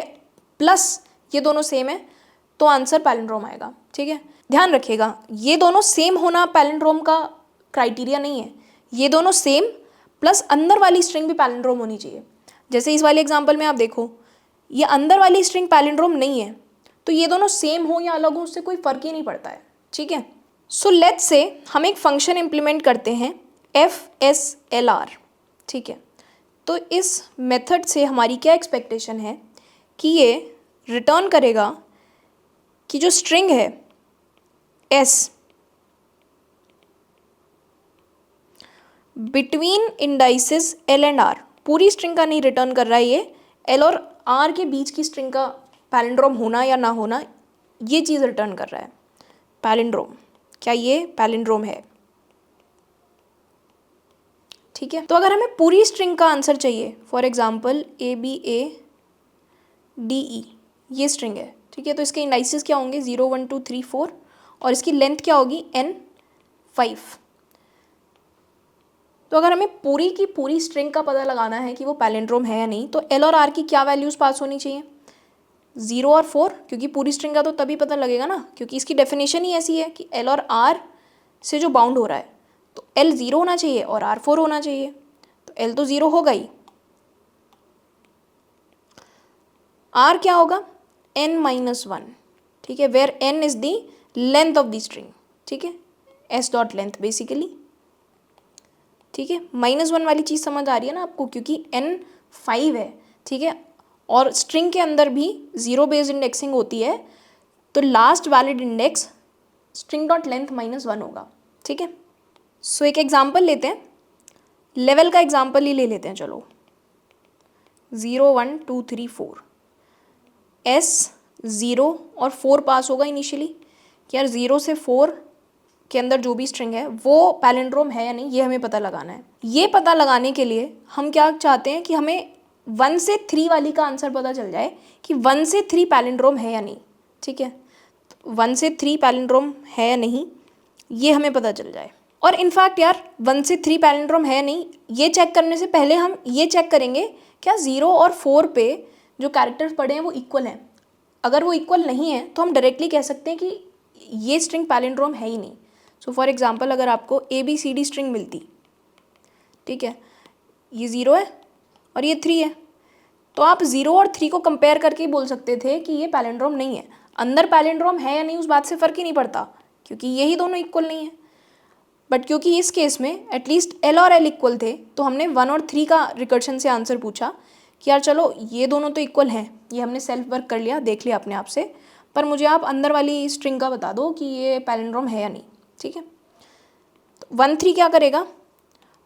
प्लस ये दोनों सेम है तो आंसर पैलिंड्रोम आएगा। ठीक है, ध्यान रखिएगा ये दोनों सेम होना पैलिंड्रोम का क्राइटेरिया नहीं है, ये दोनों सेम प्लस अंदर वाली स्ट्रिंग भी पैलिंड्रोम होनी चाहिए। जैसे इस वाले एग्जांपल में आप देखो ये अंदर वाली स्ट्रिंग पैलिंड्रोम नहीं है तो ये दोनों सेम हो या अलग हो उससे कोई फ़र्क ही नहीं पड़ता है। ठीक है, सो लेट्स से हम एक फंक्शन इम्प्लीमेंट करते हैं FSLR। ठीक है, तो इस मेथड से हमारी क्या एक्सपेक्टेशन है कि ये रिटर्न करेगा कि जो स्ट्रिंग है S between indices L and R, पूरी स्ट्रिंग का नहीं रिटर्न कर रहा है, ये L और R के बीच की स्ट्रिंग का पैलिंड्रोम होना या ना होना ये चीज़ रिटर्न कर रहा है। पैलिंड्रोम, क्या ये पैलिंड्रोम है। ठीक है, तो अगर हमें पूरी स्ट्रिंग का आंसर चाहिए, फॉर एग्जांपल ABADE ये स्ट्रिंग है। ठीक है, तो इसके इंडाइसेस क्या होंगे 0 1 2 3 4 और इसकी लेंथ क्या होगी N 5। तो अगर हमें पूरी की पूरी स्ट्रिंग का पता लगाना है कि वो पैलिंड्रोम है या नहीं, तो एल और आर की क्या वैल्यूज़ पास होनी चाहिए? 0 और 4, क्योंकि पूरी स्ट्रिंग का तो तभी पता लगेगा ना, क्योंकि इसकी डेफिनेशन ही ऐसी है कि एल और आर से जो बाउंड हो रहा है, तो एल 0 होना चाहिए और आर 4 होना चाहिए। तो एल तो 0 होगा ही, आर क्या होगा? n-1, ठीक है, where n is the length of the string, ठीक है, s डॉट लेंथ बेसिकली, ठीक है। -1 वाली चीज़ समझ आ रही है ना आपको, क्योंकि n 5 है, ठीक है, और स्ट्रिंग के अंदर भी 0 बेस्ड इंडेक्सिंग होती है, तो last valid index string dot length -1 होगा, ठीक है। सो एक एग्जांपल लेते हैं, लेवल का एग्जांपल ही ले लेते हैं, चलो 0 1 2 3 4, S 0 और 4 पास होगा इनिशियली कि यार 0 से 4 के अंदर जो भी स्ट्रिंग है वो पैलिंड्रोम है या नहीं, ये हमें पता लगाना है। ये पता लगाने के लिए हम क्या चाहते हैं कि हमें 1 से 3 वाली का आंसर पता चल जाए कि 1 से 3 पैलिंड्रोम है या नहीं, ठीक है। 1 से 3 पैलिंड्रोम है या नहीं ये हमें पता चल जाए। और इनफैक्ट यार 1 से 3 पैलिंड्रोम है या नहीं ये चेक करने से पहले हम ये चेक करेंगे क्या 0 और 4 पे जो कैरेक्टर्स पड़े हैं वो इक्वल हैं। अगर वो इक्वल नहीं है तो हम डायरेक्टली कह सकते हैं कि ये स्ट्रिंग पैलिंड्रोम है ही नहीं। सो फॉर एग्जांपल अगर आपको ABCD स्ट्रिंग मिलती, ठीक है, ये 0 है और ये 3 है, तो आप 0 और 3 को कंपेयर करके ही बोल सकते थे कि ये पैलिंड्रोम नहीं है। अंदर पैलिंड्रोम है या नहीं उस बात से फ़र्क ही नहीं पड़ता, क्योंकि यही दोनों इक्वल नहीं है। बट क्योंकि इस केस में एटलीस्ट L और L इक्वल थे, तो हमने 1 और 3 का रिकर्शन से आंसर पूछा कि यार चलो ये दोनों तो इक्वल हैं, ये हमने सेल्फ वर्क कर लिया, देख लिया अपने आप से, पर मुझे आप अंदर वाली स्ट्रिंग का बता दो कि ये पैलिंड्रोम है या नहीं, ठीक है। तो 1 3 क्या करेगा?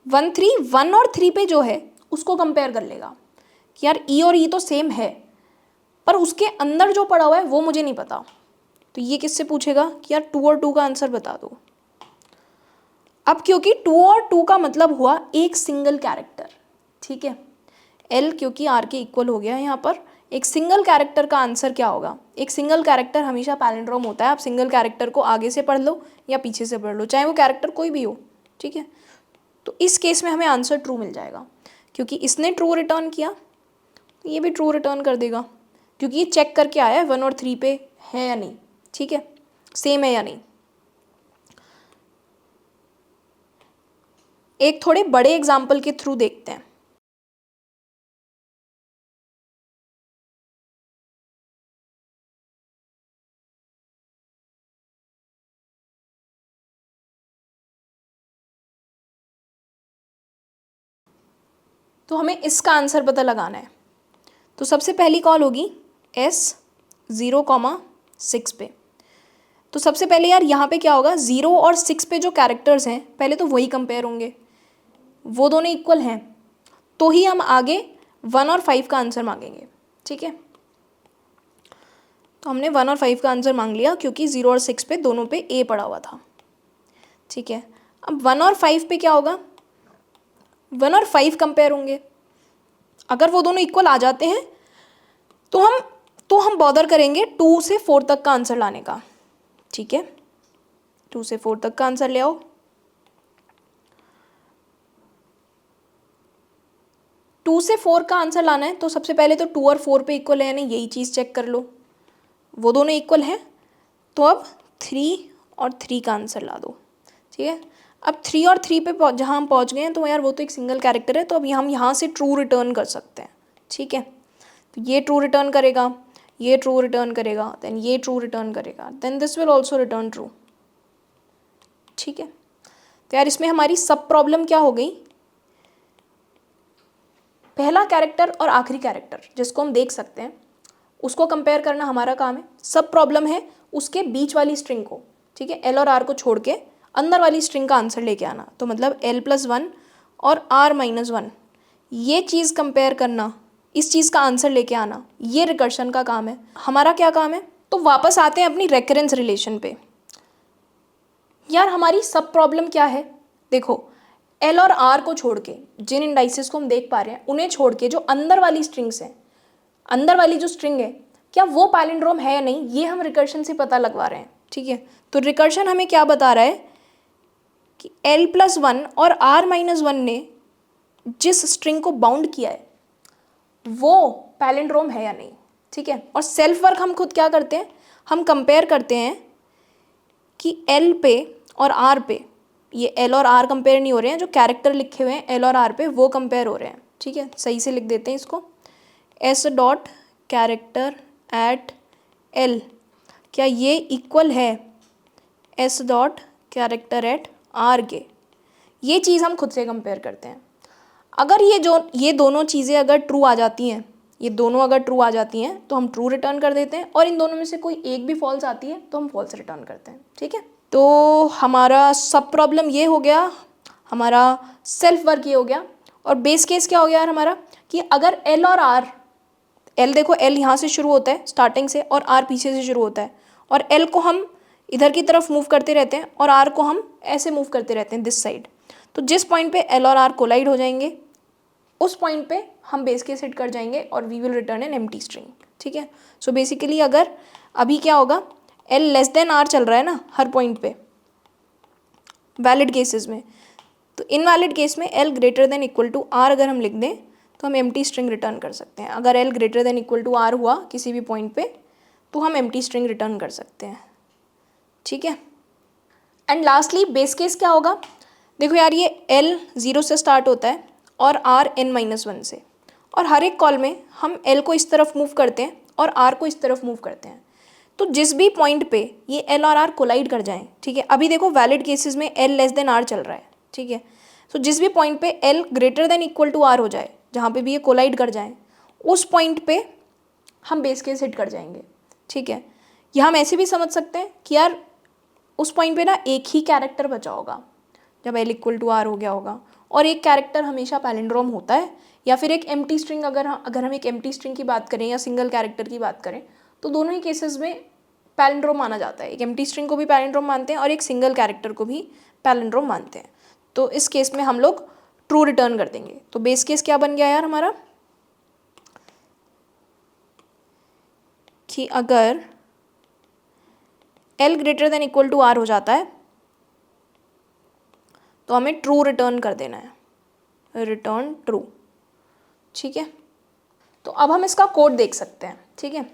1 3 1 और 3 पे जो है उसको कंपेयर कर लेगा कि यार E और E तो सेम है, पर उसके अंदर जो पड़ा हुआ है वो मुझे नहीं पता। तो ये किससे पूछेगा कि यार 2 और 2 का आंसर बता दो। अब क्योंकि 2 और 2 का मतलब हुआ एक सिंगल कैरेक्टर, ठीक है, L क्योंकि R के इक्वल हो गया यहाँ पर, एक सिंगल कैरेक्टर का आंसर क्या होगा? एक सिंगल कैरेक्टर हमेशा पैलिंड्रोम होता है। आप सिंगल कैरेक्टर को आगे से पढ़ लो या पीछे से पढ़ लो, चाहे वो कैरेक्टर कोई भी हो, ठीक है। तो इस केस में हमें आंसर ट्रू मिल जाएगा, क्योंकि इसने ट्रू रिटर्न किया तो ये भी ट्रू रिटर्न कर देगा, क्योंकि ये चेक करके आया है 1 और 3 पे है या नहीं, ठीक है, सेम है या नहीं। एक थोड़े बड़े एग्जाम्पल के थ्रू देखते हैं। तो हमें इसका आंसर पता लगाना है। तो सबसे पहली कॉल होगी S 0,6 पे। तो सबसे पहले यार यहाँ पे क्या होगा, 0 और 6 पे जो कैरेक्टर्स हैं पहले तो वही कंपेयर होंगे, वो दोनों इक्वल हैं, तो ही हम आगे 1 और 5 का आंसर मांगेंगे, ठीक है। तो हमने 1 और 5 का आंसर मांग लिया क्योंकि 0 और 6 पे दोनों पे A पड़ा हुआ था, ठीक है। अब 1 और 5 पे क्या होगा, 1 और 5 कंपेयर होंगे, अगर वो दोनों इक्वल आ जाते हैं तो हम बॉदर करेंगे 2 से 4 तक का आंसर लाने का, ठीक है। 2 से 4 तक का आंसर ले आओ। 2 से 4 का आंसर लाना है तो सबसे पहले तो 2 और 4 पे इक्वल है या नहीं यही चीज़ चेक कर लो, वो दोनों इक्वल हैं, तो अब 3 और 3 का आंसर ला दो, ठीक है। अब 3 और 3 पे जहाँ हम पहुँच गए हैं तो यार वो तो एक सिंगल कैरेक्टर है, तो अब हम यहाँ से ट्रू रिटर्न कर सकते हैं, ठीक है। तो ये ट्रू रिटर्न करेगा, ये ट्रू रिटर्न करेगा, देन ये ट्रू रिटर्न करेगा, then this will also return true, ठीक है। तो यार इसमें हमारी सब प्रॉब्लम क्या हो गई, पहला कैरेक्टर और आखिरी कैरेक्टर जिसको हम देख सकते हैं उसको कंपेयर करना हमारा काम है। सब प्रॉब्लम है उसके बीच वाली स्ट्रिंग को, ठीक है, L और R को छोड़ के अंदर वाली स्ट्रिंग का आंसर लेके आना, तो मतलब L+1 और R-1 ये चीज़ कंपेयर करना, इस चीज़ का आंसर लेके आना, ये रिकर्शन का काम है। हमारा क्या काम है? तो वापस आते हैं अपनी रेकरेंस रिलेशन पे। यार हमारी सब प्रॉब्लम क्या है, देखो L और R को छोड़ के जिन इंडाइसेस को हम देख पा रहे हैं उन्हें छोड़ के जो अंदर वाली स्ट्रिंग्स हैं, अंदर वाली जो स्ट्रिंग है क्या वो पैलिंड्रोम है या नहीं, ये हम रिकर्शन से पता लगवा रहे हैं, ठीक है। तो रिकर्शन हमें क्या बता रहा है कि L+1 और R-1 ने जिस स्ट्रिंग को बाउंड किया है वो पैलिंड्रोम है या नहीं, ठीक है। और सेल्फ वर्क हम खुद क्या करते हैं, हम कंपेयर करते हैं कि L पे और R पे, ये L और R कंपेयर नहीं हो रहे हैं, जो कैरेक्टर लिखे हुए हैं L और R पे वो कंपेयर हो रहे हैं, ठीक है। सही से लिख देते हैं इसको, S dot character eight L, क्या ये इक्वल है S dot character eight R के। ये चीज़ हम खुद से कंपेयर करते हैं। अगर ये दोनों चीज़ें अगर ट्रू आ जाती हैं, ये दोनों अगर ट्रू आ जाती हैं तो हम ट्रू रिटर्न कर देते हैं, और इन दोनों में से कोई एक भी फॉल्स आती है तो हम फॉल्स रिटर्न करते हैं, ठीक है। तो हमारा सब प्रॉब्लम ये हो गया, हमारा सेल्फ वर्क ये हो गया। और बेस केस क्या हो गया यार हमारा, कि अगर L और R, L देखो L यहाँ से शुरू होता है स्टार्टिंग से और R पीछे से शुरू होता है, और L को हम इधर की तरफ मूव करते रहते हैं और R को हम ऐसे मूव करते रहते हैं दिस साइड। तो जिस पॉइंट पे L और R कोलाइड हो जाएंगे उस पॉइंट पे हम बेस केस हिट कर जाएंगे और we will return an empty string, ठीक है। सो बेसिकली अगर अभी क्या होगा, L लेस देन R चल रहा है ना हर पॉइंट पे वैलिड केसेस में, तो इनवैलिड केस में L greater than equal to R अगर हम लिख दें तो हम एम्प्टी स्ट्रिंग रिटर्न कर सकते हैं। अगर L greater than equal to R हुआ किसी भी पॉइंट पे तो हम एम्प्टी स्ट्रिंग रिटर्न कर सकते हैं, ठीक है। एंड लास्टली बेस केस क्या होगा, देखो यार ये L 0 से स्टार्ट होता है और R n-1 से, और हर एक कॉल में हम L को इस तरफ मूव करते हैं और R को इस तरफ मूव करते हैं। तो जिस भी पॉइंट पे ये L और R कोलाइड कर जाएं, ठीक है, अभी देखो वैलिड केसेस में L लेस देन R चल रहा है, ठीक है। सो जिस भी पॉइंट पे L greater than equal to R हो जाए, जहाँ पे भी ये कोलाइड कर जाएं, उस पॉइंट पे हम बेस केस हिट कर जाएंगे, ठीक है। यह हम ऐसे भी समझ सकते हैं कि यार उस पॉइंट पे ना एक ही कैरेक्टर बचा होगा जब L इक्वल टू R हो गया होगा, और एक कैरेक्टर हमेशा पैलिंड्रोम होता है, या फिर एक एम्प्टी स्ट्रिंग, अगर हम एक एम्प्टी स्ट्रिंग की बात करें या सिंगल कैरेक्टर की बात करें तो दोनों ही केसेस में पैलिंड्रोम माना जाता है। एक एम्प्टी स्ट्रिंग को भी पैलिंड्रोम मानते हैं और एक सिंगल कैरेक्टर को भी पैलिंड्रोम मानते हैं। तो इस केस में हम लोग ट्रू रिटर्न कर देंगे। तो बेस केस क्या बन गया यार हमारा, कि अगर L greater than equal to R हो जाता है तो हमें ट्रू रिटर्न कर देना है, रिटर्न ट्रू, ठीक है। तो अब हम इसका कोड देख सकते हैं, ठीक है।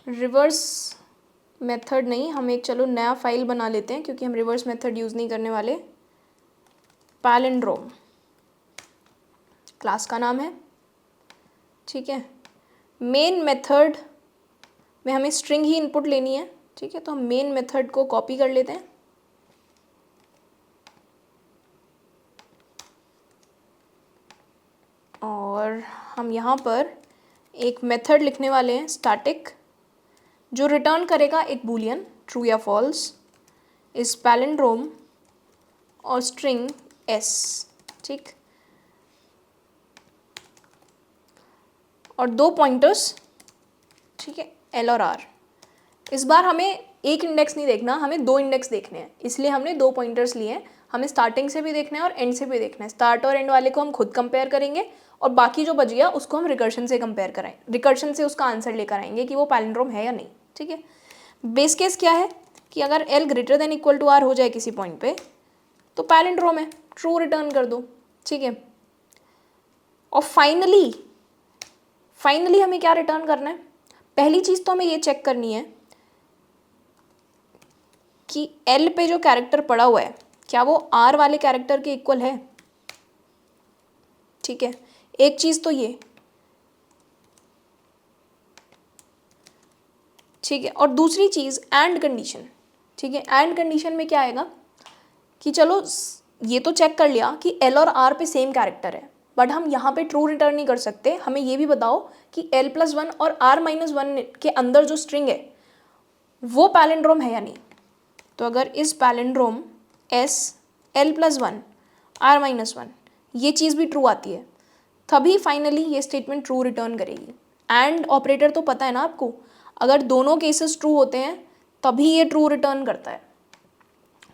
रिवर्स मेथड नहीं, हम एक चलो नया फाइल बना लेते हैं क्योंकि हम रिवर्स मेथड यूज़ नहीं करने वाले। पैलिंड्रोम क्लास का नाम है, ठीक है। मेन मेथड में हमें स्ट्रिंग ही इनपुट लेनी है, ठीक है। तो हम मेन मेथड को कॉपी कर लेते हैं और हम यहाँ पर एक मेथड लिखने वाले हैं स्टैटिक, जो रिटर्न करेगा एक बूलियन ट्रू या फॉल्स, इस पैलिंड्रोम और स्ट्रिंग s, ठीक, और 2 पॉइंटर्स, ठीक है, L और R। इस बार हमें एक इंडेक्स नहीं देखना, हमें 2 इंडेक्स देखने हैं, इसलिए हमने 2 पॉइंटर्स लिए हैं। हमें स्टार्टिंग से भी देखना है और एंड से भी देखना है। स्टार्ट और एंड वाले को हम खुद कंपेयर करेंगे और बाकी जो बच गया उसको हम रिकर्शन से कंपेयर कराएं, रिकर्शन से उसका आंसर लेकर आएंगे कि वो पैलिंड्रोम है या नहीं, ठीक है। बेस केस क्या है कि अगर L greater than equal to R हो जाए किसी पॉइंट पे तो पैलिंड्रोम है, ट्रू रिटर्न कर दो, ठीक है। और फाइनली हमें क्या रिटर्न करना है, पहली चीज़ तो हमें ये चेक करनी है कि L पे जो कैरेक्टर पड़ा हुआ है क्या वो R वाले कैरेक्टर के इक्वल है, ठीक है। एक चीज़ तो ये, ठीक है। और दूसरी चीज़ एंड कंडीशन, ठीक है। एंड कंडीशन में क्या आएगा कि चलो ये तो चेक कर लिया कि L और R पे सेम कैरेक्टर है, बट हम यहाँ पे ट्रू रिटर्न नहीं कर सकते। हमें ये भी बताओ कि L+1 और R-1 के अंदर जो स्ट्रिंग है वो पैलिंड्रोम है या नहीं। तो अगर इस पैलिंड्रोम S L+1 R-1 ये चीज़ भी ट्रू आती है तभी फाइनली ये स्टेटमेंट ट्रू रिटर्न करेगी। एंड ऑपरेटर तो पता है ना आपको, अगर दोनों केसेस ट्रू होते हैं तभी ये ट्रू रिटर्न करता है,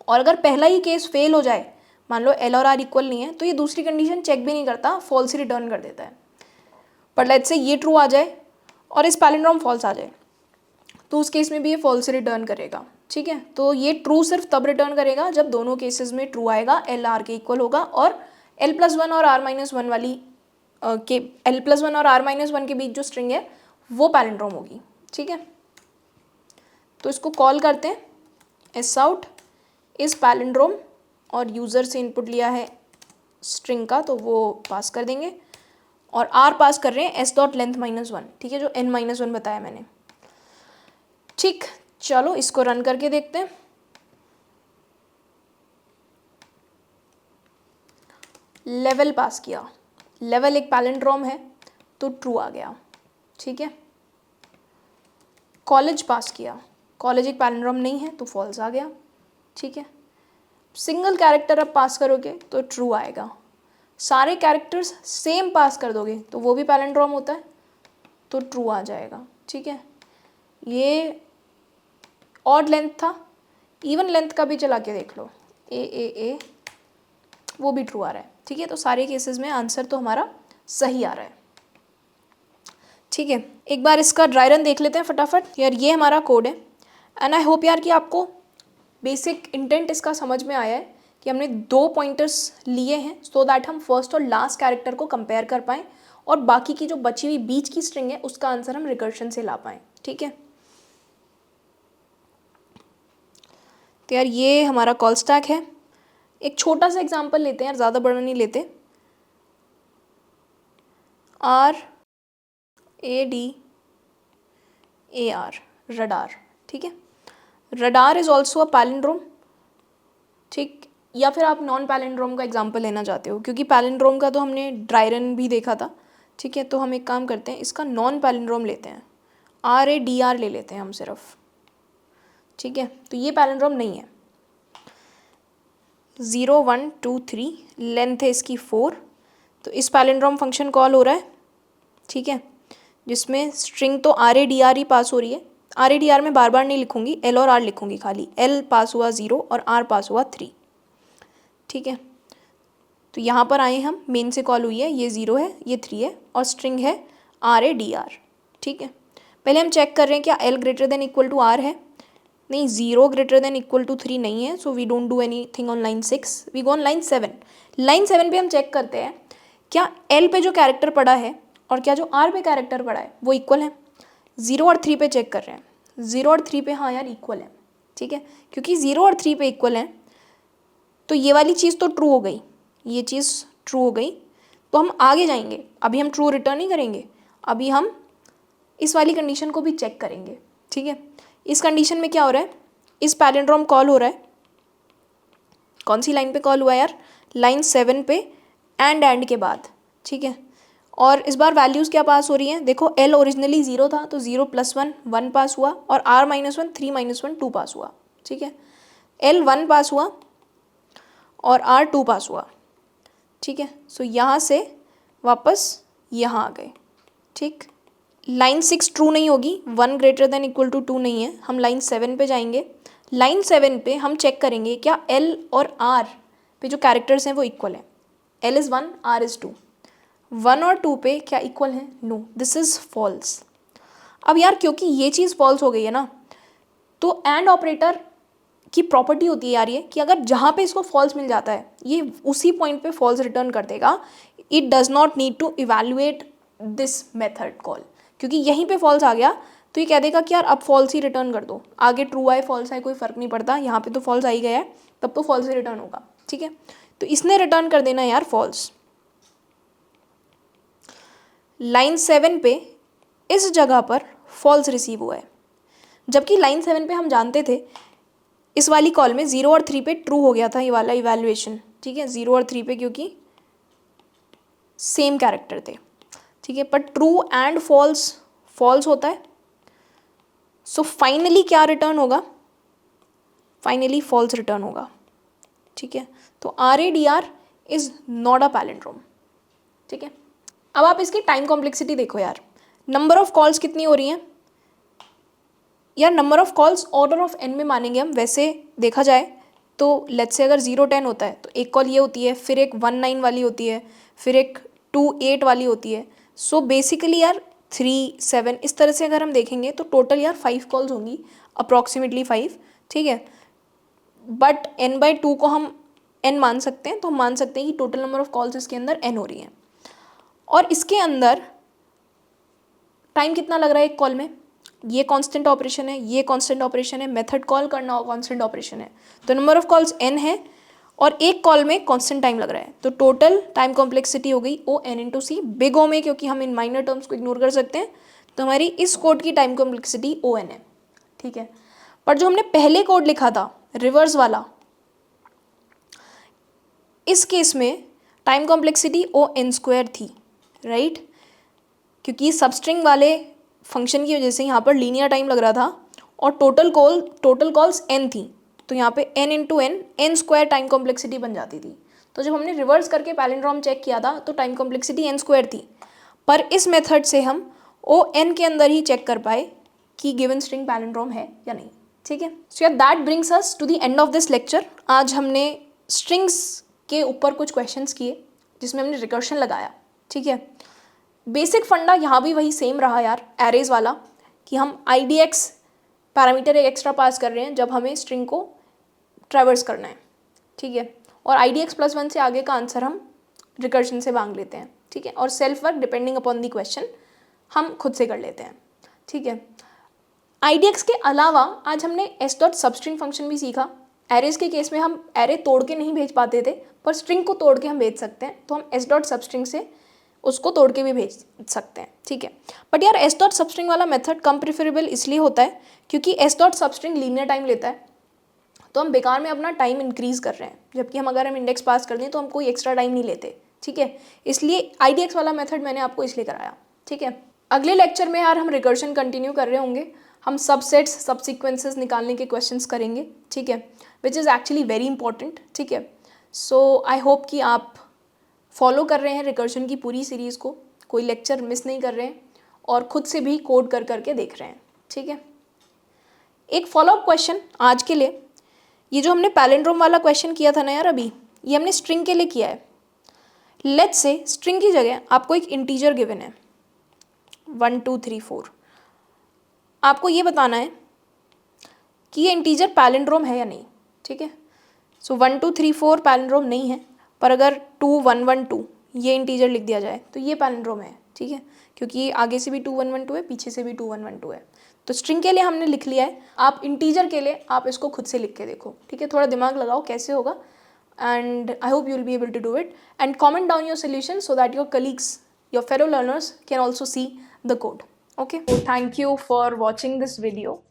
और अगर पहला ही केस फेल हो जाए, मान लो L और R इक्वल नहीं है, तो ये दूसरी कंडीशन चेक भी नहीं करता, फॉल्स ही रिटर्न कर देता है। पर लेट्स से ये ट्रू आ जाए और इस पैलिंड्रोम फॉल्स आ जाए तो उस केस में भी ये फॉल्स रिटर्न करेगा, ठीक है, तो ये ट्रू सिर्फ तब रिटर्न करेगा जब दोनों केसेस में ट्रू आएगा, एल आर के इक्वल होगा और L+1 और R-1 वाली के L+1 और R-1 के बीच जो स्ट्रिंग है वो पैलिंड्रोम होगी। ठीक है, तो इसको कॉल करते हैं एस आउट इस पैलिंड्रोम और यूज़र से इनपुट लिया है स्ट्रिंग का तो वो पास कर देंगे और R पास कर रहे हैं एस डॉट लेंथ -1, ठीक है, जो n-1 बताया मैंने। ठीक, चलो इसको रन करके देखते हैं। लेवल पास किया, लेवल एक पैलिंड्रोम है तो ट्रू आ गया। ठीक है, कॉलेज पास किया, कॉलेज एक पैलिंड्रोम नहीं है तो फॉल्स आ गया। ठीक है, सिंगल कैरेक्टर अब पास करोगे तो ट्रू आएगा, सारे कैरेक्टर्स सेम पास कर दोगे तो वो भी पैलिंड्रोम होता है तो ट्रू आ जाएगा। ठीक है, ये ऑड लेंथ था, इवन लेंथ का भी चला के देख लो, ए वो भी ट्रू आ रहा है। ठीक है, तो सारे केसेस में आंसर तो हमारा सही आ रहा है। ठीक है, एक बार इसका ड्राई रन देख लेते हैं फटाफट। यार ये हमारा कोड है एंड आई होप यार कि आपको बेसिक इंटेंट इसका समझ में आया है कि हमने 2 पॉइंटर्स लिए हैं सो दैट हम फर्स्ट और लास्ट कैरेक्टर को कंपेयर कर पाएँ और बाकी की जो बची हुई बीच की स्ट्रिंग है उसका आंसर हम रिकर्शन से ला पाएँ। ठीक है, तो यार ये हमारा कॉल स्टैक है। एक छोटा सा एग्जांपल लेते हैं यार, ज़्यादा बड़ा नहीं लेते। RADAR, radar. ठीक है, radar is also a palindrome. ठीक, या फिर आप नॉन पैलिंड्रोम का एग्जांपल लेना चाहते हो क्योंकि पैलिंड्रोम का तो हमने ड्राई रन भी देखा था। ठीक है, तो हम एक काम करते हैं, इसका नॉन पैलिंड्रोम लेते हैं, RADR ले लेते हैं हम सिर्फ। ठीक है, तो ये पैलिंड्रोम नहीं है। 0 1 2 3 लेंथ है इसकी 4, तो इस पैलिंड्रोम फंक्शन कॉल हो रहा है। ठीक है, जिसमें स्ट्रिंग तो RADR ही पास हो रही है। RADR में बार बार नहीं लिखूंगी, L और R लिखूंगी खाली। L पास हुआ 0 और R पास हुआ 3। ठीक है, तो यहाँ पर आए हम, मेन से कॉल हुई है, ये 0 है ये 3 है और स्ट्रिंग है RADR। ठीक है, पहले हम चेक कर रहे हैं क्या L greater than equal to R है। नहीं, 0 ग्रेटर देन इक्वल टू 3 नहीं है, so we don't do anything on line 6, we go on line 7। Line 7 पे हम चेक करते हैं क्या L पे जो कैरेक्टर पड़ा है और क्या जो R पे कैरेक्टर पड़ा है वो इक्वल है। 0 और 3 पे चेक कर रहे हैं, 0 और 3 पे हाँ यार इक्वल है। ठीक है, क्योंकि 0 और 3 पे इक्वल है तो ये वाली चीज़ तो ट्रू हो गई, ये चीज़ ट्रू हो गई, तो हम आगे जाएंगे। अभी हम ट्रू रिटर्न नहीं करेंगे, अभी हम इस वाली कंडीशन को भी चेक करेंगे। ठीक है, इस कंडीशन में क्या हो रहा है, इस पैलिंड्रोम कॉल हो रहा है, कौन सी लाइन पे कॉल हुआ है यार, लाइन 7 पे एंड के बाद। ठीक है, और इस बार वैल्यूज़ क्या पास हो रही हैं, देखो L ओरिजिनली 0 था तो 0 + 1 1 पास हुआ और R-1 3 - 1 2 पास हुआ। ठीक है, L 1 पास हुआ और R 2 पास हुआ। ठीक है, सो यहाँ से वापस यहाँ आ गए। ठीक, लाइन 6 ट्रू नहीं होगी, 1 ग्रेटर देन इक्वल टू 2 नहीं है, हम लाइन 7 पे जाएंगे। लाइन 7 पे हम चेक करेंगे क्या L और R पे जो कैरेक्टर्स हैं वो इक्वल हैं। L इज़ 1, R इज़ 2, 1 और 2 पे क्या इक्वल है, नो, दिस इज़ फॉल्स। अब यार क्योंकि ये चीज़ फॉल्स हो गई है ना, तो एंड ऑपरेटर की प्रॉपर्टी होती है यार ये कि अगर जहाँ पे इसको फॉल्स मिल जाता है ये उसी पॉइंट पे फॉल्स रिटर्न कर देगा। It does not need to evaluate this method call, क्योंकि यहीं पे फॉल्स आ गया तो ये कह देगा कि यार अब फॉल्स ही रिटर्न कर दो, आगे ट्रू आए फॉल्स आए कोई फ़र्क नहीं पड़ता, यहाँ पे तो फॉल्स आ ही गया है, तब तो फॉल्स ही रिटर्न होगा। ठीक है, तो इसने रिटर्न कर देना यार फॉल्स। लाइन 7 पे इस जगह पर फॉल्स रिसीव हुआ है, जबकि लाइन 7 पे हम जानते थे इस वाली कॉल में 0 और 3 पे ट्रू हो गया था ये वाला इवैल्यूएशन। ठीक है, 0 और 3 पे क्योंकि सेम कैरेक्टर थे। ठीक है, पर ट्रू एंड फॉल्स फॉल्स होता है, सो फाइनली क्या रिटर्न होगा, फाइनली फॉल्स रिटर्न होगा। ठीक है, तो RADR is not a palindrome. ठीक है, अब आप इसकी टाइम कॉम्प्लेक्सिटी देखो यार, नंबर ऑफ कॉल्स कितनी हो रही हैं यार, number of calls order of n में मानेंगे हम। वैसे देखा जाए तो लेट्स से अगर 0 10 होता है तो एक कॉल ये होती है, फिर एक 1 9 वाली होती है, फिर एक 2 8 वाली होती है। सो बेसिकली यार 3 7 इस तरह से अगर हम देखेंगे तो टोटल यार 5 कॉल्स होंगी, अप्रॉक्सीमेटली 5, ठीक है, बट n/2 को हम n मान सकते हैं, तो हम मान सकते हैं कि टोटल नंबर ऑफ कॉल्स इसके अंदर n हो रही हैं। और इसके अंदर टाइम कितना लग रहा है एक कॉल में, ये कांस्टेंट ऑपरेशन है, ये कांस्टेंट ऑपरेशन है, मेथड कॉल करना कांस्टेंट ऑपरेशन है, तो नंबर ऑफ कॉल्स n है और एक कॉल में कांस्टेंट टाइम लग रहा है, तो टोटल टाइम कॉम्प्लेक्सिटी हो गई O n इंटू सी। बिग O में क्योंकि हम इन माइनर टर्म्स को इग्नोर कर सकते हैं, तो हमारी इस कोड की टाइम कॉम्प्लेक्सिटी O n है, ठीक है। पर जो हमने पहले कोड लिखा था रिवर्स वाला, इस केस में time complexity O n square थी, राइट, क्योंकि सबस्ट्रिंग वाले फंक्शन की वजह से यहाँ पर लीनियर टाइम लग रहा था और टोटल कॉल्स n थी, तो यहाँ पे n into n square time complexity बन जाती थी। तो जब हमने रिवर्स करके पैलिंड्रोम चेक किया था तो टाइम कॉम्प्लेक्सिटी n स्क्वायर थी, पर इस मेथड से हम O n के अंदर ही चेक कर पाए कि गिवन स्ट्रिंग पैलिंड्रोम है या नहीं, ठीक है। सो यार that brings us to the end of this lecture. आज हमने स्ट्रिंग्स के ऊपर कुछ क्वेश्चंस किए जिसमें हमने रिकर्शन लगाया, ठीक है। बेसिक फंडा यहाँ भी वही सेम रहा यार, एरेज वाला, कि हम IDX पैरामीटर एक एक्स्ट्रा पास कर रहे हैं जब हमें स्ट्रिंग को ट्रैवर्स करना है, ठीक है। और IDX+1 से आगे का आंसर हम रिकर्शन से मांग लेते हैं, ठीक है। और self work depending upon the question हम खुद से कर लेते हैं, ठीक है। IDX के अलावा आज हमने s.substring फंक्शन भी सीखा। एरेज के केस में हम एरे तोड़ के नहीं भेज पाते थे, पर स्ट्रिंग को तोड़ के हम भेज सकते हैं, तो हम s.substring से उसको तोड़ के भी भेज सकते हैं, ठीक है। बट यार s.substring वाला मेथड कम प्रेफरेबल इसलिए होता है क्योंकि s.substring लीनियर टाइम लेता है, तो हम बेकार में अपना टाइम इंक्रीज कर रहे हैं, जबकि अगर हम इंडेक्स पास कर दें तो हम कोई एक्स्ट्रा टाइम नहीं लेते, ठीक है। इसलिए IDX वाला मेथड मैंने आपको इसलिए कराया, ठीक है। अगले लेक्चर में यार हम रिकर्शन कंटिन्यू कर रहे होंगे, हम सबसेट्स सबसीक्वेंसेस निकालने के क्वेश्चंस करेंगे, ठीक है, which is actually very important, ठीक है। सो आई होप कि आप फॉलो कर रहे हैं रिकर्शन की पूरी सीरीज़ को, कोई लेक्चर मिस नहीं कर रहे हैं और खुद से भी कोड कर करके देख रहे हैं, ठीक है। एक फॉलोअप क्वेश्चन आज के लिए, ये जो हमने पैलिंड्रोम वाला क्वेश्चन किया था ना यार अभी, ये हमने स्ट्रिंग के लिए किया है। लेट्स से स्ट्रिंग की जगह आपको एक इंटीजर गिवन है 1 2 3 4, आपको ये बताना है कि ये इंटीजर पैलिंड्रोम है या नहीं, ठीक है। सो 1 2 3 4 पैलिंड्रोम नहीं है, पर अगर 2 1 1 2 ये इंटीजर लिख दिया जाए तो ये पैलिंड्रोम है, ठीक है, क्योंकि आगे से भी 2 1 1 2 है, पीछे से भी 2 1 1 2 है। तो स्ट्रिंग के लिए हमने लिख लिया है, आप इंटीजर के लिए आप इसको खुद से लिख के देखो, ठीक है, थोड़ा दिमाग लगाओ कैसे होगा, and I hope you will be able to do it and comment down your solution so that your colleagues, your fellow learners can also see the code, okay. Thank you for watching this video.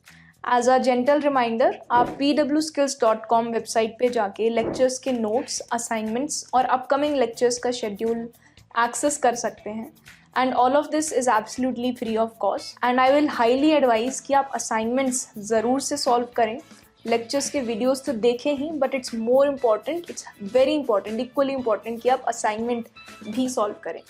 As a gentle reminder, आप pwskills.com website पे जाके lectures के notes, assignments और upcoming lectures का schedule access कर सकते हैं, and all of this is absolutely free of cost. And I will highly advise कि आप असाइनमेंट्स ज़रूर से सॉल्व करें, लेक्चर्स के वीडियोस तो देखें ही, but it's more important, it's very important, equally important कि आप असाइनमेंट भी सॉल्व करें।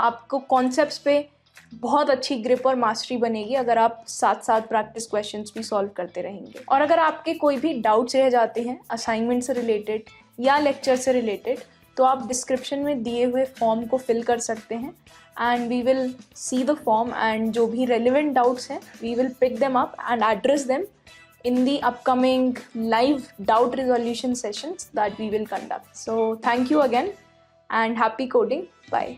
आपको कॉन्सेप्ट्स पे बहुत अच्छी ग्रिप और मास्टरी बनेगी अगर आप साथ साथ प्रैक्टिस क्वेश्चंस भी सॉल्व करते रहेंगे। और अगर आपके कोई भी डाउट्स रह जाते हैं असाइनमेंट से रिलेटेड या लेक्चर से रिलेटेड, तो आप डिस्क्रिप्शन में दिए हुए फॉर्म को फिल कर सकते हैं, and we will see the form, and जो भी रेलिवेंट डाउट्स हैं we will pick them up and address them in the upcoming live doubt resolution sessions that we will conduct. So thank you again and happy coding. Bye.